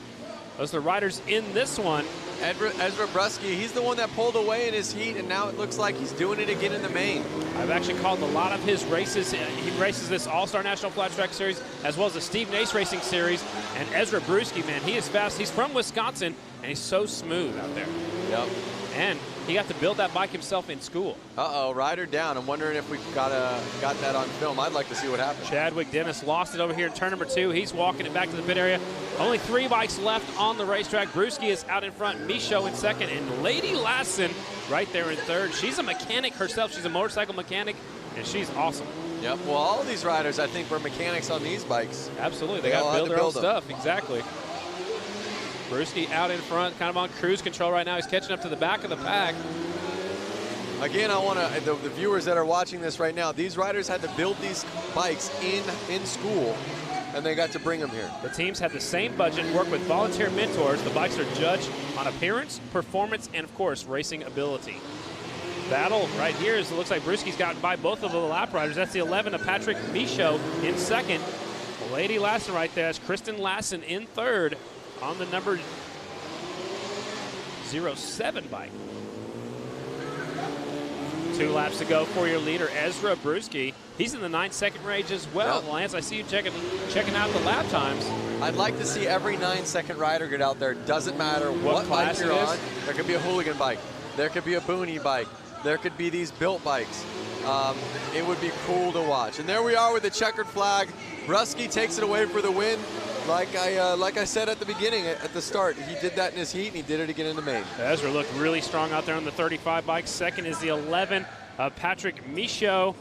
Those are the riders in this one. Ezra Brusky, he's the one that pulled away in his heat, and now it looks like he's doing it again in the main. I've actually called a lot of his races. He races this All-Star National Flat Track Series as well as the Steve Nace Racing Series. And Ezra Brewski, man, he is fast. He's from Wisconsin, and he's so smooth out there. Yep. And he got to build that bike himself in school. Uh-oh, rider down. I'm wondering if we got that on film. I'd like to see what happened. Chadwick Dennis lost it over here in turn number 2. He's walking it back to the pit area. Only 3 bikes left on the racetrack. Brewski is out in front, Michaud in second, and Lady Lassen right there in third. She's a mechanic herself. She's a motorcycle mechanic, and she's awesome. Yep, well, all of these riders, I think, were mechanics on these bikes. Absolutely, they got to build their own stuff, exactly. Brewski out in front, kind of on cruise control right now. He's catching up to the back of the pack. Again, I want to, the viewers that are watching this right now, these riders had to build these bikes in school, and they got to bring them here. The teams have the same budget, work with volunteer mentors. The bikes are judged on appearance, performance, and, of course, racing ability. Battle right here is, it looks like Brewski's gotten by both of the lap riders. That's the 11 of Patrick Michaud in second. Lady Lassen right there. That's Kristen Lassen in third on the number 07 bike. 2 laps to go for your leader, Ezra Brewski. He's in the 9-second range as well. Yep. Lance, I see you checking out the lap times. I'd like to see every 9-second rider get out there. Doesn't matter what bike you're on. There could be a hooligan bike. There could be a boonie bike. There could be these built bikes. It would be cool to watch. And there we are with the checkered flag. Brusky takes it away for the win. Like I said at the beginning, at the start, he did that in his heat, and he did it again in the main. Ezra looked really strong out there on the 35 bike. Second is the 11 of Patrick Michaud.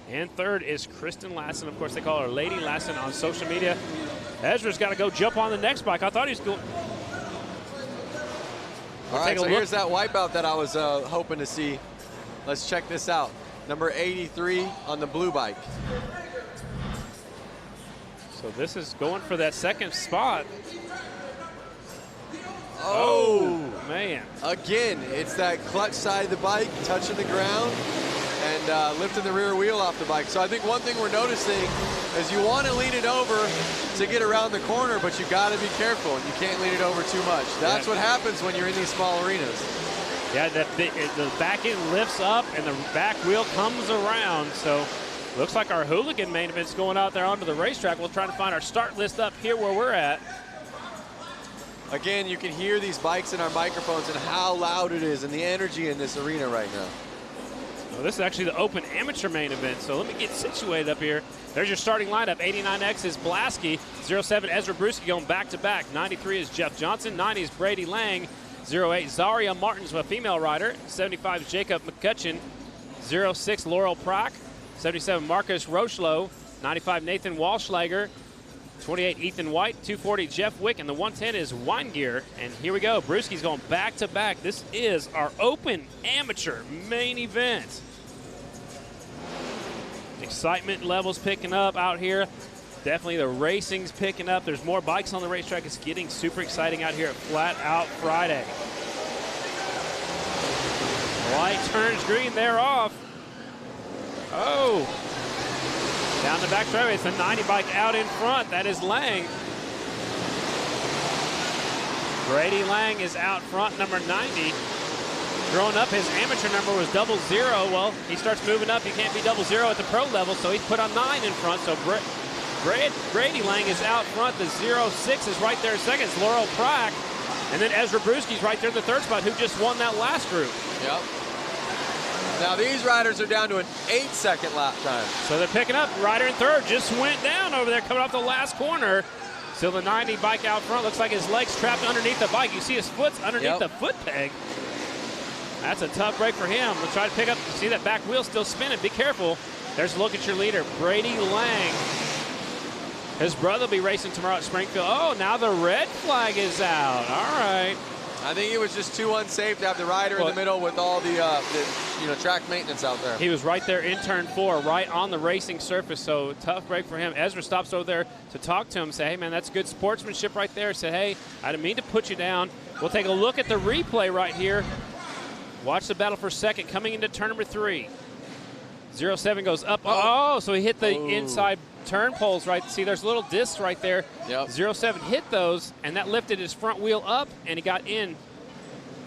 And third is Kristen Lassen. Of course, they call her Lady Lassen on social media. Ezra's got to go jump on the next bike. I thought he was going. All right, so here's that wipeout that I was hoping to see. Let's check this out. Number 83 on the blue bike. So this is going for that second spot. Oh, man. Again, it's that clutch side of the bike, touching the ground, and lifting the rear wheel off the bike. So I think one thing we're noticing is you want to lean it over to get around the corner, but you got to be careful, and you can't lean it over too much. That's what happens when you're in these small arenas. Yeah, the back end lifts up, and the back wheel comes around. So looks like our hooligan main event's going out there onto the racetrack. We'll try to find our start list up here where we're at. Again, you can hear these bikes in our microphones and how loud it is and the energy in this arena right now. Well, this is actually the open amateur main event, so let me get situated up here. There's your starting lineup. 89X is Blasky. 07 Ezra Brewski going back-to-back. 93 is Jeff Johnson. 90 is Brady Lang. 08 Zaria Martins, a female rider. 75 is Jacob McCutcheon. 06 Laurel Prock. 77 Marcus Rochlow. 95 Nathan Walschlager. 28 Ethan White. 240 Jeff Wick. And the 110 is Weingear. And here we go. Brewski's going back-to-back. This is our open amateur main event. Excitement levels picking up out here. Definitely the racing's picking up. There's more bikes on the racetrack. It's getting super exciting out here at Flat Out Friday. Light turns green, they're off. Oh. Down the back straightaway, it's a 90 bike out in front. That is Lang. Brady Lang is out front, number 90. Growing up, his amateur number was 00. Well, he starts moving up. He can't be 00 at the pro level, so he's put on 9 in front. So Brady Lang is out front. The 06 is right there second. It's Laurel Prack. And then Ezra Brewski's right there in the third spot, who just won that last group. Yep. Now these riders are down to an 8-second lap time. So they're picking up. Rider in third just went down over there coming off the last corner. Still the 90 bike out front. Looks like his leg's trapped underneath the bike. You see his foot's underneath the foot peg. That's a tough break for him. We'll try to pick up. See that back wheel still spinning. Be careful. There's a look at your leader, Brady Lang. His brother will be racing tomorrow at Springfield. Oh, now the red flag is out. All right. I think he was just too unsafe to have the rider in the middle with all the track maintenance out there. He was right there in turn 4, right on the racing surface, so tough break for him. Ezra stops over there to talk to him, say, hey, man, that's good sportsmanship right there. Said, hey, I didn't mean to put you down. We'll take a look at the replay right here. Watch the battle for second coming into turn number 3. 07 goes up. Oh, so he hit the inside turn poles, right? See, there's little discs right there. Yep. 07 hit those, and that lifted his front wheel up, and he got in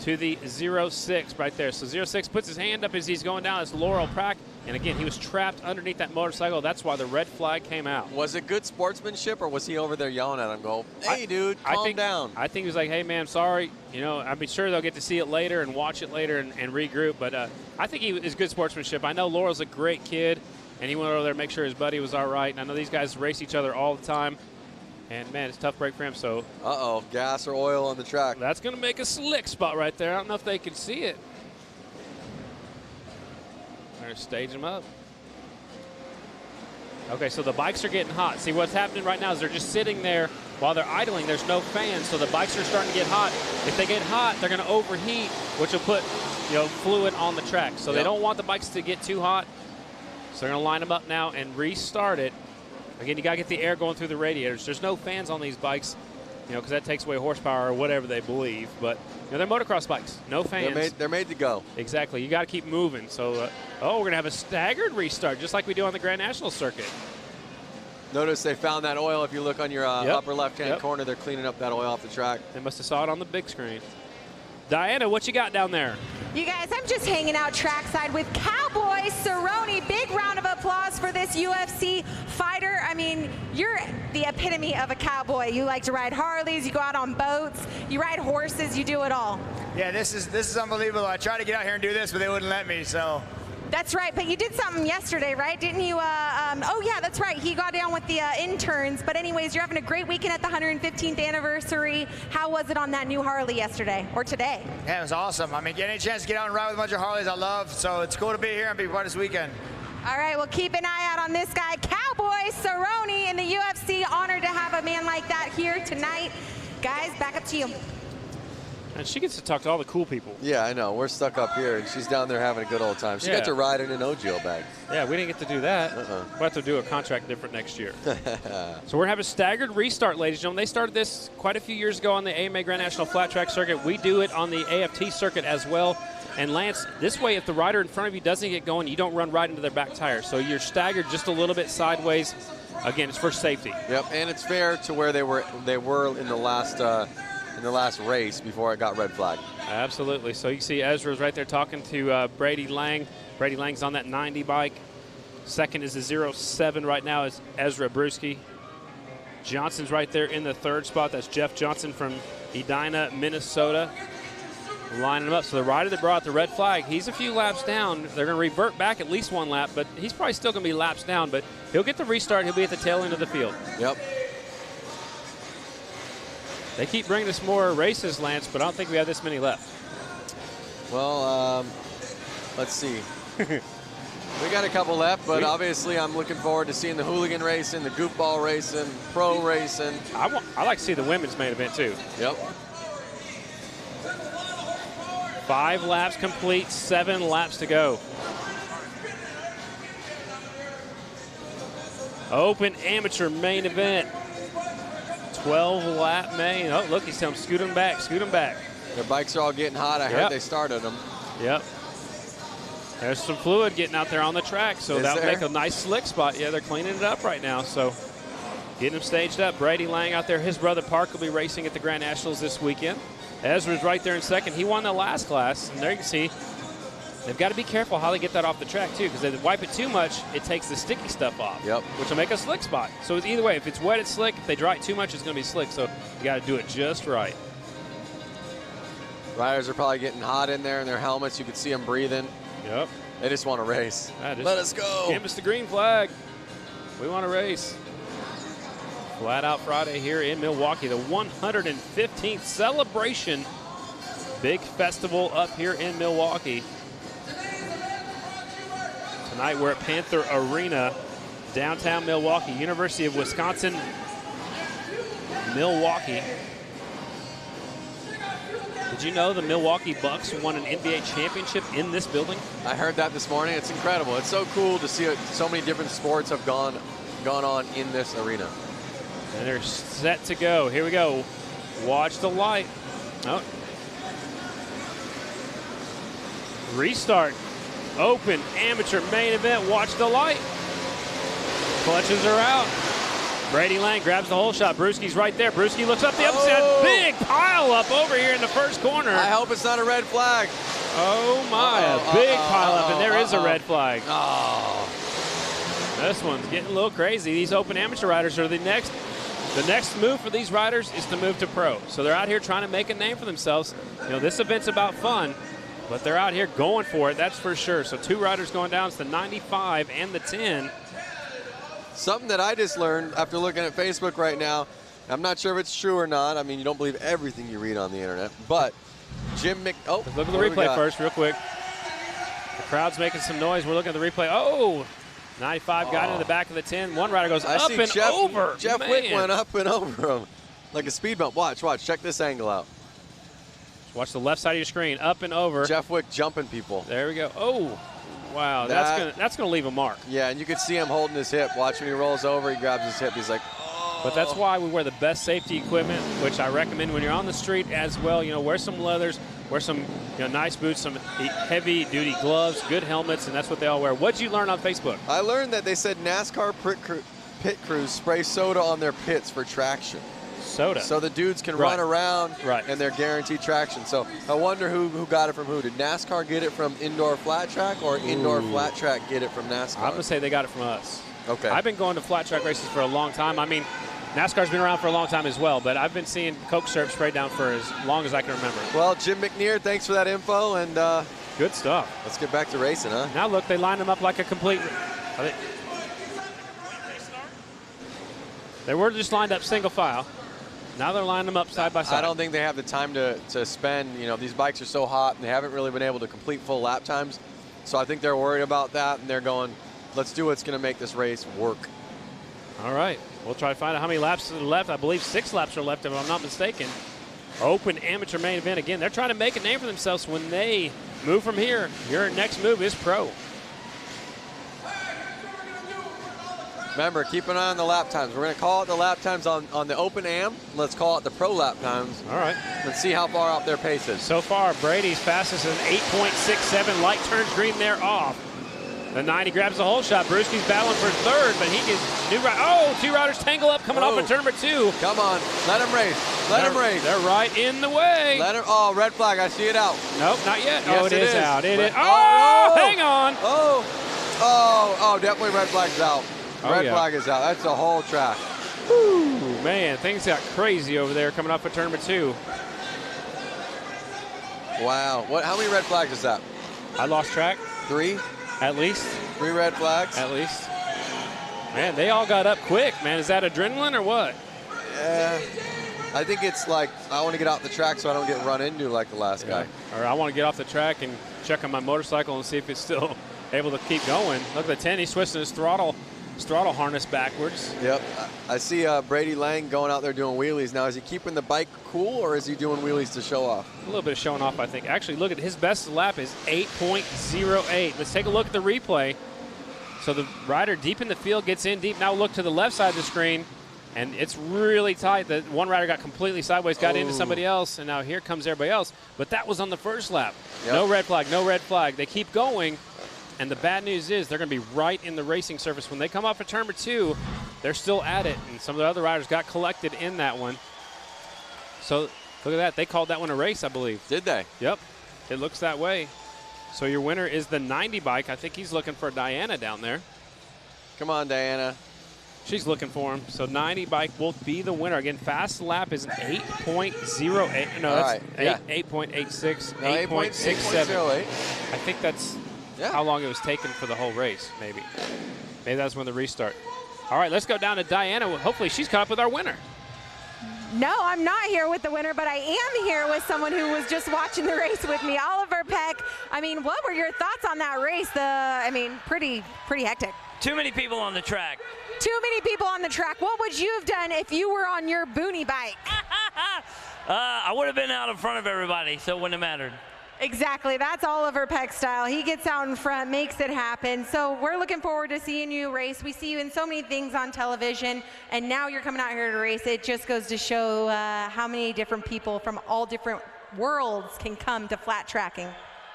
to the 06 right there. So 06 puts his hand up as he's going down. It's Laurel Prack, and again, he was trapped underneath that motorcycle. That's why the red flag came out. Was it good sportsmanship, or was he over there yelling at him, go, hey, dude, calm down? I think he was like, hey, man, sorry. You know, I'm sure they'll get to see it later and watch it later and regroup, but I think he is good sportsmanship. I know Laurel's a great kid, and he went over there to make sure his buddy was all right. And I know these guys race each other all the time. And, man, it's a tough break for him. So, gas or oil on the track. That's going to make a slick spot right there. I don't know if they can see it. They're going to stage them up. Okay, so the bikes are getting hot. See, what's happening right now is they're just sitting there while they're idling. There's no fans, so the bikes are starting to get hot. If they get hot, they're going to overheat, which will put fluid on the track. So they don't want the bikes to get too hot. So they're going to line them up now and restart it. Again, you got to get the air going through the radiators. There's no fans on these bikes, because that takes away horsepower or whatever they believe. But they're motocross bikes, no fans. They're made to go. Exactly. You got to keep moving. So, we're going to have a staggered restart, just like we do on the Grand National circuit. Notice they found that oil. If you look on your upper left-hand corner, they're cleaning up that oil off the track. They must have saw it on the big screen. Diana, what you got down there? You guys, I'm just hanging out trackside with Cowboy Cerrone. Big round of applause for this UFC fighter. I mean, you're the epitome of a cowboy. You like to ride Harleys, you go out on boats, you ride horses, you do it all. Yeah, this is unbelievable. I tried to get out here and do this, but they wouldn't let me, so. That's right, but you did something yesterday, right? Didn't you? Oh, yeah, that's right. He got down with the interns. But anyways, you're having a great weekend at the 115th anniversary. How was it on that new Harley yesterday or today? Yeah, it was awesome. I mean, getting a chance to get out and ride with a bunch of Harleys I love, so it's cool to be here and be part of this weekend. All right, well, keep an eye out on this guy, Cowboy Cerrone in the UFC. Honored to have a man like that here tonight. Guys, back up to you. And she gets to talk to all the cool people. Yeah, I know. We're stuck up here, and she's down there having a good old time. She got to ride in an OGL bag. Yeah, we didn't get to do that. We'll have to do a contract different next year. So we're having a staggered restart, ladies and gentlemen. They started this quite a few years ago on the AMA Grand National Flat Track Circuit. We do it on the AFT circuit as well. And Lance, this way, if the rider in front of you doesn't get going, you don't run right into their back tire. So you're staggered just a little bit sideways. Again, it's for safety. Yep, and it's fair to where they were in the last race before it got red flag. Absolutely. So you see Ezra's right there talking to Brady Lang. Brady Lang's on that 90 bike. Second is the 07 right now is Ezra Brewski. Johnson's right there in the third spot. That's Jeff Johnson from Edina, Minnesota. Lining them up. So the rider that brought the red flag, he's a few laps down. They're going to revert back at least one lap, but he's probably still going to be laps down, but he'll get the restart. He'll be at the tail end of the field. Yep. They keep bringing us more races, Lance, but I don't think we have this many left. Well, let's see. We got a couple left, but obviously I'm looking forward to seeing the hooligan racing, the goofball racing, pro racing. I like to see the women's main event, too. Yep. 5 laps complete, 7 laps to go. Open amateur main event. 12-lap main. Oh, look, he's telling them, scoot them back, scoot them back. Their bikes are all getting hot. I heard they started them. Yep. There's some fluid getting out there on the track, so that'll make a nice slick spot. Yeah, they're cleaning it up right now, so getting them staged up. Brady Lang out there. His brother Park will be racing at the Grand Nationals this weekend. Ezra's right there in second. He won the last class, and there you can see they've got to be careful how they get that off the track, too, because if they wipe it too much, it takes the sticky stuff off, which will make a slick spot. So it's either way. If it's wet, it's slick. If they dry it too much, it's going to be slick. So you got to do it just right. Riders are probably getting hot in there in their helmets. You can see them breathing. Yep. They just want to race. Let us go. Give us the green flag. We want to race. Flat Out Friday here in Milwaukee, the 115th celebration. Big festival up here in Milwaukee. Tonight we're at Panther Arena, downtown Milwaukee, University of Wisconsin, Milwaukee. Did Did you know the Milwaukee Bucks won an NBA championship in this building? I heard that this morning. It's incredible. It's so cool to see so many different sports have gone on in this arena. And they're set to go. Here we go. Watch the light. Oh. Restart. Open amateur main event. Watch the light. Clutches are out. Brady Lang grabs the hole shot. Brewski's right there. Brewski looks up the upset. Oh. Big pile up over here in the first corner. I hope it's not a red flag. Oh my, a big pile up, and there is a red flag. Oh. This one's getting a little crazy. These open amateur riders are the next move for these riders is to move to pro. So they're out here trying to make a name for themselves. You know, this event's about fun, but they're out here going for it, that's for sure. So 2 riders going down. It's the 95 and the 10. Something that I just learned after looking at Facebook right now, I'm not sure if it's true or not. I mean, you don't believe everything you read on the internet, but look at the replay first, real quick. The crowd's making some noise. We're looking at the replay. Oh, 95 got into the back of the 10. One rider goes up and over. Jeff Wick went up and over him like a speed bump. Watch. Check this angle out. Watch the left side of your screen. Up and over. Jeff Wick jumping people. There we go. Oh. Wow, that's gonna leave a mark. Yeah, and you can see him holding his hip. Watch when he rolls over, he grabs his hip. He's like, oh. But that's why we wear the best safety equipment, which I recommend when you're on the street as well. You know, wear some leathers, wear some nice boots, some heavy-duty gloves, good helmets, and that's what they all wear. What'd you learn on Facebook? I learned that they said NASCAR pit crews spray soda on their pits for traction. Soda. So the dudes can run around and they're guaranteed traction. So I wonder who got it from who. Did NASCAR get it from indoor flat track or indoor flat track get it from NASCAR? I'm going to say they got it from us. Okay. I've been going to flat track races for a long time. I mean, NASCAR's been around for a long time as well, but I've been seeing Coke syrup sprayed down for as long as I can remember. Well, Jim McNear, thanks for that info. And good stuff. Let's get back to racing, huh? Now look, they lined them up like a complete... They were just lined up single file. Now they're lining them up side by side. I don't think they have the time to spend. You know, these bikes are so hot and they haven't really been able to complete full lap times. So I think they're worried about that and they're going, let's do what's going to make this race work. All right. We'll try to find out how many laps are left. I believe 6 laps are left, if I'm not mistaken. Open amateur main event again. They're trying to make a name for themselves when they move from here. Your next move is pro. Remember, keep an eye on the lap times. We're going to call it the lap times on the Open Am. Let's call it the pro lap times. All right. Let's see how far out their pace is. So far, Brady's fastest is an 8.67. Light turns green there off. The 90 grabs the hole shot. Brewski's battling for third, but he gets new ride. Oh, 2 riders tangle up coming off of turn number 2. Come on. Let him race. Let him race. They're right in the way. Let him. Oh, red flag. I see it out. Nope, not yet. Yes, oh, it is out. It is. Oh, hang on. Oh, definitely red flag's out. Red flag is out. That's the whole track. Whew, man, things got crazy over there coming up at turn number 2. Wow. How many red flags is that? I lost track. 3? At least. 3 red flags? At least. Man, they all got up quick, man. Is that adrenaline or what? Yeah. I think it's like, I want to get off the track so I don't get run into like the last guy. Or I want to get off the track and check on my motorcycle and see if it's still able to keep going. Look at the 10. He's twisting his throttle harness backwards. Yep. I see Brady Lang going out there doing wheelies. Now, is he keeping the bike cool or is he doing wheelies to show off? A little bit of showing off, I think. Actually, look at his best lap is 8.08. Let's take a look at the replay. So the rider deep in the field gets in deep. Now look to the left side of the screen, and it's really tight. The one rider got completely sideways, got into somebody else, and now here comes everybody else. But that was on the first lap. Yep. No red flag, no red flag. They keep going. And the bad news is they're going to be right in the racing surface. When they come off of turn number 2, they're still at it. And some of the other riders got collected in that one. So look at that. They called that one a race, I believe. Did they? Yep. It looks that way. So your winner is the 90 bike. I think he's looking for Diana down there. Come on, Diana. She's looking for him. So 90 bike will be the winner. Again, fast lap is an 8.08. No, that's 8.86, 8.67. I think that's how long it was taken for the whole race, maybe. Maybe that's when the restart. All right, let's go down to Diana. Hopefully she's caught up with our winner. No, I'm not here with the winner, but I am here with someone who was just watching the race with me, Oliver Peck. I mean, what were your thoughts on that race? Pretty hectic. Too many people on the track. Too many people on the track. What would you have done if you were on your Booney bike? I would have been out in front of everybody, so it wouldn't have mattered. Exactly. That's Oliver Peck style. He gets out in front, makes it happen. So we're looking forward to seeing you race. We see you in so many things on television, and now you're coming out here to race. It just goes to show how many different people from all different worlds can come to flat tracking.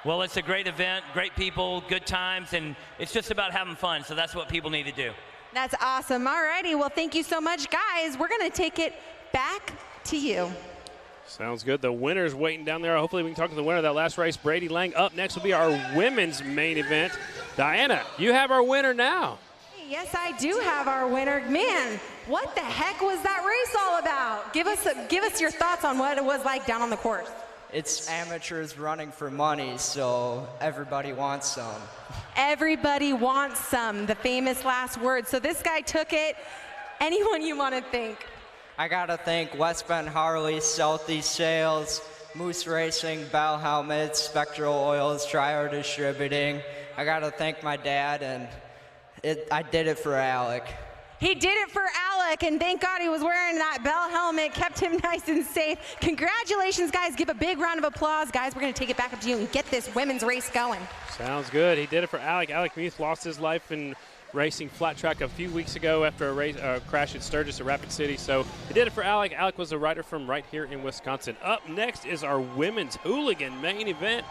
Well, it's a great event, great people, good times, and it's just about having fun, so that's what people need to do. That's awesome. All righty. Well, thank you so much, guys. We're going to take it back to you. Sounds good. The winner's waiting down there. Hopefully we can talk to the winner of that last race, Brady Lang. Up next will be our women's main event. Diana, you have our winner now. Yes, I do have our winner. Man, what the heck was that race all about? Give us your thoughts on what it was like down on the course. It's amateurs running for money, so everybody wants some. Everybody wants some, the famous last word. So this guy took it. Anyone you want to thank? I gotta thank West Bend Harley, Southeast Sales, Moose Racing, Bell Helmets, Spectral Oils, Trier Distributing. I gotta thank my dad, and I did it for Alec. He did it for Alec, and thank God he was wearing that Bell helmet, kept him nice and safe. Congratulations, guys. Give a big round of applause. Guys, we're going to take it back up to you and get this women's race going. Sounds good. He did it for Alec. Alec Muth lost his life in racing flat track a few weeks ago after a crash at Sturgis at Rapid City. So he did it for Alec. Alec was a rider from right here in Wisconsin. Up next is our women's hooligan main event.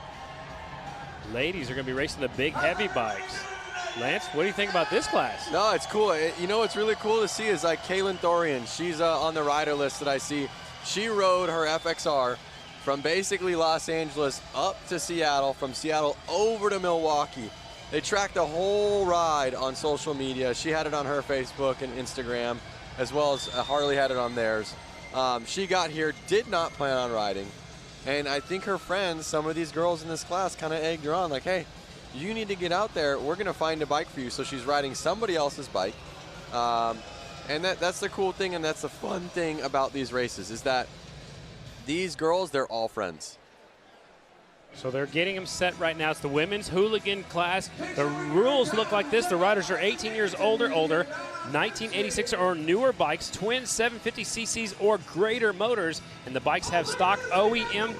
Ladies are going to be racing the big heavy bikes. Lance, what do you think about this class? No, it's cool. You know what's really cool to see is like Kaylin Thorian. She's on the rider list that I see. She rode her FXR from basically Los Angeles up to Seattle, from Seattle over to Milwaukee. They tracked the whole ride on social media. She had it on her Facebook and Instagram, as well as Harley had it on theirs. She got here, did not plan on riding. And I think her friends, some of these girls in this class, kind of egged her on, like, hey, you need to get out there. We're going to find a bike for you. So she's riding somebody else's bike. And that's the cool thing, and that's the fun thing about these races, is that these girls, they're all friends. So they're getting them set right now. It's the women's hooligan class. The rules look like this. The riders are 18 years older, 1986 or newer bikes, twin 750cc's or greater motors, and the bikes have stock OEM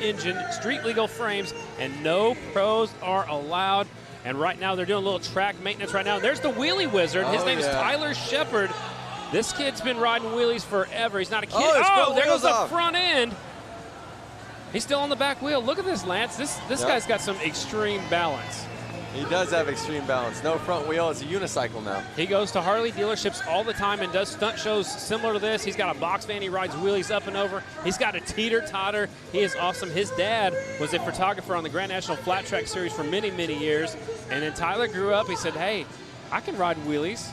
engine, street legal frames, and no pros are allowed. And right now they're doing a little track maintenance right now. There's the wheelie wizard. His name is Tyler Shepard. This kid's been riding wheelies forever. He's not a kid. Oh, there goes the front end. He's still on the back wheel. Look at this, Lance. This guy's got some extreme balance. He does have extreme balance. No front wheel. It's a unicycle now. He goes to Harley dealerships all the time and does stunt shows similar to this. He's got a box van. He rides wheelies up and over. He's got a teeter-totter. He is awesome. His dad was a photographer on the Grand National Flat Track Series for many, many years. And then Tyler grew up. He said, hey, I can ride wheelies.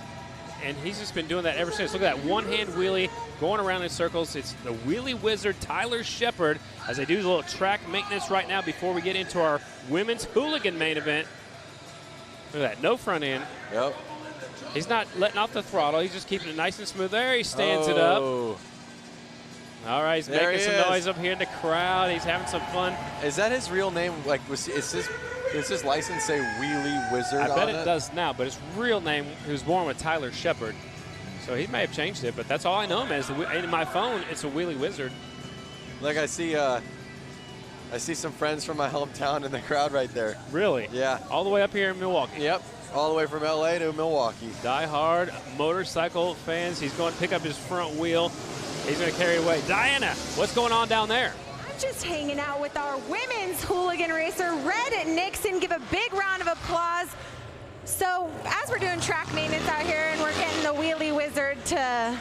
And he's just been doing that ever since. Look at that one-hand wheelie going around in circles. It's the wheelie wizard, Tyler Shepard, as they do a little track maintenance right now before we get into our women's hooligan main event. Look at that, no front end. Yep. He's not letting off the throttle. He's just keeping it nice and smooth. There he stands it up. All right, he's making some noise up here in the crowd. He's having some fun. Is that his real name? Like, does his license say Wheelie Wizard on it? I bet it does now, but his real name, he was born with Tyler Shepard. So he may have changed it, but that's all I know him as. In my phone, it's a Wheelie Wizard. Like I see some friends from my hometown in the crowd right there. Really? Yeah. All the way up here in Milwaukee. Yep. All the way from LA to Milwaukee. Die-hard motorcycle fans. He's going to pick up his front wheel. He's going to carry it away. Diana, what's going on down there? I'm just hanging out with our women's hooligan racer, Red Nixon. Give a big round of applause. So as we're doing track maintenance out here and we're getting the Wheelie Wizard to,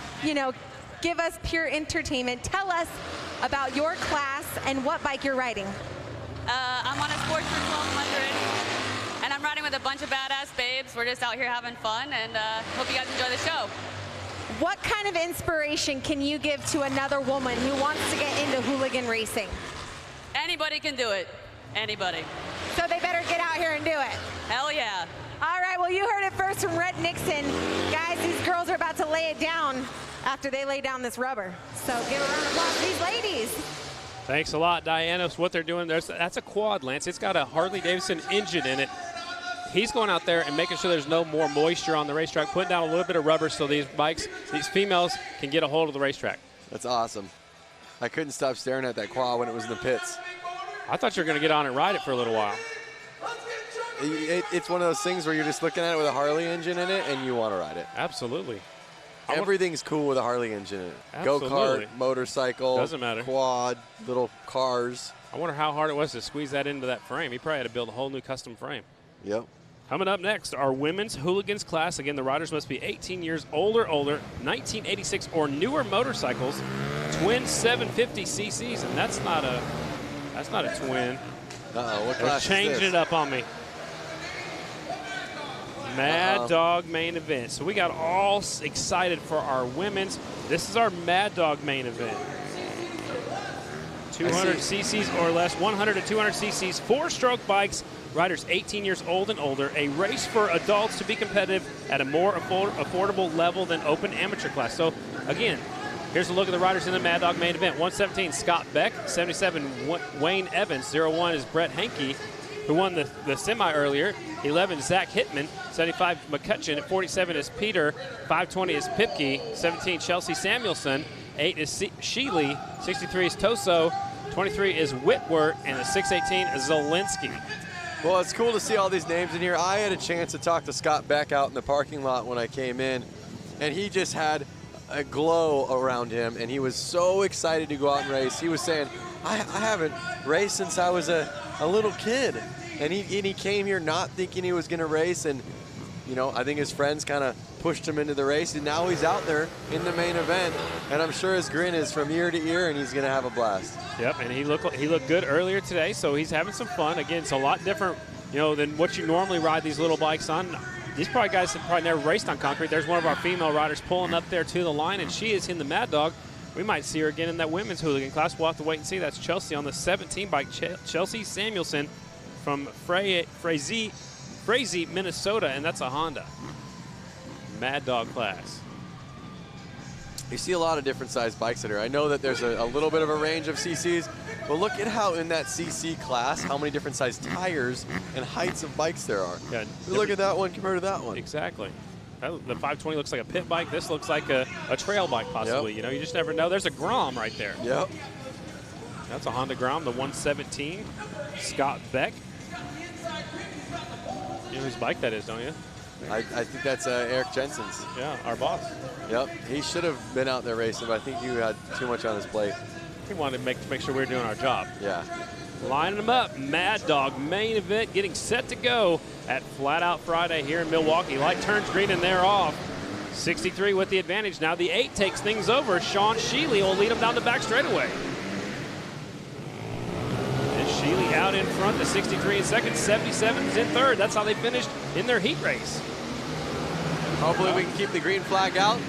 give us pure entertainment, tell us about your class and what bike you're riding. I'm on a Sportsman 1200, and I'm riding with a bunch of badass babes. We're just out here having fun, and hope you guys enjoy the show. What kind of inspiration can you give to another woman who wants to get into hooligan racing? Anybody can do it. Anybody. So they better get out here and do it. Hell yeah. All right, well, you heard it first from Red Nixon. Guys, these girls are about to lay it down after they lay down this rubber. So give a round of applause to these ladies. Thanks a lot, Diana. So what they're doing, that's a quad, Lance. It's got a Harley-Davidson engine in it. He's going out there and making sure there's no more moisture on the racetrack, putting down a little bit of rubber so these females can get a hold of the racetrack. That's awesome. I couldn't stop staring at that quad when it was in the pits. I thought you were going to get on and ride it for a little while. It's one of those things where you're just looking at it with a Harley engine in it and you want to ride it. Absolutely. Everything's cool with a Harley engine in it. Absolutely. Go-kart, motorcycle, Doesn't matter. quad, little cars. I wonder how hard it was to squeeze that into that frame. He probably had to build a whole new custom frame. Yep. Coming up next, our women's hooligans class. Again, the riders must be 18 years older, 1986 or newer motorcycles, twin 750 cc's, and that's not a twin. Uh-oh, what They're class is changing this? it up on me. Mad Dog main event. So we got all excited for our women's. This is our Mad Dog main event. 200 cc's or less, 100 to 200 cc's, 4-stroke bikes, riders 18 years old and older, a race for adults to be competitive at a more affordable level than open amateur class. So again, here's a look at the riders in the Mad Dog main event. 117, Scott Beck. 77, Wayne Evans. 01 is Brett Hankey, who won the semi earlier. 11, Zach Hitman. 75, McCutcheon. At 47 is Peter. 520 is Pipke. 17, Chelsea Samuelson. 8 is Sheely. 63 is Toso. 23 is Whitworth. And the 618 is Zielinski. Well, it's cool to see all these names in here. I had a chance to talk to Scott Beck out in the parking lot when I came in, and he just had a glow around him, and he was so excited to go out and race. He was saying, I haven't raced since I was a little kid. And he came here not thinking he was going to race, and you know, I think his friends kind of pushed him into the race, and now he's out there in the main event, and I'm sure his grin is from ear to ear, and he's going to have a blast. Yep, and he looked good earlier today, so he's having some fun. Again, it's a lot different, you know, than what you normally ride these little bikes on. These probably guys have probably never raced on concrete. There's one of our female riders pulling up there to the line, and she is in the Mad Dog. We might see her again in that women's hooligan class. We'll have to wait and see. That's Chelsea on the 17 bike. Chelsea Samuelson from Frazee, Minnesota, and that's a Honda. Mad Dog class. You see a lot of different size bikes in here. I know that there's a little bit of a range of CCs, but look at how in that CC class, how many different size tires and heights of bikes there are. Yeah, look at that one compared to that one. Exactly. The 520 looks like a pit bike. This looks like a trail bike possibly. Yep. You know, you just never know. There's a Grom right there. Yep. That's a Honda Grom, the 117. Scott Beck. You know whose bike that is, don't you? I think that's Eric Jensen's. Yeah, our boss. Yep, he should have been out there racing, but I think you had too much on his plate. He wanted to make sure we were doing our job. Yeah. Lining them up, Mad Dog main event getting set to go at Flat Out Friday here in Milwaukee. Light turns green and they're off. 63 with the advantage. Now the 8 takes things over. Sean Sheely will lead them down the back straightaway. And Sheely out in front, the 63 in second, 77 is in third. That's how they finished in their heat race. Hopefully we can keep the green flag out.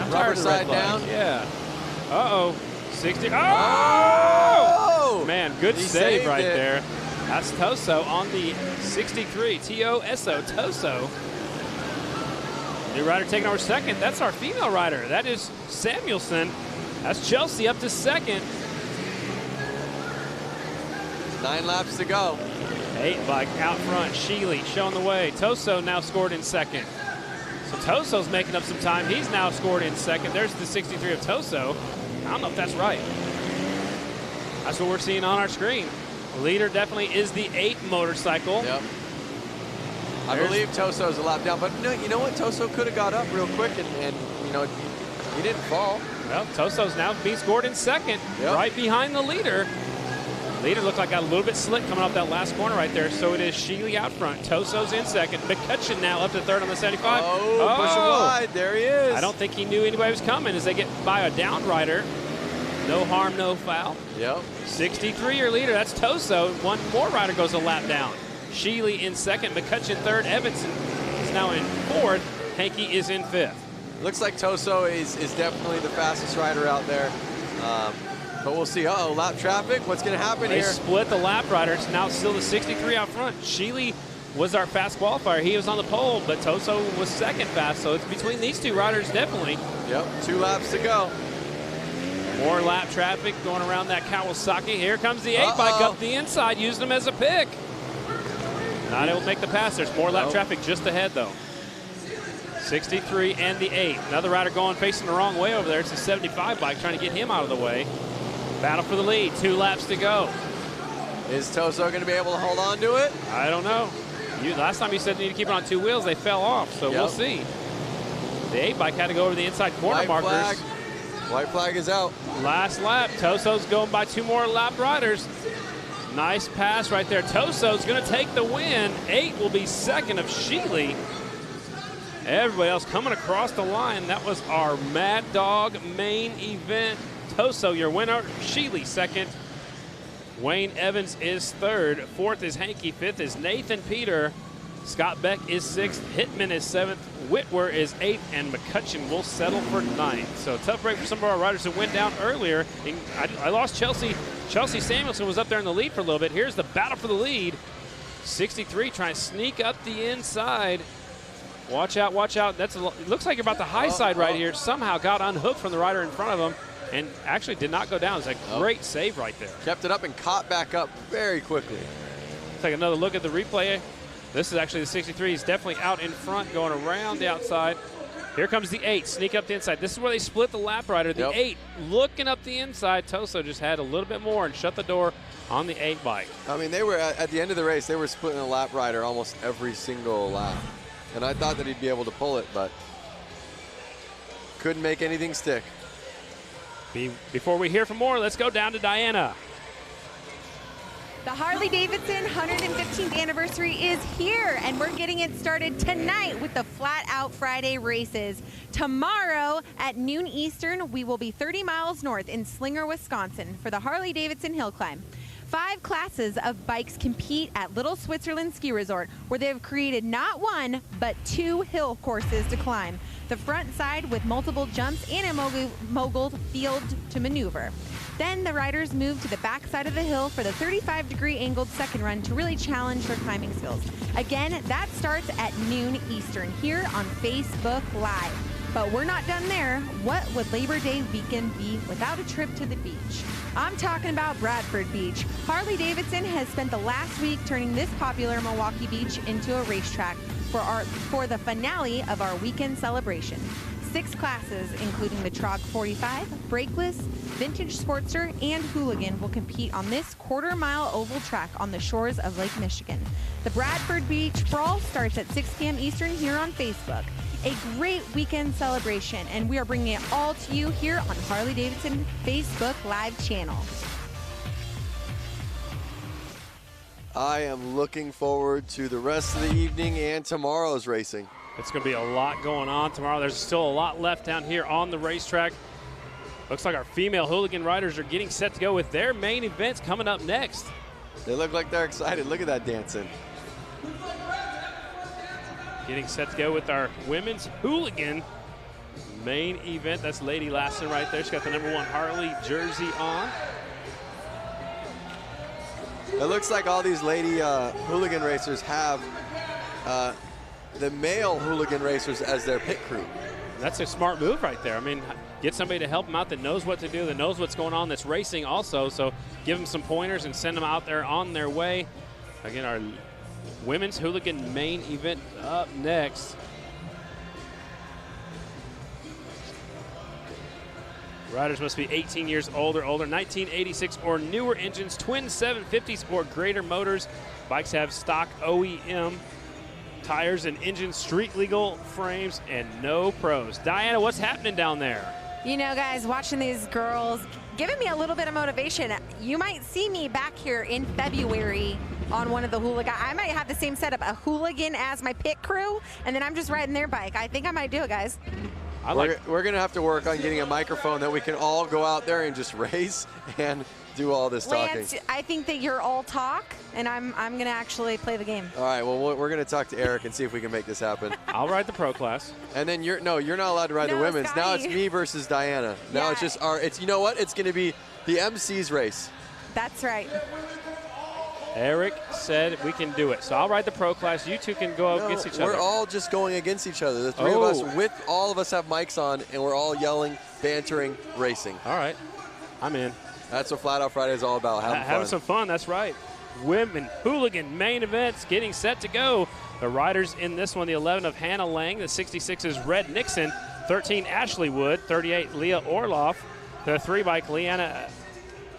Rubber side down. Yeah. Uh-oh. 60. Oh! Man, good save right there. That's Toso on the 63. T-O-S-O, Toso. New rider taking over second. That's our female rider. That is Samuelson. That's Chelsea up to second. 9 laps to go. 8 bike out front. Sheely showing the way. Toso now scored in second. So Toso's making up some time. He's now scored in second. There's the 63 of Toso. I don't know if that's right. That's what we're seeing on our screen. The leader definitely is the 8 motorcycle. Yep. I believe Toso's a lap down, but no, you know what? Toso could have got up real quick and you know, he didn't fall. Well, Toso's now being scored in second, right behind the leader. Leader looked like got a little bit slick coming off that last corner right there, so it is Sheely out front. Toso's in second. McCutcheon now up to third on the 75. Oh, push him wide. There he is. I don't think he knew anybody was coming as they get by a down rider. No harm, no foul. Yep. 63 your leader. That's Toso. One more rider goes a lap down. Sheely in second. McCutcheon third. Evanson is now in fourth. Hankey is in fifth. Looks like Toso is definitely the fastest rider out there. But we'll see. Uh-oh, lap traffic. What's going to happen They here? split the lap riders. Now still the 63 out front. Sheely was our fast qualifier. He was on the pole, but Toso was second fast. So it's between these two riders, definitely. Yep, 2 laps to go. More lap traffic going around that Kawasaki. Here comes the 8 bike up the inside, using them as a pick. Not able to make the pass. There's more lap traffic just ahead, though. 63 and the 8. Another rider going facing the wrong way over there. It's the 75 bike trying to get him out of the way. Battle for the lead, 2 laps to go. Is Toso going to be able to hold on to it? I don't know. Last time you said you need to keep it on 2 wheels, they fell off, so we'll see. The 8-bike had to go over the inside corner markers. White flag is out. Last lap, Toso's going by 2 more lap riders. Nice pass right there. Toso's going to take the win. 8 will be second of Sheely. Everybody else coming across the line. That was our Mad Dog main event. Toso, your winner. Sheely, second. Wayne Evans is third. Fourth is Hankey. Fifth is Nathan Peter. Scott Beck is sixth. Hitman is seventh. Whitwer is eighth. And McCutcheon will settle for ninth. So tough break for some of our riders who went down earlier. I lost Chelsea. Chelsea Samuelson was up there in the lead for a little bit. Here's the battle for the lead. 63 trying to sneak up the inside. Watch out, watch out. It looks like you're about the high side right here. Somehow got unhooked from the rider in front of him and actually did not go down. It's a great save right there. Kept it up and caught back up very quickly. Take another look at the replay. This is actually the 63. He's definitely out in front, going around the outside. Here comes the 8, sneak up the inside. This is where they split the lap rider. The 8 looking up the inside. Toso just had a little bit more and shut the door on the 8 bike. I mean, they were at the end of the race, they were splitting a lap rider almost every single lap. And I thought that he'd be able to pull it, but couldn't make anything stick. Before we hear from more, let's go down to Diana. The Harley-Davidson 115th anniversary is here, and we're getting it started tonight with the Flat Out Friday races. Tomorrow at noon Eastern, we will be 30 miles north in Slinger, Wisconsin for the Harley-Davidson Hill Climb. 5 classes of bikes compete at Little Switzerland Ski Resort, where they have created not 1, but 2 hill courses to climb. The front side with multiple jumps and a mogul field to maneuver. Then the riders move to the back side of the hill for the 35-degree angled second run to really challenge their climbing skills. Again, that starts at noon Eastern here on Facebook Live. But we're not done there. What would Labor Day weekend be without a trip to the beach? I'm talking about Bradford Beach. Harley-Davidson has spent the last week turning this popular Milwaukee beach into a racetrack for the finale of our weekend celebration. 6 classes, including the Trog 45, Brakeless, Vintage Sportster, and Hooligan, will compete on this quarter-mile oval track on the shores of Lake Michigan. The Bradford Beach Brawl starts at 6 p.m. Eastern here on Facebook. A great weekend celebration, and we are bringing it all to you here on Harley-Davidson Facebook Live channel. I am looking forward to the rest of the evening and tomorrow's racing. It's going to be a lot going on tomorrow. There's still a lot left down here on the racetrack. Looks like our female hooligan riders are getting set to go with their main events coming up next. They look like they're excited. Look at that dancing. Getting set to go with our women's hooligan main event. That's Lady Lassen right there. She's got the #1 Harley jersey on. It looks like all these lady hooligan racers have the male hooligan racers as their pit crew. That's a smart move right there. I mean, get somebody to help them out that knows what to do, that knows what's going on that's racing also. So give them some pointers and send them out there on their way. Again, our women's hooligan main event up next. Riders must be 18 years old or older, 1986 or newer engines, twin 750s or greater motors. Bikes have stock OEM tires and engine street legal frames and no pros. Diana, what's happening down there? You know, guys, watching these girls, giving me a little bit of motivation. You might see me back here in February on one of the hooligan. I might have the same setup, a hooligan as my pit crew, and then I'm just riding their bike. I think I might do it, guys. We're going to have to work on getting a microphone that we can all go out there and just race and do all this talking. Lance, I think that you're all talk, and I'm going to actually play the game. All right, well, we're going to talk to Eric and see if we can make this happen. I'll ride the pro class. And then you're not allowed to ride the women's. Scotty. Now it's me versus Diana. Now it's just you know what? It's going to be the MC's race. That's right. Eric said we can do it. So I'll ride the pro class. You two can go against each other. We're all just going against each other. The three of us, all of us have mics on, and we're all yelling, bantering, racing. All right. I'm in. That's what Flat Out Friday is all about, having some fun, that's right. Women hooligan main events getting set to go. The riders in this one, the 11 of Hannah Lang, the 66 is Red Nixon, 13 Ashley Wood, 38 Leah Orloff, the 3 bike Leanna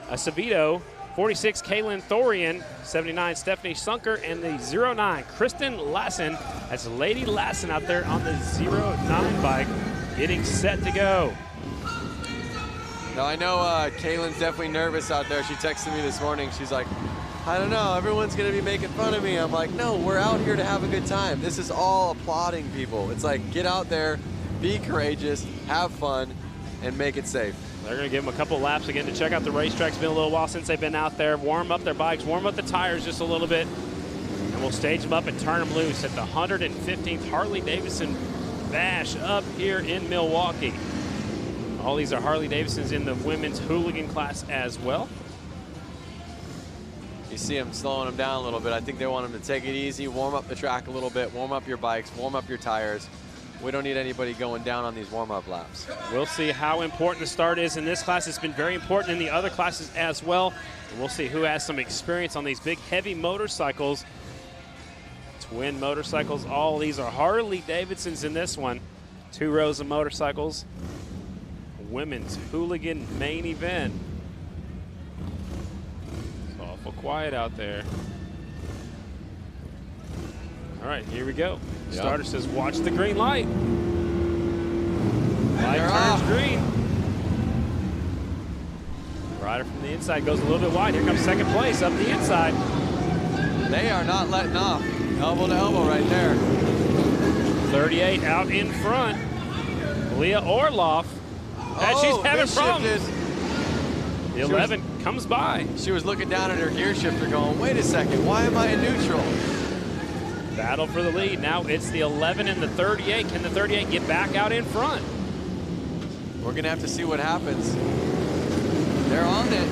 Acevedo, 46, Kaylin Thorian, 79, Stephanie Sunker, and the 09, Kristen Lassen. That's Lady Lassen out there on the 09 bike, getting set to go. Now, I know Kaylin's definitely nervous out there. She texted me this morning. She's like, I don't know, everyone's going to be making fun of me. I'm like, no, we're out here to have a good time. This is all applauding people. It's like, get out there, be courageous, have fun, and make it safe. They're going to give them a couple laps again to check out the racetrack. It's been a little while since they've been out there. Warm up their bikes, warm up the tires just a little bit, and we'll stage them up and turn them loose at the 115th Harley-Davidson Bash up here in Milwaukee. All these are Harley-Davidsons in the women's hooligan class as well. You see them slowing them down a little bit. I think they want them to take it easy, warm up the track a little bit, warm up your bikes, warm up your tires. We don't need anybody going down on these warm-up laps. We'll see how important the start is in this class. It's been very important in the other classes as well. And we'll see who has some experience on these big, heavy motorcycles. Twin motorcycles. All these are Harley-Davidsons in this one. 2 rows of motorcycles. Women's hooligan main event. It's awful quiet out there. All right, here we go. Yep. Starter says, watch the green light. Light turns green. Rider from the inside goes a little bit wide. Here comes second place up the inside. They are not letting off. Elbow to elbow right there. 38 out in front. Leah Orloff. And she's having problems. The 11 comes by. She was looking down at her gear shifter going, wait a second, why am I in neutral? Battle for the lead. Now it's the 11 and the 38. Can the 38 get back out in front? We're going to have to see what happens. They're on it.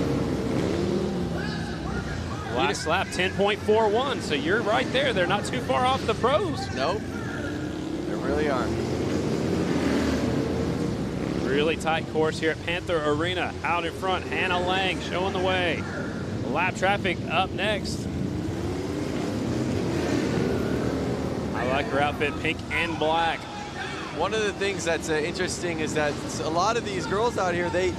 Last lap, 10.41. So you're right there. They're not too far off the pros. Nope. They really aren't. Really tight course here at Panther Arena. Out in front, Hannah Lang showing the way. Lap traffic up next. I like her outfit, pink and black. One of the things that's interesting is that a lot of these girls out here, they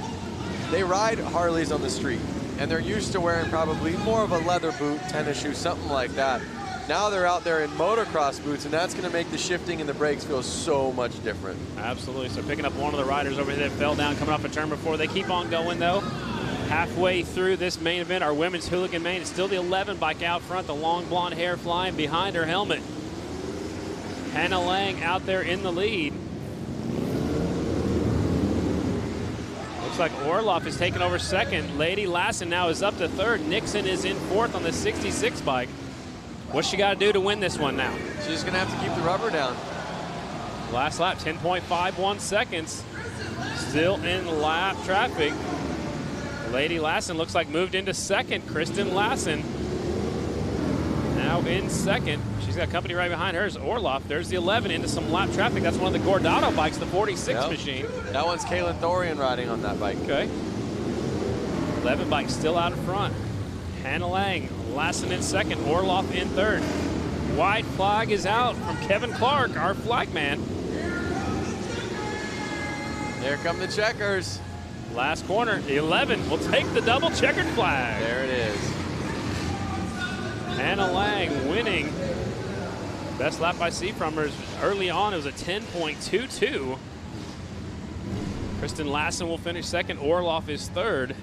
ride Harleys on the street, and they're used to wearing probably more of a leather boot, tennis shoe, something like that. Now they're out there in motocross boots, and that's going to make the shifting and the brakes feel so much different. Absolutely. So picking up one of the riders over here that fell down, coming off a turn before. They keep on going, though. Halfway through this main event, our women's hooligan main, it's still the 11 bike out front, the long blonde hair flying behind her helmet. Hannah Lang out there in the lead. Looks like Orloff is taking over second. Lady Lassen now is up to third. Nixon is in fourth on the 66 bike. What's she got to do to win this one now? She's going to have to keep the rubber down. Last lap, 10.51 seconds. Still in lap traffic. Lady Lassen looks like moved into second. Kristen Lassen now in second. She's got company right behind hers. Orloff, there's the 11 into some lap traffic. That's one of the Gordado bikes, the 46 machine. That one's Kaylin Thorian riding on that bike. Okay. 11 bike still out in front. Hannah Lang, Lassen in second, Orloff in third. White flag is out from Kevin Clark, our flag man. There come the checkers. Last corner, the 11 will take the double checkered flag. There it is. Hannah Lang winning. Best lap I see from her early on, it was a 10.22. Kristen Lassen will finish second. Orloff is third.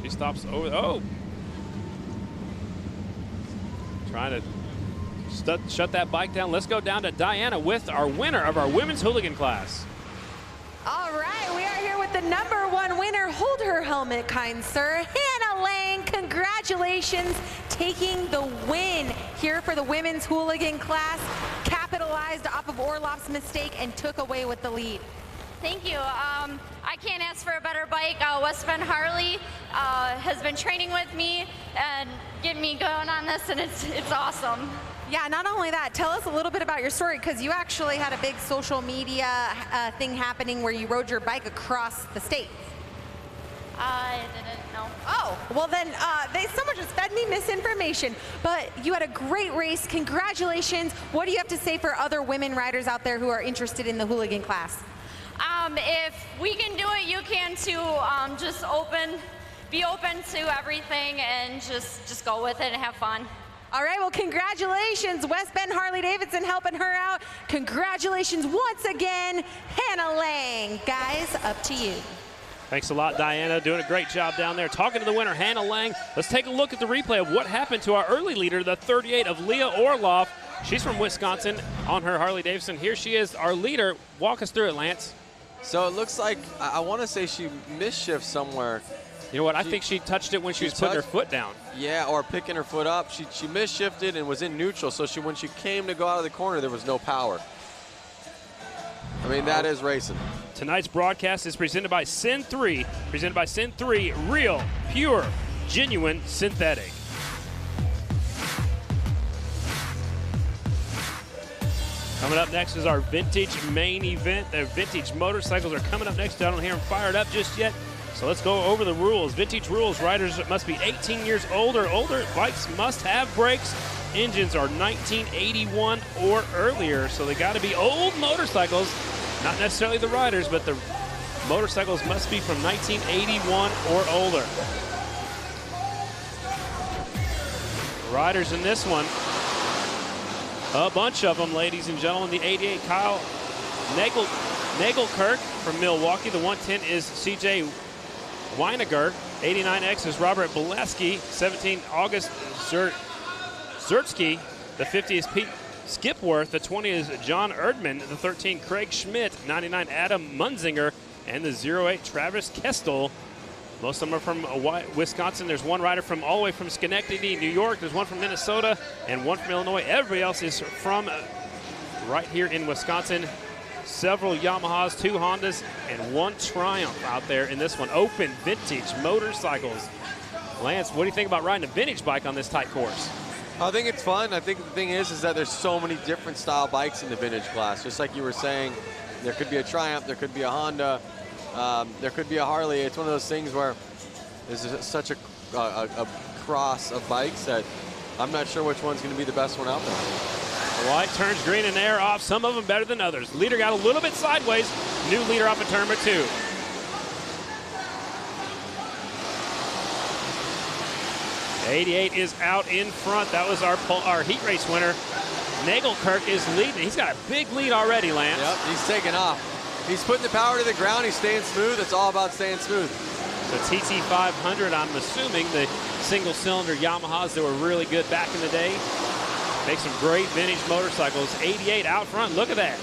She stops over. Oh! Trying to shut that bike down. Let's go down to Diana with our winner of our women's hooligan class. All right, we are here with the #1 winner. Hold her helmet, kind sir. Hannah Lang, congratulations, taking the win here for the women's hooligan class. Capitalized off of Orloff's mistake and took away with the lead. Thank you. I can't ask for a better bike. West Bend Harley has been training with me and getting me going on this, and it's awesome. Yeah, not only that, tell us a little bit about your story, because you actually had a big social media thing happening where you rode your bike across the state. I didn't know. Oh, well then, someone just fed me misinformation, but you had a great race. Congratulations. What do you have to say for other women riders out there who are interested in the hooligan class? If we can do it, you can too. Just be open to everything and just go with it and have fun. All right, well, congratulations, West Bend Harley-Davidson helping her out. Congratulations once again, Hannah Lang. Guys, up to you. Thanks a lot, Diana. Doing a great job down there. Talking to the winner, Hannah Lang. Let's take a look at the replay of what happened to our early leader, the 38 of Leah Orloff. She's from Wisconsin on her Harley-Davidson. Here she is, our leader. Walk us through it, Lance. So it looks like, I want to say she misshifted somewhere. You know what, I think she touched it when she was putting her foot down. Yeah, or picking her foot up. She misshifted and was in neutral, so when she came to go out of the corner, there was no power. I mean, that is racing. Tonight's broadcast is presented by Sin 3. Presented by Sin 3, real, pure, genuine, synthetic. Coming up next is our vintage main event. The vintage motorcycles are coming up next. I don't hear them fired up just yet. So let's go over the rules. Vintage rules, riders must be 18 years old or older. Bikes must have brakes. Engines are 1981 or earlier. So they got to be old motorcycles. Not necessarily the riders, but the motorcycles must be from 1981 or older. Riders in this one, a bunch of them, ladies and gentlemen. The 88, Kyle Nagelkirk from Milwaukee. The 110 is CJ Weiniger. 89X is Robert Boleski. 17, August Zertsky. The 50 is Pete Skipworth. The 20 is John Erdman. The 13, Craig Schmidt. 99, Adam Munzinger. And the 08, Travis Kestel. Most of them are from Wisconsin. There's one rider from all the way from Schenectady, New York. There's one from Minnesota and one from Illinois. Everybody else is from right here in Wisconsin. Several Yamahas, 2 Hondas, and 1 Triumph out there in this one. Open vintage motorcycles. Lance, what do you think about riding a vintage bike on this tight course? I think it's fun. I think the thing is that there's so many different style bikes in the vintage class. Just like you were saying, there could be a Triumph, there could be a Honda, there could be a Harley. It's one of those things where there's such a cross of bikes that I'm not sure which one's going to be the best one out there. The white turns green and air off, some of them better than others. Leader got a little bit sideways. New leader off of turn number 2. The 88 is out in front. That was our heat race winner. Nagelkirk is leading. He's got a big lead already, Lance. Yep, he's taking off. He's putting the power to the ground. He's staying smooth. It's all about staying smooth. The TT500, I'm assuming the single-cylinder Yamahas that were really good back in the day. Make some great vintage motorcycles. 88 out front. Look at that.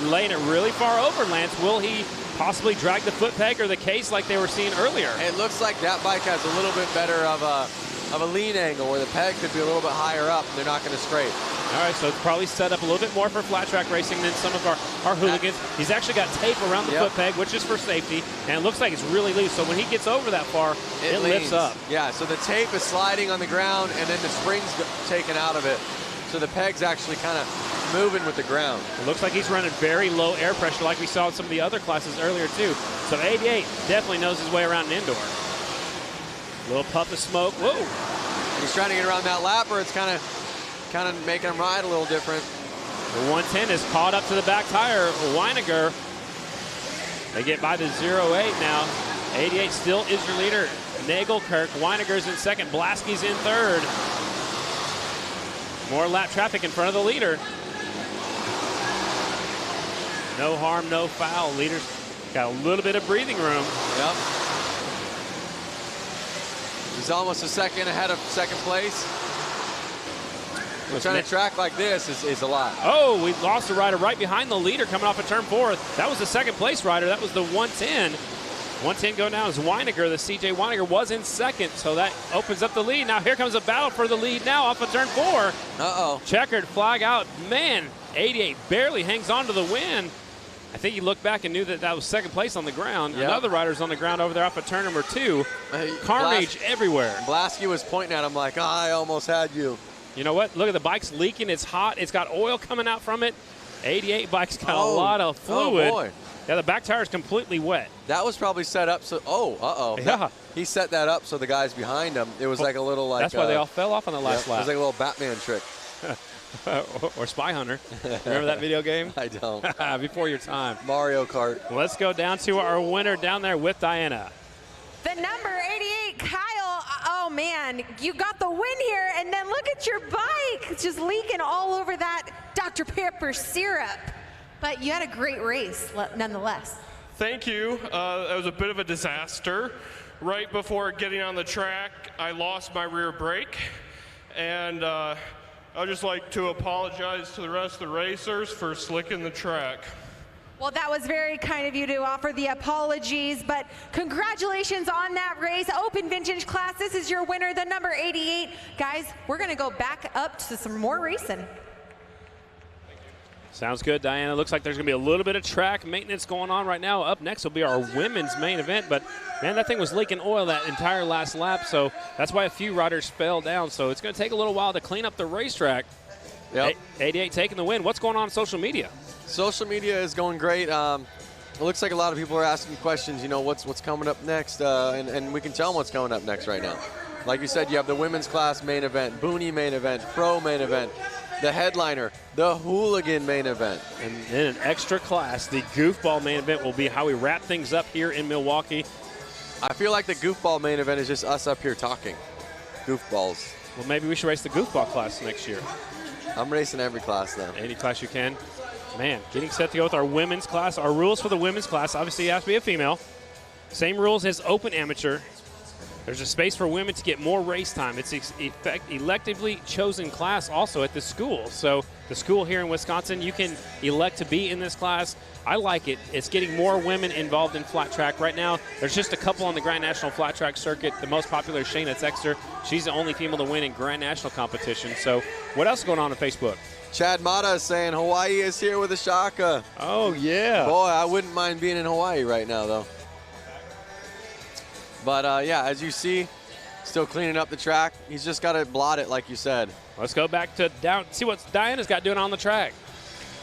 Laying it really far over, Lance. Will he possibly drag the foot peg or the case like they were seeing earlier? It looks like that bike has a little bit better of a lean angle where the peg could be a little bit higher up and they're not going to scrape. All right, so it's probably set up a little bit more for flat track racing than some of our hooligans. He's actually got tape around the foot peg, which is for safety, and it looks like it's really loose. So when he gets over that far, it lifts up. Yeah, so the tape is sliding on the ground and then the spring's taken out of it. So the peg's actually kind of moving with the ground. It looks like he's running very low air pressure like we saw in some of the other classes earlier too. So 88 definitely knows his way around an indoor. Little puff of smoke. Whoa. He's trying to get around that lapper. It's kind of making him ride a little different. The 110 is caught up to the back tire. Weiniger. They get by the 08 now. 88 still is your leader. Nagelkirk. Weiniger's in second. Blaski's in third. More lap traffic in front of the leader. No harm, no foul. Leader's got a little bit of breathing room. Yep. He's almost a second ahead of second place. Trying to track like this is a lot. Oh, we lost a rider right behind the leader coming off of turn 4. That was the second place rider. That was the 110. 110 going down is Weiniger. The CJ Weiniger was in second, so that opens up the lead. Now here comes a battle for the lead now off of turn 4. Uh-oh. Checkered flag out. Man, 88 barely hangs on to the win. I think he looked back and knew that was second place on the ground. Yep. Another rider's on the ground over there off of turn number 2. Carnage everywhere. Blaski was pointing at him like, I almost had you. You know what? Look at the bike's leaking. It's hot. It's got oil coming out from it. 88 bike's got a lot of fluid. Oh, boy. Yeah, the back tire is completely wet. That was probably set up so, Yeah. He set that up so the guys behind him, it was like a little like. That's why they all fell off on the last lap. It was like a little Batman trick. or Spy Hunter. Remember that video game? I don't. Before your time. Mario Kart. Let's go down to our winner down there with Diana. The number 88, Kyle. Oh, man, you got the win here. And then look at your bike. It's just leaking all over that Dr. Pepper syrup. But you had a great race, nonetheless. Thank you. That was a bit of a disaster. Right before getting on the track, I lost my rear brake. And I'd just like to apologize to the rest of the racers for slicking the track. Well, that was very kind of you to offer the apologies, but congratulations on that race. Open Vintage Class, this is your winner, the number 88. Guys, we're going to go back up to some more racing. Sounds good, Diana. Looks like there's going to be a little bit of track maintenance going on right now. Up next will be our women's main event, but man, that thing was leaking oil that entire last lap, so that's why a few riders fell down. So it's going to take a little while to clean up the racetrack. Yep. 88 taking the win. What's going on social media? Social media is going great. It looks like a lot of people are asking questions, you know, what's coming up next, and we can tell them what's coming up next right now. Like you said, you have the women's class main event, Boonie main event, Pro main event, the headliner, the Hooligan main event. And then an extra class, the Goofball main event will be how we wrap things up here in Milwaukee. I feel like the Goofball main event is just us up here talking. Goofballs. Well, maybe we should race the Goofball class next year. I'm racing every class now. Any class you can. Man, getting set to go with our women's class. Our rules for the women's class, obviously you have to be a female. Same rules as open amateur. There's a space for women to get more race time. It's electively chosen class also at the school. So the school here in Wisconsin, you can elect to be in this class. I like it. It's getting more women involved in flat track. Right now, there's just a couple on the Grand National flat track circuit. The most popular is Shayna Texter. She's the only female to win in Grand National competition. So what else is going on Facebook? Chad Mata is saying Hawaii is here with a Shaka. Oh, yeah. Boy, I wouldn't mind being in Hawaii right now, though. But, yeah, as you see, still cleaning up the track. He's just got to blot it, like you said. Let's go back to down, see what Diana's got doing on the track.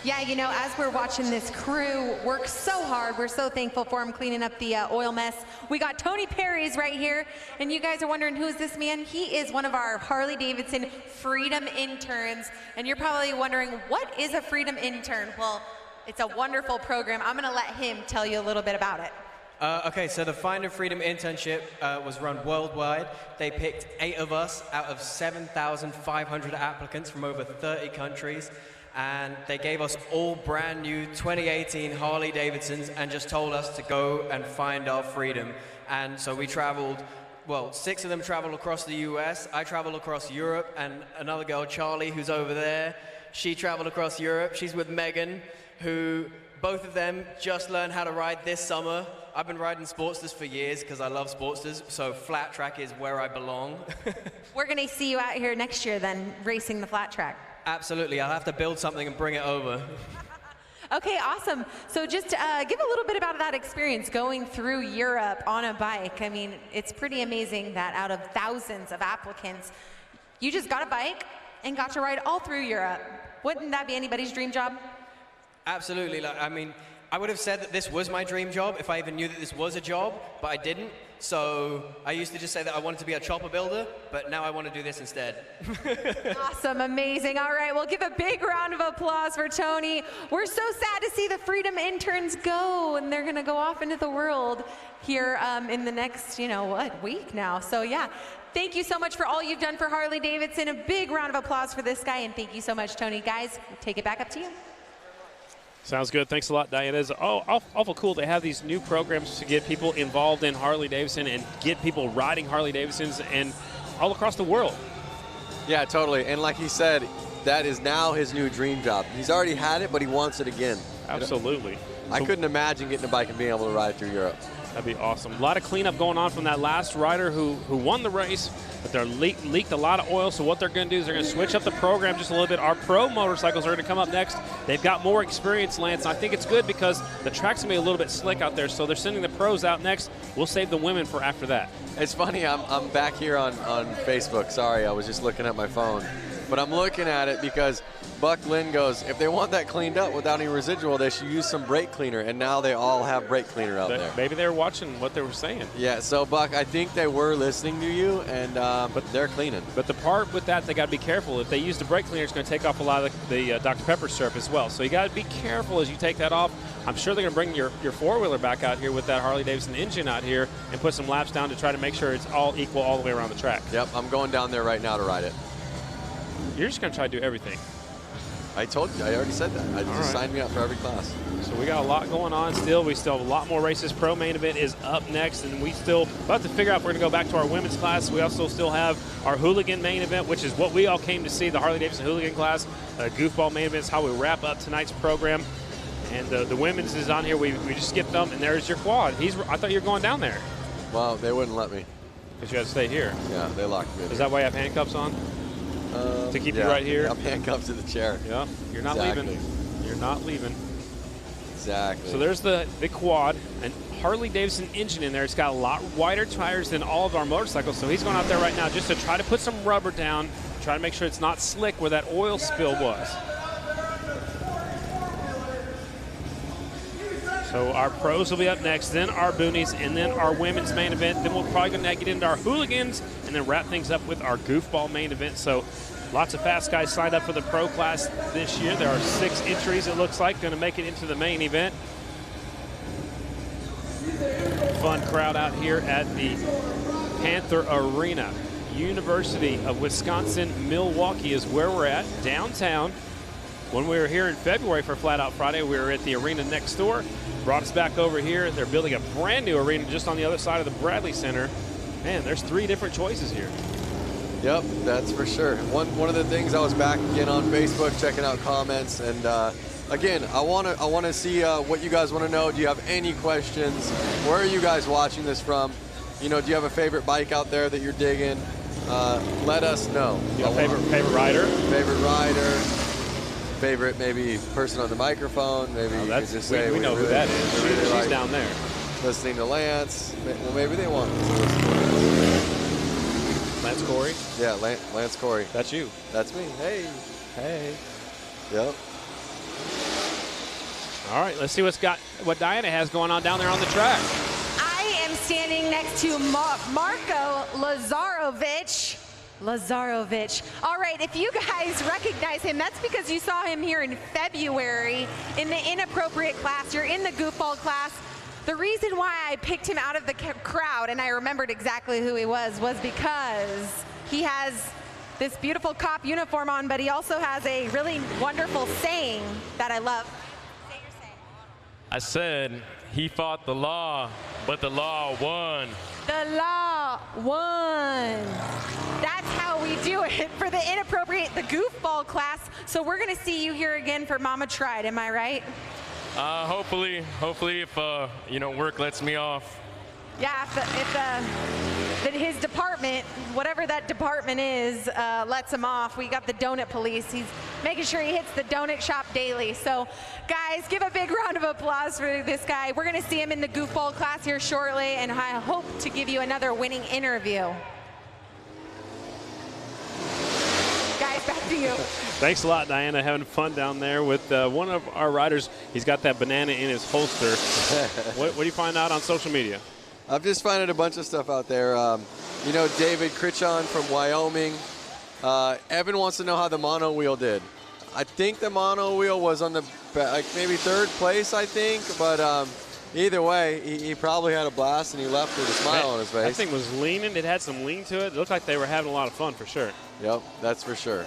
Yeah, you know, as we're watching this crew work so hard, we're so thankful for him cleaning up the oil mess. We got Tony Perry's right here, and you guys are wondering, who's this man? He is one of our Harley-Davidson Freedom interns, and you're probably wondering, what is a Freedom intern? Well, it's a wonderful program. I'm going to let him tell you a little bit about it. Okay, so the Find a Freedom internship was run worldwide. They picked 8 of us out of 7,500 applicants from over 30 countries. And they gave us all brand new 2018 Harley-Davidsons and just told us to go and find our freedom. And so we traveled, well, 6 of them traveled across the US. I traveled across Europe, and another girl, Charlie, who's over there, she traveled across Europe. She's with Megan, who both of them just learned how to ride this summer. I've been riding Sportsters for years because I love Sportsters, so flat track is where I belong. We're going to see you out here next year then, racing the flat track. Absolutely, I'll have to build something and bring it over. Okay, awesome. So just give a little bit about that experience going through Europe on a bike. I mean, it's pretty amazing that out of thousands of applicants, you just got a bike and got to ride all through Europe. Wouldn't that be anybody's dream job? Absolutely. I mean, I would have said that this was my dream job if I even knew that this was a job, but I didn't. So I used to just say that I wanted to be a chopper builder, but now I want to do this instead. Awesome, amazing. All right, well, give a big round of applause for Tony. We're so sad to see the Freedom interns go, and they're going to go off into the world here in the next, week now. So, yeah, thank you so much for all you've done for Harley-Davidson. A big round of applause for this guy, and thank you so much, Tony. Guys, take it back up to you. Sounds good. Thanks a lot, Diana. It's awful cool to have these new programs to get people involved in Harley-Davidson and get people riding Harley-Davidsons and all across the world. Yeah, totally. And like he said, that is now his new dream job. He's already had it, but he wants it again. Absolutely. I couldn't imagine getting a bike and being able to ride through Europe. That'd be awesome. A lot of cleanup going on from that last rider who won the race, but they're leaked a lot of oil. So what they're going to do is they're going to switch up the program just a little bit. Our pro motorcycles are going to come up next. They've got more experience, Lance. And I think it's good because the track's going to be a little bit slick out there. So they're sending the pros out next. We'll save the women for after that. It's funny. I'm back here on Facebook. Sorry, I was just looking at my phone. But I'm looking at it because Buck Lynn goes, if they want that cleaned up without any residual, they should use some brake cleaner. And now they all have brake cleaner out there. Maybe they were watching what they were saying. Yeah, so Buck, I think they were listening to you, and but they're cleaning. But the part with that, they got to be careful. If they use the brake cleaner, it's going to take off a lot of the Dr. Pepper syrup as well. So you got to be careful as you take that off. I'm sure they're going to bring your four-wheeler back out here with that Harley-Davidson engine out here and put some laps down to try to make sure it's all equal all the way around the track. Yep, I'm going down there right now to ride it. You're just going to try to do everything. I told you. I already said that. I just signed me up for every class. So we got a lot going on still. We still have a lot more races. Pro main event is up next, and we'll have to figure out if we're going to go back to our women's class. We also still have our hooligan main event, which is what we all came to see, the Harley-Davidson hooligan class. Goofball main event is how we wrap up tonight's program. And the women's is on here. We just skipped them, and there's your quad. I thought you were going down there. Well, they wouldn't let me. Because you had to stay here. Yeah, they locked me in. Is that why you have handcuffs on? To keep you right here? I'm handcuffed to the chair. Yeah, you're not leaving. You're not leaving. Exactly. So there's the quad, and Harley-Davidson engine in there. It's got a lot wider tires than all of our motorcycles, so he's going out there right now just to try to put some rubber down, try to make sure it's not slick where that oil spill was. So our pros will be up next, then our boonies, and then our women's main event. Then we're probably going to get into our hooligans and then wrap things up with our goofball main event. So lots of fast guys signed up for the pro class this year. There are 6 entries, it looks like, going to make it into the main event. Fun crowd out here at the Panther Arena. University of Wisconsin-Milwaukee is where we're at, downtown. When we were here in February for Flat Out Friday, we were at the arena next door. Brought us back over here. They're building a brand new arena just on the other side of the Bradley Center. Man, there's 3 different choices here. Yep, that's for sure. One of the things, I was back again on Facebook checking out comments, and again, I want to see what you guys want to know. Do you have any questions? Where are you guys watching this from? You know, do you have a favorite bike out there that you're digging? Let us know. You have favorite rider? Favorite rider. Favorite maybe person on the microphone. Maybe you could just say we know who that is. She's like down there. Listening to Lance. Well, maybe they want to listen to Lance Corey? Yeah, Lance Corey. That's you. That's me. Hey. Hey. Yep. All right, let's see what Diana has going on down there on the track. I am standing next to Marco Lazarovic. All right, if you guys recognize him, that's because you saw him here in February in the inappropriate class. You're in the goofball class. The reason why I picked him out of the crowd, and I remembered exactly who he was because he has this beautiful cop uniform on, but he also has a really wonderful saying that I love. Say your saying. I said he fought the law, but the law won. The law won. That's how we do it for the goofball class. So we're going to see you here again for Mama Tried. Am I right? Hopefully if work lets me off. Yeah, if his department, whatever that department is, lets him off. We got the donut police. He's making sure he hits the donut shop daily. So, guys, give a big round of applause for this guy. We're going to see him in the goofball class here shortly, and I hope to give you another winning interview. Guys, back to you. Thanks a lot, Diana. Having fun down there with one of our riders. He's got that banana in his holster. What do you find out on social media? I've just found a bunch of stuff out there. David Critchon from Wyoming. Evan wants to know how the mono wheel did. I think the mono wheel was on the maybe 3rd place, I think. But either way, he probably had a blast, and he left with a smile on his face. That thing was leaning. It had some lean to it. It looked like they were having a lot of fun for sure. Yep, that's for sure.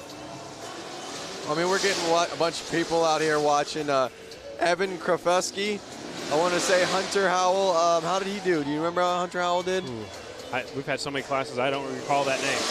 I mean, we're getting a bunch of people out here watching. Evan Krafusky. I want to say Hunter Howell. How did he do? Do you remember how Hunter Howell did? We've had so many classes, I don't recall that name.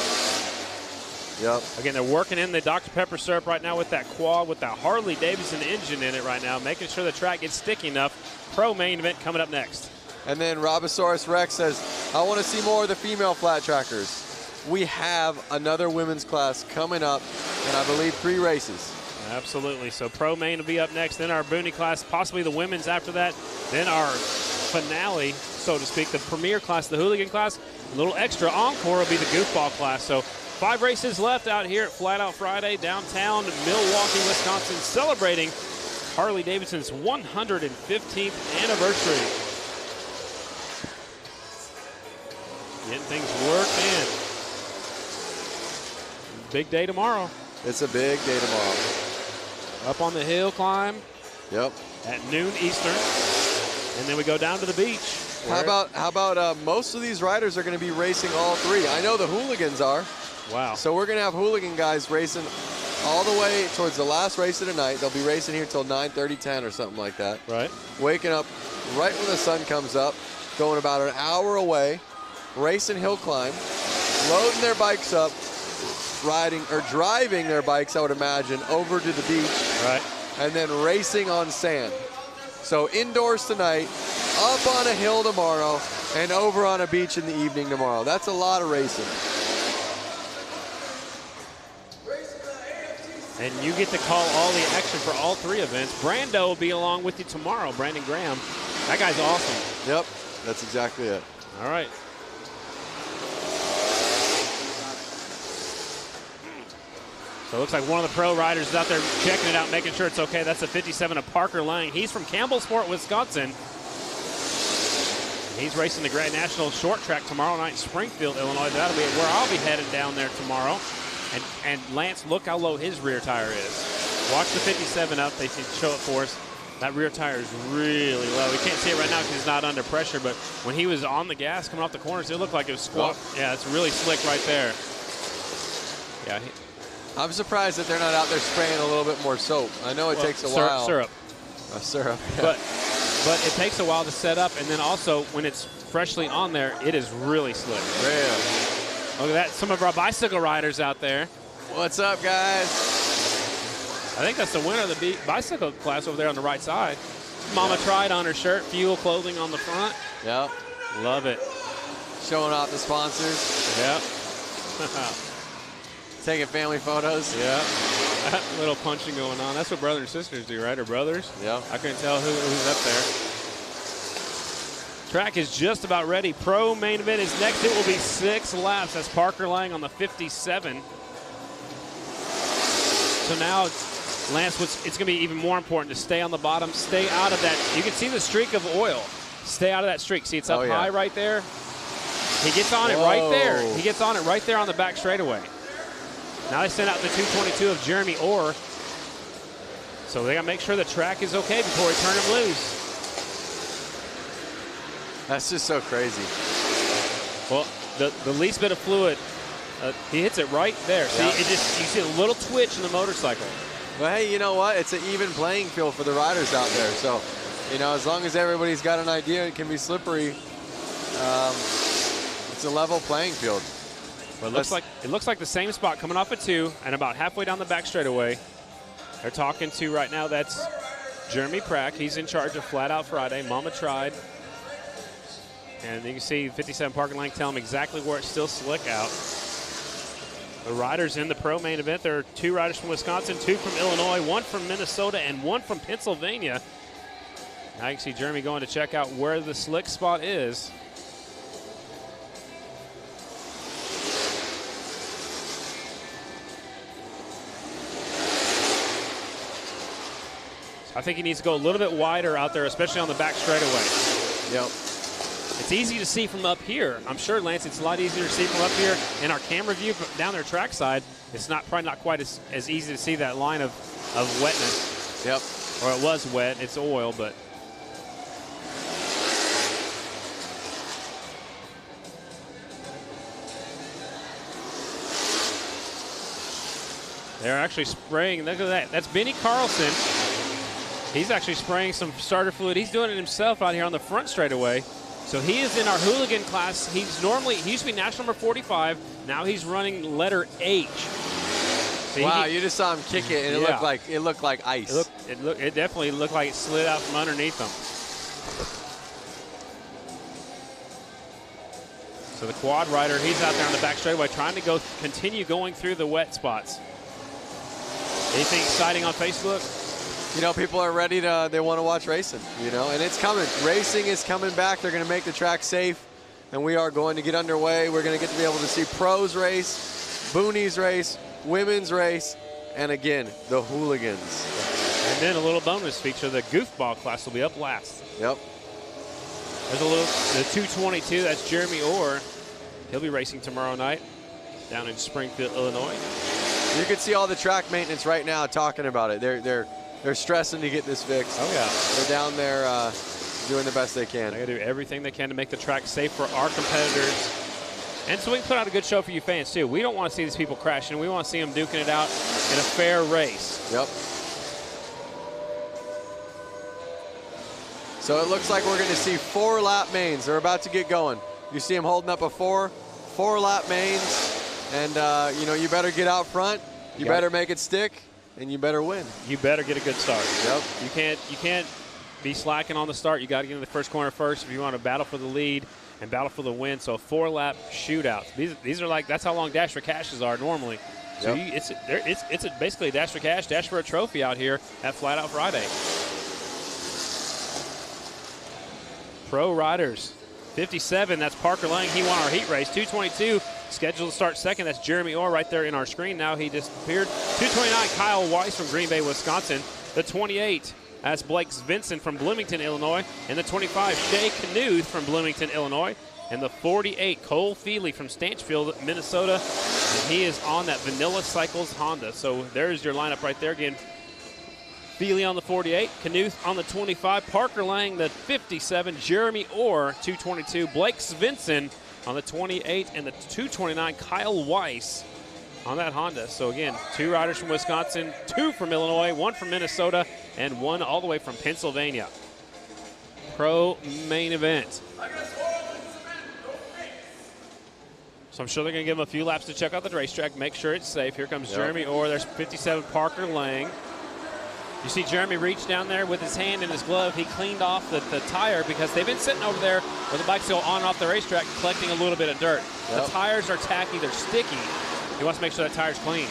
Yep. Again, they're working in the Dr. Pepper syrup right now with that quad, with that Harley-Davidson engine in it right now, making sure the track gets sticky enough. Pro main event coming up next. And then Robosaurus Rex says, I want to see more of the female flat trackers. We have another women's class coming up, and I believe 3 races. Absolutely. So pro main will be up next, then our boonie class, possibly the women's after that, then our finale, so to speak, the premier class, the hooligan class. A little extra encore will be the goofball class. So 5 races left out here at Flat Out Friday, downtown Milwaukee, Wisconsin, celebrating Harley-Davidson's 115th anniversary. Getting things worked in. Big day tomorrow. It's a big day tomorrow. Up on the hill climb. Yep. At noon Eastern. And then we go down to the beach. How about most of these riders are going to be racing all 3? I know the hooligans are. Wow. So we're going to have hooligan guys racing all the way towards the last race of the night. They'll be racing here till 9:30, 10 or something like that. Right. Waking up right when the sun comes up, going about an hour away, racing hill climb, loading their bikes up, riding or driving their bikes, I would imagine, over to the beach. Right. And then racing on sand. So indoors tonight, up on a hill tomorrow, and over on a beach in the evening tomorrow. That's a lot of racing. And you get to call all the action for all 3 events. Brando will be along with you tomorrow, Brandon Graham. That guy's awesome. Yep, that's exactly it. All right. So it looks like one of the pro riders is out there checking it out, making sure it's okay. That's a 57 of Parker Lang. He's from Campbellsport, Wisconsin. He's racing the Grand National Short Track tomorrow night in Springfield, Illinois. That'll be where I'll be headed down there tomorrow. And Lance, look how low his rear tire is. Watch the 57 up. They can show it for us. That rear tire is really low. We can't see it right now because it's not under pressure, but when he was on the gas coming off the corners, it looked like it was squat. Yeah, it's really slick right there. Yeah. I'm surprised that they're not out there spraying a little bit more soap. I know it takes a while. Syrup. Syrup. Yeah. But it takes a while to set up, and then also when it's freshly on there, it is really slick. Really? Look at that, some of our bicycle riders out there. What's up, guys? I think that's the winner of the bicycle class over there on the right side. Mama Tried on her shirt, Fuel Clothing on the front. Yep. Love it. Showing off the sponsors. Yep. Taking family photos. Yeah. Little punching going on. That's what brothers and sisters do, right? Or brothers? Yeah. I couldn't tell who's up there. Track is just about ready. Pro main event is next. It will be 6 laps. That's Parker Lang on the 57. So now, Lance, it's going to be even more important to stay on the bottom, stay out of that. You can see the streak of oil. Stay out of that streak. See, it's up high right there. He gets on it right there. He gets on it right there on the back straightaway. Now they send out the 222 of Jeremy Orr. So they got to make sure the track is okay before we turn him loose. That's just so crazy. Well, the least bit of fluid, he hits it right there. See, you see a little twitch in the motorcycle. Well, hey, you know what? It's an even playing field for the riders out there. So, you know, as long as everybody's got an idea, it can be slippery. It's a level playing field. Well, it looks like the same spot coming off of 2 and about halfway down the back straightaway. They're talking to right now. That's Jeremy Prack. He's in charge of Flat Out Friday. Mama Tried. And you can see 57 Parker Lang tell him exactly where it's still slick out. The riders in the pro main event, there are 2 riders from Wisconsin, 2 from Illinois, 1 from Minnesota, and 1 from Pennsylvania. Now you can see Jeremy going to check out where the slick spot is. I think he needs to go a little bit wider out there, especially on the back straightaway. Yep. It's easy to see from up here. I'm sure, Lance, it's a lot easier to see from up here. In our camera view down there trackside, it's probably not quite as easy to see that line of wetness. Yep. Or it was wet. It's oil, but. They're actually spraying. Look at that. That's Benny Carlson. He's actually spraying some starter fluid. He's doing it himself out here on the front straightaway. So he is in our hooligan class. He used to be national number 45. Now he's running letter H. So wow, you just saw him kick it, and it looked like ice. It definitely looked like it slid out from underneath him. So the quad rider, he's out there on the back straightaway trying to continue going through the wet spots. Anything exciting on Facebook? You know, people are ready they want to watch racing, you know, and it's coming. Racing is coming back. They're going to make the track safe, and we are going to get underway. We're going to get to be able to see pros race. Boonies race, women's race, and again, the hooligans. And then a little bonus feature, the goofball class will be up last. Yep. There's a little, the 222, that's Jeremy Orr. He'll be racing tomorrow night down in Springfield, Illinois. You can see all the track maintenance right now talking about it. They're stressing to get this fixed. Oh yeah. They're down there doing the best they can. They gotta do everything they can to make the track safe for our competitors. And so we can put out a good show for you fans too. We don't want to see these people crashing. We want to see them duking it out in a fair race. Yep. So it looks like we're going to see 4-lap mains. They're about to get going. You see them holding up a 4-lap mains. And, you know, you better get out front. You better make it stick. And you better win. You better get a good start. Yep. You can't be slacking on the start. You got to get in the first corner first if you want to battle for the lead and battle for the win. So 4-lap shootouts. These are like, that's how long Dash for Cashes are normally. So it's basically a Dash for Cash, Dash for a trophy out here at Flat Out Friday. Pro riders, 57, that's Parker Lang. He won our heat race. 222, scheduled to start second. That's Jeremy Orr right there in our screen. Now he disappeared. 229, Kyle Weiss from Green Bay, Wisconsin. The 28, that's Blake Vincent from Bloomington, Illinois. And the 25, Shay Knuth from Bloomington, Illinois. And the 48, Cole Feely from Stanchfield, Minnesota. And he is on that Vanilla Cycles Honda. So there's your lineup right there again. Feely on the 48, Knuth on the 25, Parker Lang the 57, Jeremy Orr 222, Blake Svensson on the 28, and the 229, Kyle Weiss on that Honda. So again, 2 riders from Wisconsin, 2 from Illinois, 1 from Minnesota, and 1 all the way from Pennsylvania. Pro main event. So I'm sure they're going to give him a few laps to check out the racetrack, make sure it's safe. Here comes Jeremy Orr. There's 57, Parker Lang. You see Jeremy reach down there with his hand in his glove. He cleaned off the tire because they've been sitting over there where the bikes go on and off the racetrack collecting a little bit of dirt. The tires are tacky, they're sticky. He wants to make sure that tire's clean.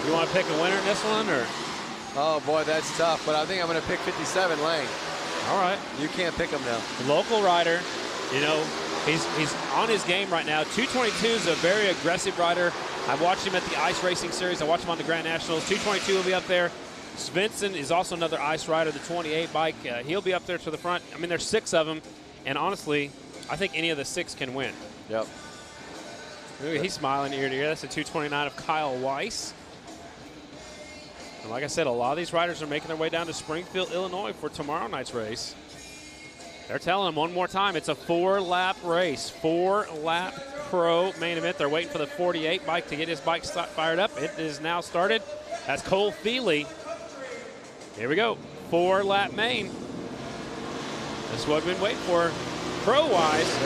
You want to pick a winner in this one, or? Oh boy, that's tough, but I think I'm going to pick 57, Lang. All right. You can't pick him now. Local rider, you know, he's on his game right now. 222 is a very aggressive rider. I watched him at the Ice Racing Series. I watched him on the Grand Nationals. 222 will be up there. Svensson is also another ice rider, the 28 bike. He'll be up there to the front. I mean, there's 6 of them, and honestly, I think any of the 6 can win. Yep. Look, he's smiling ear to ear. That's the 229 of Kyle Weiss. And like I said, a lot of these riders are making their way down to Springfield, Illinois for tomorrow night's race. They're telling them one more time, it's a 4-lap race, 4-lap pro main event. They're waiting for the 48 bike to get his bike fired up. It is now started. That's Cole Feely. Here we go, 4-lap main. This is what we've been waiting for. Pro-wise,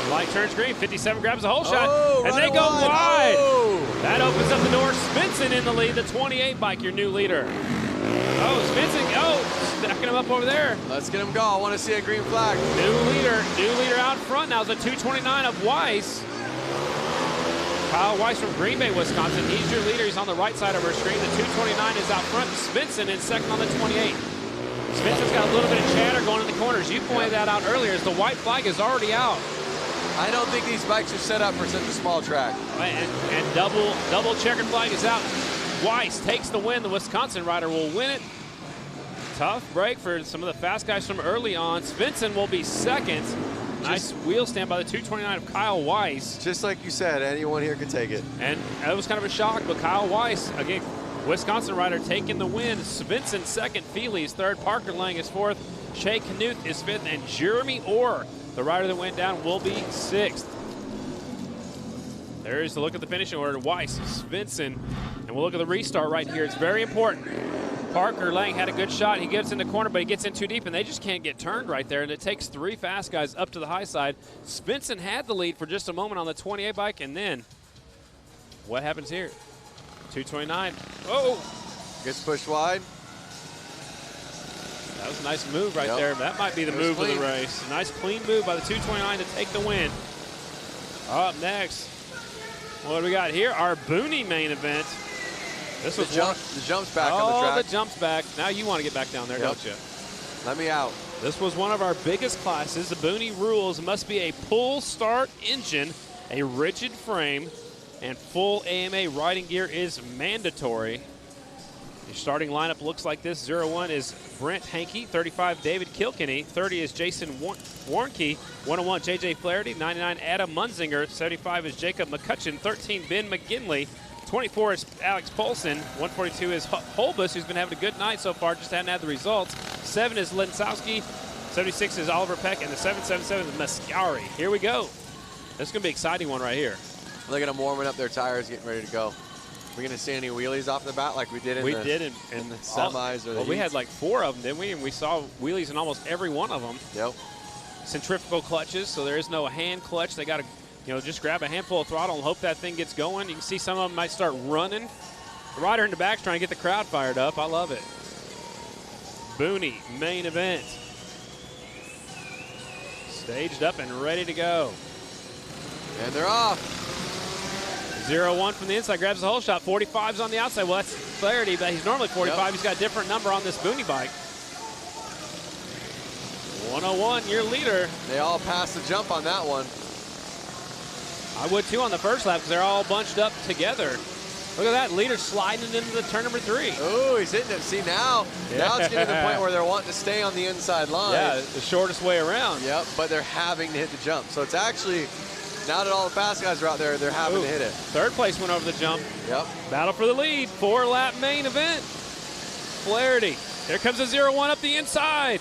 light turns green, 57 grabs a hole shot, and they go wide. Oh. That opens up the door. Svensson in the lead, the 28 bike, your new leader. Oh, Svensson, stacking him up over there. Let's get him go. I want to see a green flag. New leader out front now is the 229 of Weiss. Kyle Weiss from Green Bay, Wisconsin. He's your leader. He's on the right side of our screen. The 229 is out front. Svensson in second on the 28. Svensson's got a little bit of chatter going in the corners. You pointed that out earlier as the white flag is already out. I don't think these bikes are set up for such a small track. And double checkered flag is out. Weiss takes the win. The Wisconsin rider will win it. Tough break for some of the fast guys from early on. Svensson will be second. Nice wheel stand by the 229 of Kyle Weiss. Just like you said, anyone here could take it. And that was kind of a shock, but Kyle Weiss, again, Wisconsin rider taking the win. Svensson second, Feely is third, Parker Lang is fourth, Shay Knuth is fifth, and Jeremy Orr, the rider that went down, will be sixth. There's the look at the finishing order. Weiss, Svensson, and we'll look at the restart right here. It's very important. Parker Lang had a good shot. He gets in the corner, but he gets in too deep, and they just can't get turned right there, and it takes 3 fast guys up to the high side. Svensson had the lead for just a moment on the 28 bike, and then what happens here? 229. Oh! Gets pushed wide. That was a nice move right there. That might be the move of the race. Nice clean move by the 229 to take the win. Up next, what do we got here? Our Booney main event. This was the jump's back on the track. Oh, the jump's back. Now you want to get back down there, don't you? Let me out. This was one of our biggest classes. The Booney rules must be a pull start engine, a rigid frame, and full AMA riding gear is mandatory. Your starting lineup looks like this. 01 is Brent Hankey, 35 David Kilkenny, 30 is Jason Warnke, 101 JJ Flaherty, 99 Adam Munzinger, 75 is Jacob McCutcheon, 13 Ben McGinley, 24 is Alex Polson, 142 is Holbus, who's been having a good night so far, just hadn't had the results. 7 is Linsowski, 76 is Oliver Peck, and the 777 is Mascari. Here we go. This is going to be an exciting one right here. Look at them warming up their tires, getting ready to go. We're going to see any wheelies off the bat like we did in the semis or the well, we heats? had like 4 of them, didn't we? And we saw wheelies in almost every one of them. Yep. Centrifugal clutches, so there is no hand clutch. They got to, just grab a handful of throttle and hope that thing gets going. You can see some of them might start running. The rider in the back's trying to get the crowd fired up. I love it. Booney, main event. Staged up and ready to go. And they're off. 0-1 from the inside, grabs the whole shot. 45's on the outside. Well, that's Flaherty, but he's normally 45. Yep. He's got a different number on this Booney bike. 101, your leader. They all passed the jump on that one. I would too on the first lap because they're all bunched up together. Look at that, leader sliding into the turn number 3. Oh, he's hitting it. See, now it's getting to the point where they're wanting to stay on the inside line. Yeah, the shortest way around. Yep, but they're having to hit the jump. So it's actually, now that all the fast guys are out there, they're having to hit it. Third place went over the jump. Yep. Battle for the lead, 4-lap main event. Flaherty, here comes a 0-1 up the inside.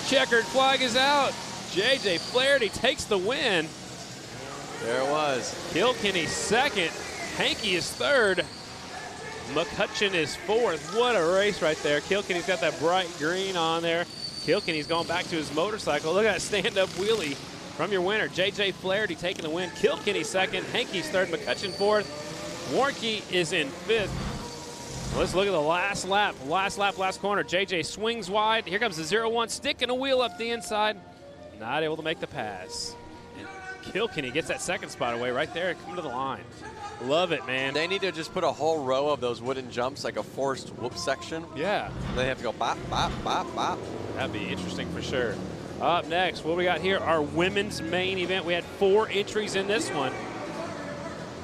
Checkered flag is out. JJ Flaherty takes the win. There it was. Kilkenny second. Hankey is third. McCutcheon is fourth. What a race right there. Kilkenny's got that bright green on there. Kilkenny's going back to his motorcycle. Look at that stand-up wheelie from your winner. JJ Flaherty taking the win. Kilkenny second. Hankey's third. McCutcheon fourth. Warnke is in fifth. Let's look at the last lap. Last lap, last corner. JJ swings wide. Here comes the 0-1, sticking a wheel up the inside. Not able to make the pass. And Kilkenny gets that second spot away right there. Come to the line. Love it, man. They need to just put a whole row of those wooden jumps, like a forced whoop section. Yeah. They have to go bop, bop, bop, bop. That'd be interesting for sure. Up next, what we got here? Our women's main event. We had 4 entries in this one.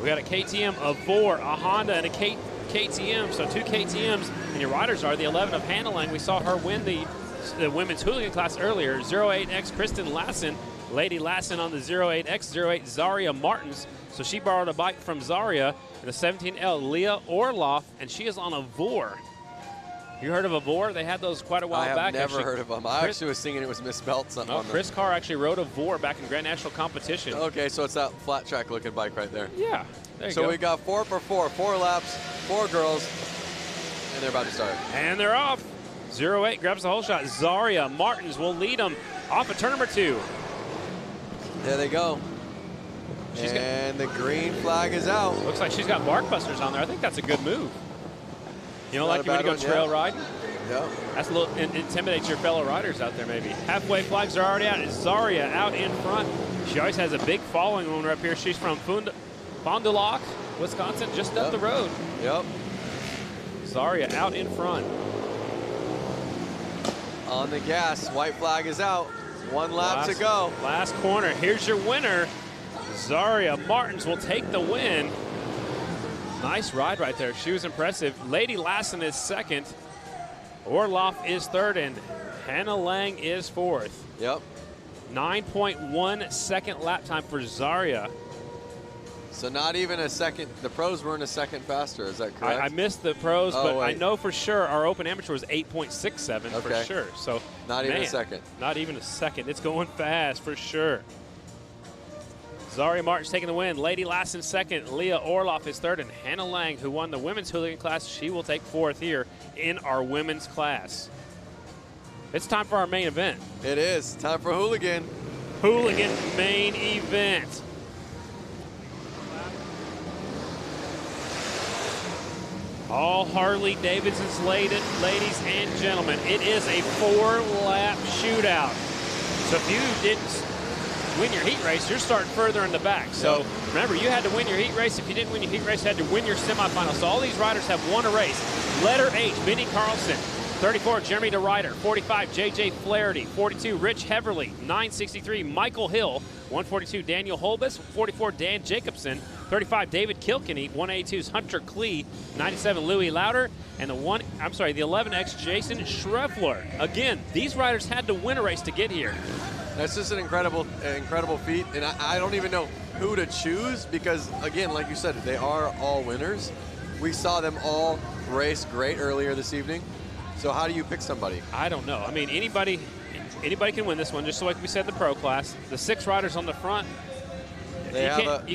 We got a KTM, a 4, a Honda, and a KTM. So 2 KTMs, and your riders are the 11 of Hannah Lang. We saw her win the women's hooligan class earlier. 08X Kristen Lassen, Lady Lassen on the 08X, 08 Zaria Martins. So she borrowed a bike from Zaria, and the 17L Leah Orloff, and she is on a Vor. You heard of a Vor? They had those quite a while back. I have never heard of them. I actually was thinking it was misspelled something on them. Chris Carr actually rode a Vor back in Grand National competition. Okay, so it's that flat track looking bike right there. Yeah, there you go. So we got 4x4, 4 laps, 4 girls, and they're about to start. And they're off. 08 grabs the whole shot. Zaria Martins will lead them off of turn number 2. There they go. And the green flag is out. Looks like she's got bark busters on there. I think that's a good move. You know, like you want to go trail riding? Yeah. That's a little, intimidates your fellow riders out there maybe. Halfway flags are already out. It's Zaria out in front. She always has a big following when we're up here. She's from Fond du Lac, Wisconsin, just up the road. Yep. Zaria out in front. On the gas, white flag is out. 1 lap to go. Last corner, here's your winner. Zaria Martins will take the win. Nice ride right there. She was impressive. Lady Lassen is second. Orloff is third, and Hannah Lang is fourth. Yep. 9.1 second lap time for Zaria. So not even a second. The pros weren't a second faster. Is that correct? I missed the pros, but wait. I know for sure our open amateur was 8.67 for sure. So not even a second. Not even a second. It's going fast for sure. Zaria Martins taking the win. Lady Lassen second. Leah Orloff is third. And Hannah Lang, who won the women's hooligan class, she will take fourth here in our women's class. It's time for our main event. It is. Time for hooligan. Hooligan main event. All Harley-Davidson's ladies and gentlemen, it is a 4-lap shootout. So if you didn't win your heat race, you're starting further in the back. So remember, you had to win your heat race. If you didn't win your heat race, you had to win your semifinal. So all these riders have won a race. Letter H, Benny Carlson, 34, Jeremy DeRuyter. 45, J.J. Flaherty. 42, Rich Heverly. 963, Michael Hill. 142, Daniel Holbus. 44, Dan Jacobson. 35, David Kilkenny. 182 is Hunter Klee. 97, Louis Lauder. And the 11X, Jason Schreffler. Again, these riders had to win a race to get here. That's just an incredible feat, and I don't even know who to choose because, again, like you said, they are all winners. We saw them all race great earlier this evening. So how do you pick somebody? I don't know. I mean, anybody can win this one, just like we said in the pro class. The 6 riders on the front. They have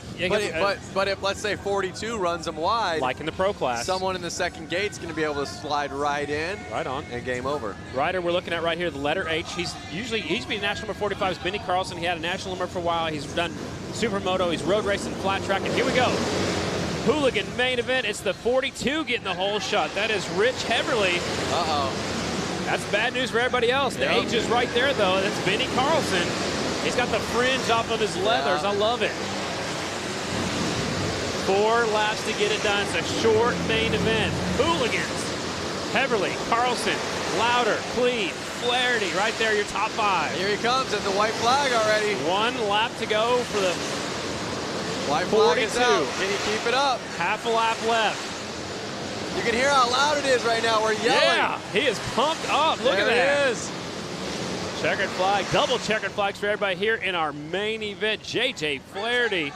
but if, let's say, 42 runs them wide, like in the pro class, someone in the second gate's going to be able to slide right in. Right on. And game over. Rider we're looking at right here, the letter H. He's been national number 45 is Benny Carlson. He had a national number for a while. He's done supermoto. He's road racing, flat track. And here we go. Hooligan main event. It's the 42 getting the whole shot. That is Rich Heverly. Uh-oh. That's bad news for everybody else. The H is right there, though. That's Benny Carlson. He's got the fringe off of his leathers. I love it. 4 laps to get it done. It's a short main event. Hooligans. Heverly, Carlson, Lauder, Klee, Flaherty. Right there, your top 5. Here he comes at the white flag already. 1 lap to go for the white flag is out. Can he keep it up? Half a lap left. You can hear how loud it is right now. We're yelling. Yeah, he is pumped up. Look at that. There he is. Checkered flag, double checkered flags for everybody here in our main event. J.J. Flaherty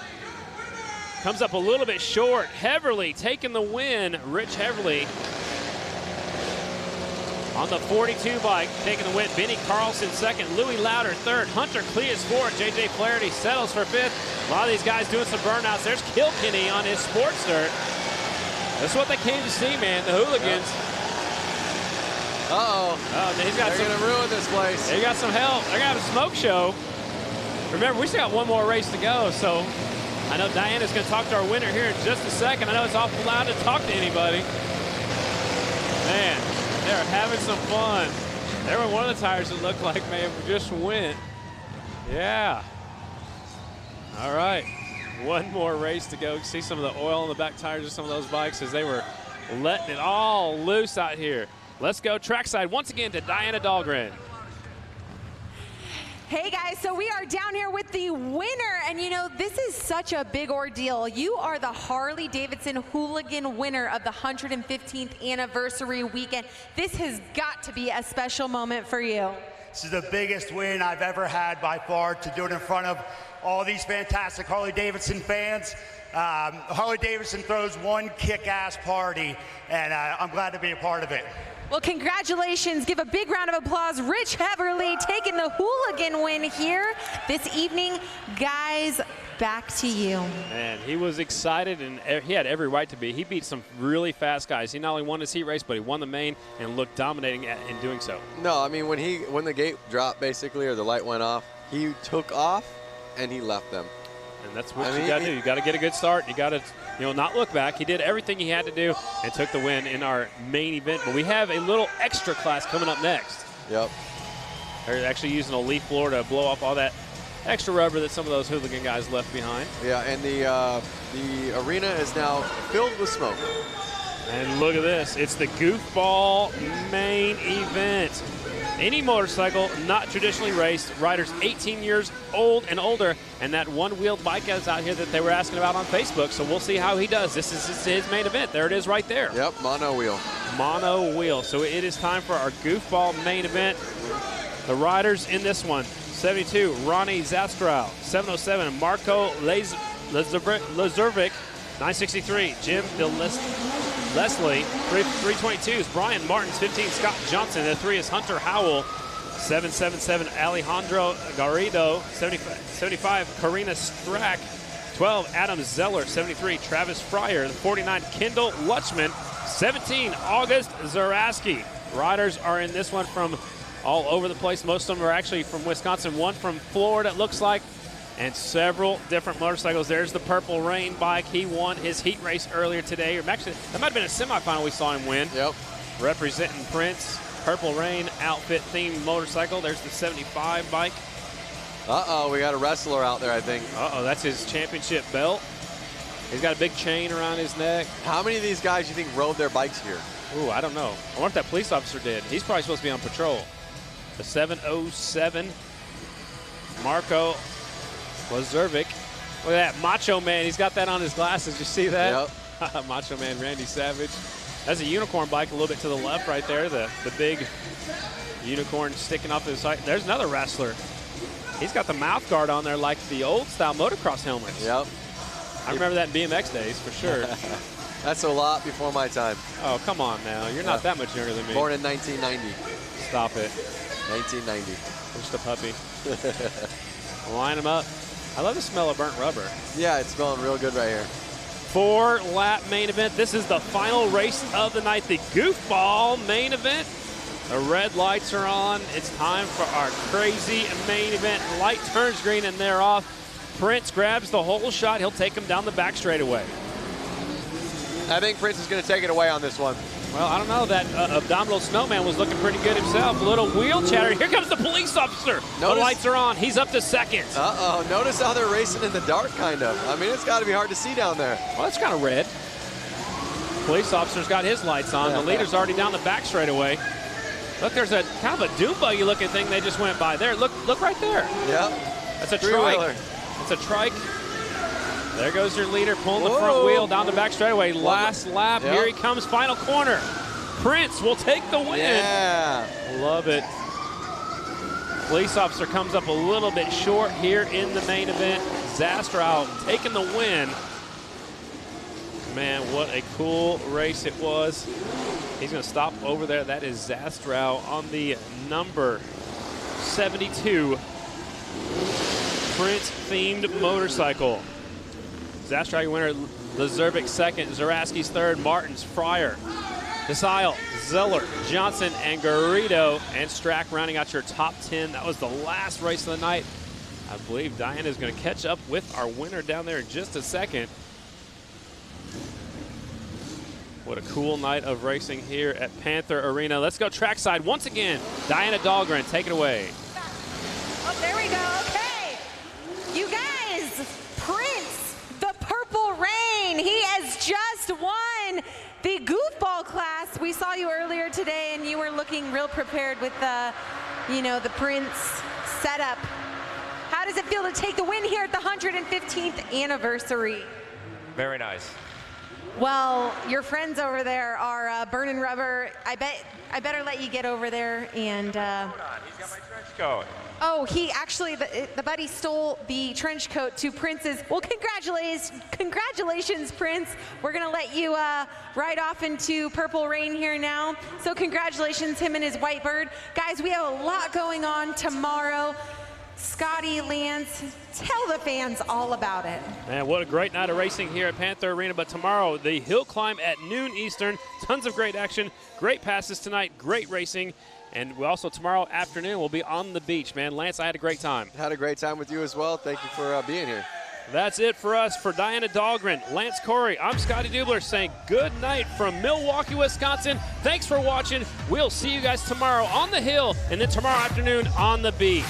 comes up a little bit short. Heverly taking the win. Rich Heverly on the 42 bike taking the win. Benny Carlson second. Louis Lauder third. Hunter Klee is fourth. J.J. Flaherty settles for 5th. A lot of these guys doing some burnouts. There's Kilkenny on his sports dirt. That's what they came to see, man. The Hooligans. Uh-oh. They're going to ruin this place. They got some help. They're going to have a smoke show. Remember, we still got one more race to go, so I know Diana's going to talk to our winner here in just a second. I know it's awful loud to talk to anybody. Man, they're having some fun. There were one of the tires that looked like may have just went. Yeah. All right. One more race to go. See some of the oil on the back tires of some of those bikes as they were letting it all loose out here. Let's go trackside once again to Diana Dahlgren. Hey guys, so we are down here with the winner, and you know, this is such a big ordeal. You are the Harley-Davidson Hooligan winner of the 115th anniversary weekend. This has got to be a special moment for you. This is the biggest win I've ever had by far, to do it in front of all these fantastic Harley-Davidson fans. Harley-Davidson throws one kick-ass party, and I'm glad to be a part of it. Well, congratulations. Give a big round of applause. Rich Heverly taking the Hooligan win here this evening. Guys, back to you. Man, he was excited, and he had every right to be. He beat some really fast guys. He not only won his heat race, but he won the main and looked dominating in doing so. No, I mean, when the gate dropped, basically, or the light went off, he took off, and he left them. And that's what you got to do. You got to get a good start. You got to, not look back. He did everything he had to do and took the win in our main event. But we have a little extra class coming up next. Yep. They're actually using a leaf blower to blow off all that extra rubber that some of those Hooligan guys left behind. Yeah, and the arena is now filled with smoke. And look at this. It's the Goofball main event. Any motorcycle not traditionally raced, riders 18 years old and older, and that one-wheeled bike is out here that they were asking about on Facebook, so we'll see how he does. This is his main event. There it is right there. Yep, mono wheel. Mono wheel. So it is time for our Goofball main event. The riders in this one, 72, Ronnie Zastrow. 707, Marco Lazurvik. 963, Jim Leslie. 322 is Brian Martins. 15, Scott Johnson. The 3 is Hunter Howell. 777, Alejandro Garrido. 75, Karina Strack. 12, Adam Zeller. 73, Travis Fryer. 49, Kendall Lutchman. 17, August Zaraski. Riders are in this one from all over the place. Most of them are actually from Wisconsin. One from Florida, it looks like. And several different motorcycles. There's the Purple Rain bike. He won his heat race earlier today. Or actually, that might have been a semifinal we saw him win. Yep. Representing Prince. Purple Rain outfit themed motorcycle. There's the 75 bike. Uh-oh, we got a wrestler out there, I think. Uh-oh, that's his championship belt. He's got a big chain around his neck. How many of these guys do you think rode their bikes here? Ooh, I don't know. I wonder if that police officer did. He's probably supposed to be on patrol. The 707, Marko Lazervic. Look at that, Macho Man. He's got that on his glasses. You see that? Yep. Macho Man Randy Savage. That's a unicorn bike a little bit to the left right there. The big unicorn sticking off to the side. There's another wrestler. He's got the mouth guard on there like the old style motocross helmets. Yep. I remember that in BMX days for sure. That's a lot before my time. Oh, come on now. You're not that much younger than me. Born in 1990. Stop it. 1990. Just a puppy. Line them up. I love the smell of burnt rubber. Yeah, it's smelling real good right here. 4-lap main event. This is the final race of the night, the goofball main event. The red lights are on. It's time for our crazy main event. Light turns green and they're off. Prince grabs the whole shot. He'll take him down the back straightaway. I think Prince is going to take it away on this one. Well, I don't know. That abdominal snowman was looking pretty good himself. A little wheel chatter. Here comes the police officer. The lights are on. He's up to second. Uh-oh. Notice how they're racing in the dark, kind of. I mean, it's got to be hard to see down there. Well, it's kind of red. Police officer's got his lights on. The leader's already down the back straightaway. Look, there's a kind of a dune buggy looking thing they just went by there. Look right there. Yep. That's a trike. It's a trike. There goes your leader pulling the front wheel down the back straightaway. Last lap. Here he comes, final corner. Prince will take the win. Yeah. Love it. Police officer comes up a little bit short here in the main event. Zastrow taking the win. Man, what a cool race it was. He's going to stop over there. That is Zastrow on the number 72 Prince-themed motorcycle. Zastrow, your winner. Lazervic second. Zaraski's third. Martins, Fryer, Desile, Zeller, Johnson, and Garrido, and Strack rounding out your top 10. That was the last race of the night. I believe Diana is going to catch up with our winner down there in just a second. What a cool night of racing here at Panther Arena. Let's go trackside once again. Diana Dahlgren, take it away. Oh, there we go. Okay. You guys, Prince, the Purple Rain, he has just won the goofball class. We saw you earlier today, and you were looking real prepared with the, the Prince setup. How does it feel to take the win here at the 115th anniversary? Very nice. Well, your friends over there are burning rubber. I better let you get over there and. Hold on, he's got my trench coat. Oh, he actually, the buddy stole the trench coat to Prince's. Well, congratulations, Prince. We're gonna let you ride off into Purple Rain here now. So congratulations, him and his white bird. Guys, we have a lot going on tomorrow. Scotty, Lance, tell the fans all about it. Man, what a great night of racing here at Panther Arena. But tomorrow, the hill climb at noon Eastern. Tons of great action, great passes tonight, great racing. And we also, tomorrow afternoon, we'll be on the beach, man. Lance, I had a great time. Had a great time with you as well. Thank you for being here. That's it for us. For Diana Dahlgren, Lance Corey, I'm Scotty Dubler saying good night from Milwaukee, Wisconsin. Thanks for watching. We'll see you guys tomorrow on the hill and then tomorrow afternoon on the beach.